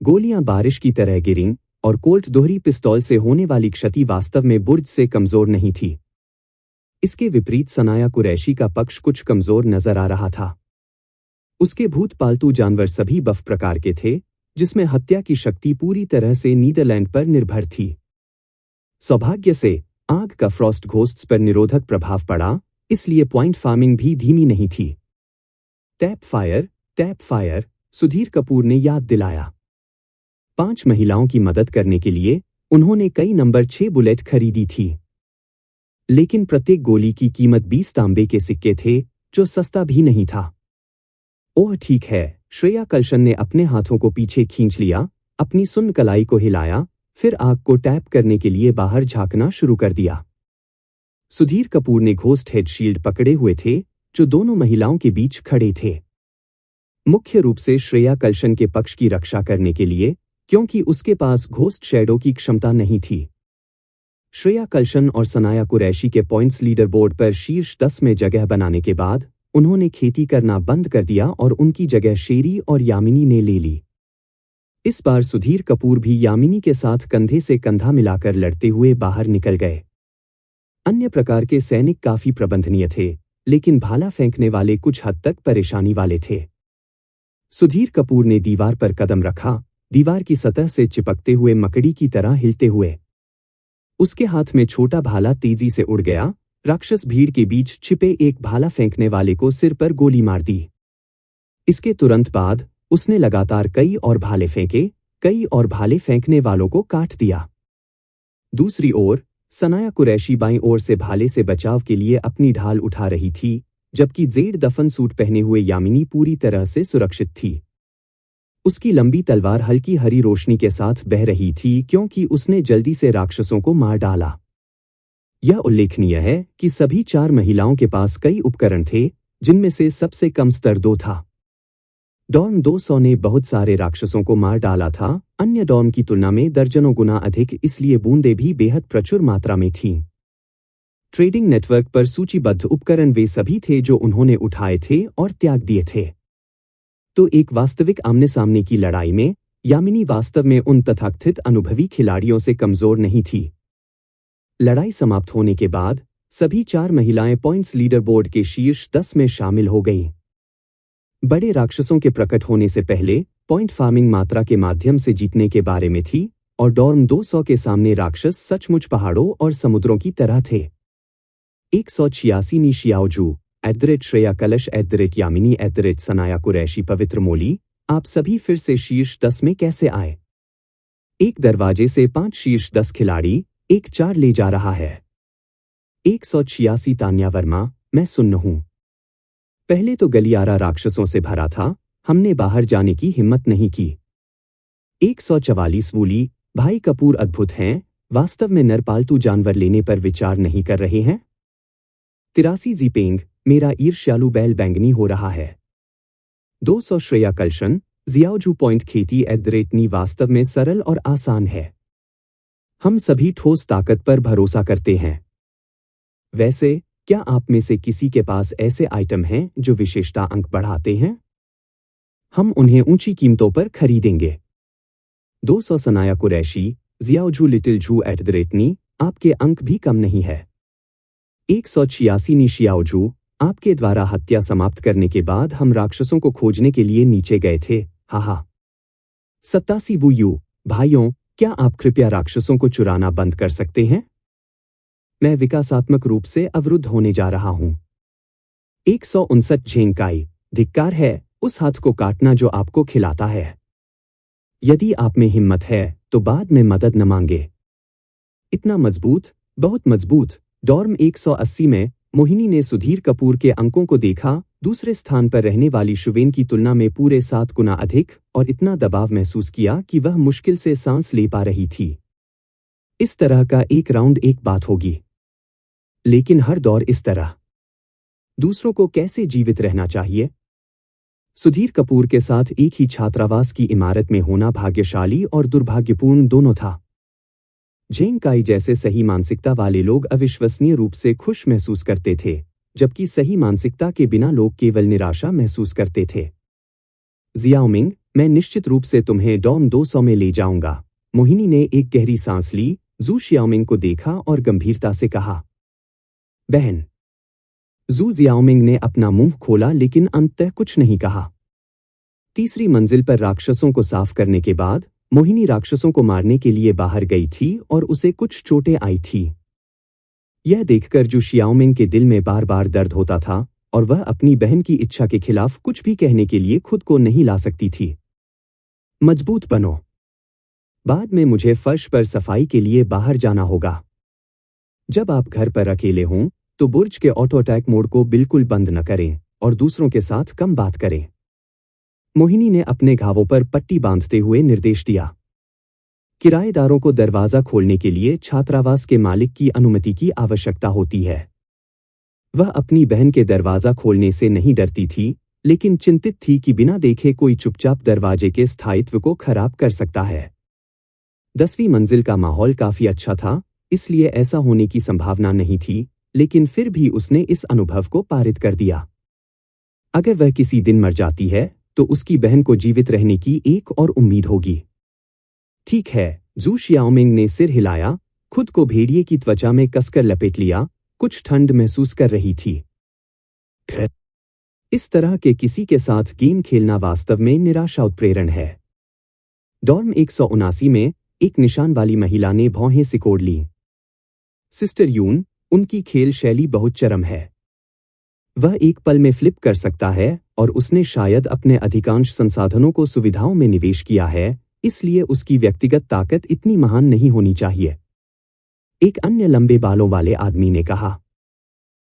गोलियां बारिश की तरह गिरीं और कोल्ट दोहरी पिस्तौल से होने वाली क्षति वास्तव में बुर्ज से कमजोर नहीं थी। इसके विपरीत सनाया कुरैशी का पक्ष कुछ कमजोर नजर आ रहा था। उसके भूत पालतू जानवर सभी बफ प्रकार के थे, जिसमें हत्या की शक्ति पूरी तरह से नीदरलैंड पर निर्भर थी। सौभाग्य से आग का फ्रॉस्ट घोस्ट्स पर निरोधक प्रभाव पड़ा, इसलिए पॉइंट फार्मिंग भी धीमी नहीं थी। टैप फायर, सुधीर कपूर ने याद दिलाया। 5 महिलाओं की मदद करने के लिए उन्होंने कई नंबर 6 बुलेट खरीदी थी, लेकिन प्रत्येक गोली की कीमत 20 तांबे के सिक्के थे, जो सस्ता भी नहीं था। ओह ठीक है, श्रेया कल्शन ने अपने हाथों को पीछे खींच लिया, अपनी सुन्न कलाई को हिलाया, फिर आग को टैप करने के लिए बाहर झांकना शुरू कर दिया। सुधीर कपूर ने घोस्ट हेड शील्ड पकड़े हुए थे, जो दोनों महिलाओं के बीच खड़े थे। मुख्य रूप से श्रेया कल्शन के पक्ष की रक्षा करने के लिए, क्योंकि उसके पास घोस्ट शैडो की क्षमता नहीं थी। श्रेया कल्शन और सनाया कुरैशी के पॉइंट्स लीडर बोर्ड पर शीर्ष 10 में जगह बनाने के बाद उन्होंने खेती करना बंद कर दिया और उनकी जगह शेरी और यामिनी ने ले ली। इस बार सुधीर कपूर भी यामिनी के साथ कंधे से कंधा मिलाकर लड़ते हुए बाहर निकल गए। अन्य प्रकार के सैनिक काफी प्रबंधनीय थे, लेकिन भाला फेंकने वाले कुछ हद तक परेशानी वाले थे। सुधीर कपूर ने दीवार पर कदम रखा, दीवार की सतह से चिपकते हुए मकड़ी की तरह हिलते हुए। उसके हाथ में छोटा भाला तेजी से उड़ गया, राक्षस भीड़ के बीच छिपे एक भाला फेंकने वाले को सिर पर गोली मार दी। इसके तुरंत बाद उसने लगातार कई और भाले फेंकने वालों को काट दिया। दूसरी ओर सनाया कुरैशी बाईं ओर से भाले से बचाव के लिए अपनी ढाल उठा रही थी, जबकि जेड दफन सूट पहने हुए यामिनी पूरी तरह से सुरक्षित थी। उसकी लंबी तलवार हल्की हरी रोशनी के साथ बह रही थी, क्योंकि उसने जल्दी से राक्षसों को मार डाला। यह उल्लेखनीय है कि सभी 4 महिलाओं के पास कई उपकरण थे, जिनमें से सबसे कम स्तर 2 था। डॉर्म 200 ने बहुत सारे राक्षसों को मार डाला था, अन्य डॉर्म की तुलना में दर्जनों गुना अधिक, इसलिए बूंदें भी बेहद प्रचुर मात्रा में थीं। ट्रेडिंग नेटवर्क पर सूचीबद्ध उपकरण वे सभी थे जो उन्होंने उठाए थे और त्याग दिए थे। तो एक वास्तविक आमने सामने की लड़ाई में यामिनी वास्तव में उन तथाकथित अनुभवी खिलाड़ियों से कमजोर नहीं थी। लड़ाई समाप्त होने के बाद सभी 4 महिलाएं पॉइंट्स लीडर बोर्ड के शीर्ष 10 में शामिल हो गईं। बड़े राक्षसों के प्रकट होने से पहले पॉइंट फार्मिंग मात्रा के माध्यम से जीतने के बारे में थी, और डॉर्म 200 के सामने राक्षस सचमुच पहाड़ों और समुद्रों की तरह थे। 186 नी शियाओजू @श्रेया कलश @यामिनी @सनाया कुरैशी पवित्र मोली, आप सभी फिर से शीर्ष 10 में कैसे आए? एक दरवाजे से 5 शीर्ष 10 खिलाड़ी, एक 4 ले जा रहा है। 186 तान्या वर्मा, मैं सुन्न हूं। पहले तो गलियारा राक्षसों से भरा था, हमने बाहर जाने की हिम्मत नहीं की। 144 वूली, भाई कपूर अद्भुत हैं, वास्तव में नरपालतू जानवर लेने पर विचार नहीं कर रहे हैं। 83 जीपेंग, मेरा ईर्ष्यालु बैल बैंगनी हो रहा है। 200 श्रेया कल्शन, जियाओजू पॉइंट खेती @नी वास्तव में सरल और आसान है। हम सभी ठोस ताकत पर भरोसा करते हैं। वैसे क्या आप में से किसी के पास ऐसे आइटम हैं जो विशेषता अंक बढ़ाते हैं? हम उन्हें ऊंची कीमतों पर खरीदेंगे। 200 सनाया कुरैशी, जियाओजू लिटिल जू @नी, आपके अंक भी कम नहीं है। 186 नी शियाओजू, आपके द्वारा हत्या समाप्त करने के बाद हम राक्षसों को खोजने के लिए नीचे गए थे, हाहा। 87 वू यू, भाइयों, क्या आप कृपया राक्षसों को चुराना बंद कर सकते हैं? मैं विकासात्मक रूप से अवरुद्ध होने जा रहा हूं। 159 झेंकाई, धिक्कार है उस हाथ को काटना जो आपको खिलाता है। यदि आप में हिम्मत है तो बाद में मदद न मांगे। इतना मजबूत, बहुत मजबूत। डॉर्म 180 में मोहिनी ने सुधीर कपूर के अंकों को देखा, दूसरे स्थान पर रहने वाली शुवेन की तुलना में पूरे 7 गुना अधिक, और इतना दबाव महसूस किया कि वह मुश्किल से सांस ले पा रही थी। इस तरह का एक राउंड एक बात होगी, लेकिन हर दौर इस तरह। दूसरों को कैसे जीवित रहना चाहिए? सुधीर कपूर के साथ एक ही छात्रावास की इमारत में होना भाग्यशाली और दुर्भाग्यपूर्ण दोनों था। झेंग काई जैसे सही मानसिकता वाले लोग अविश्वसनीय रूप से खुश महसूस करते थे, जबकि सही मानसिकता के बिना लोग केवल निराशा महसूस करते थे। जियाओमिंग, मैं निश्चित रूप से तुम्हें डॉर्म 200 में ले जाऊंगा। मोहिनी ने एक गहरी सांस ली, जू शियाओमिंग को देखा और गंभीरता से कहा, बहन। जू जियाओमिंग ने अपना मुंह खोला लेकिन अंततः कुछ नहीं कहा। तीसरी मंजिल पर राक्षसों को साफ करने के बाद मोहिनी राक्षसों को मारने के लिए बाहर गई थी और उसे कुछ चोटें आई थी। यह देखकर जू शियाओमिंग के दिल में बार बार दर्द होता था और वह अपनी बहन की इच्छा के खिलाफ कुछ भी कहने के लिए खुद को नहीं ला सकती थी। मजबूत बनो। बाद में मुझे फर्श पर सफाई के लिए बाहर जाना होगा। जब आप घर पर अकेले हों तो बुर्ज के ऑटो अटैक मोड को बिल्कुल बंद न करें और दूसरों के साथ कम बात करें। मोहिनी ने अपने घावों पर पट्टी बांधते हुए निर्देश दिया। किराएदारों को दरवाजा खोलने के लिए छात्रावास के मालिक की अनुमति की आवश्यकता होती है। वह अपनी बहन के दरवाजा खोलने से नहीं डरती थी, लेकिन चिंतित थी कि बिना देखे कोई चुपचाप दरवाजे के स्थायित्व को खराब कर सकता है। 10वीं मंजिल का माहौल काफी अच्छा था, इसलिए ऐसा होने की संभावना नहीं थी, लेकिन फिर भी उसने इस अनुभव को पारित कर दिया। अगर वह किसी दिन मर जाती है तो उसकी बहन को जीवित रहने की एक और उम्मीद होगी। ठीक है, जू शियाओमिंग ने सिर हिलाया, खुद को भेड़िए की त्वचा में कसकर लपेट लिया, कुछ ठंड महसूस कर रही थी। इस तरह के किसी के साथ गेम खेलना वास्तव में निराशा उत्प्रेरण है। डॉर्म 179 में एक निशान वाली महिला ने भौहें सिकोड़ ली। सिस्टर यून, उनकी खेल शैली बहुत चरम है। वह एक पल में फ्लिप कर सकता है और उसने शायद अपने अधिकांश संसाधनों को सुविधाओं में निवेश किया है, इसलिए उसकी व्यक्तिगत ताकत इतनी महान नहीं होनी चाहिए। एक अन्य लंबे बालों वाले आदमी ने कहा।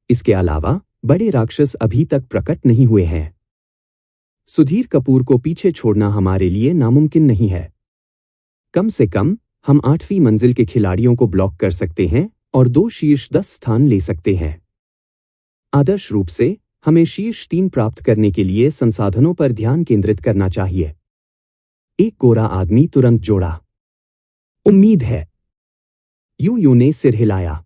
इसके अलावा बड़े राक्षस अभी तक प्रकट नहीं हुए हैं। सुधीर कपूर को पीछे छोड़ना हमारे लिए नामुमकिन नहीं है। कम से कम हम 8वीं मंजिल के खिलाड़ियों को ब्लॉक कर सकते हैं और 2 शीर्ष 10 स्थान ले सकते हैं। आदर्श रूप से हमें शीर्ष 3 प्राप्त करने के लिए संसाधनों पर ध्यान केंद्रित करना चाहिए। एक गोरा आदमी तुरंत जोड़ा। उम्मीद है। यू ने सिर हिलाया।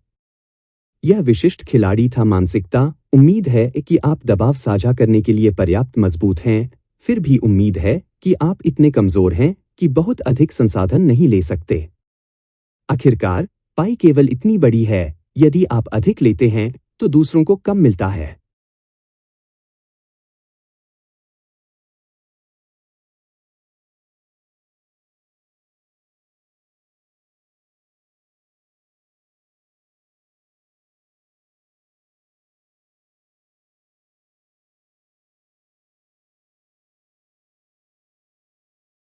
यह विशिष्ट खिलाड़ी था। मानसिकता, उम्मीद है कि आप दबाव साझा करने के लिए पर्याप्त मजबूत हैं, फिर भी उम्मीद है कि आप इतने कमजोर हैं कि बहुत अधिक संसाधन नहीं ले सकते। आखिरकार पाई केवल इतनी बड़ी है, यदि आप अधिक लेते हैं तो दूसरों को कम मिलता है।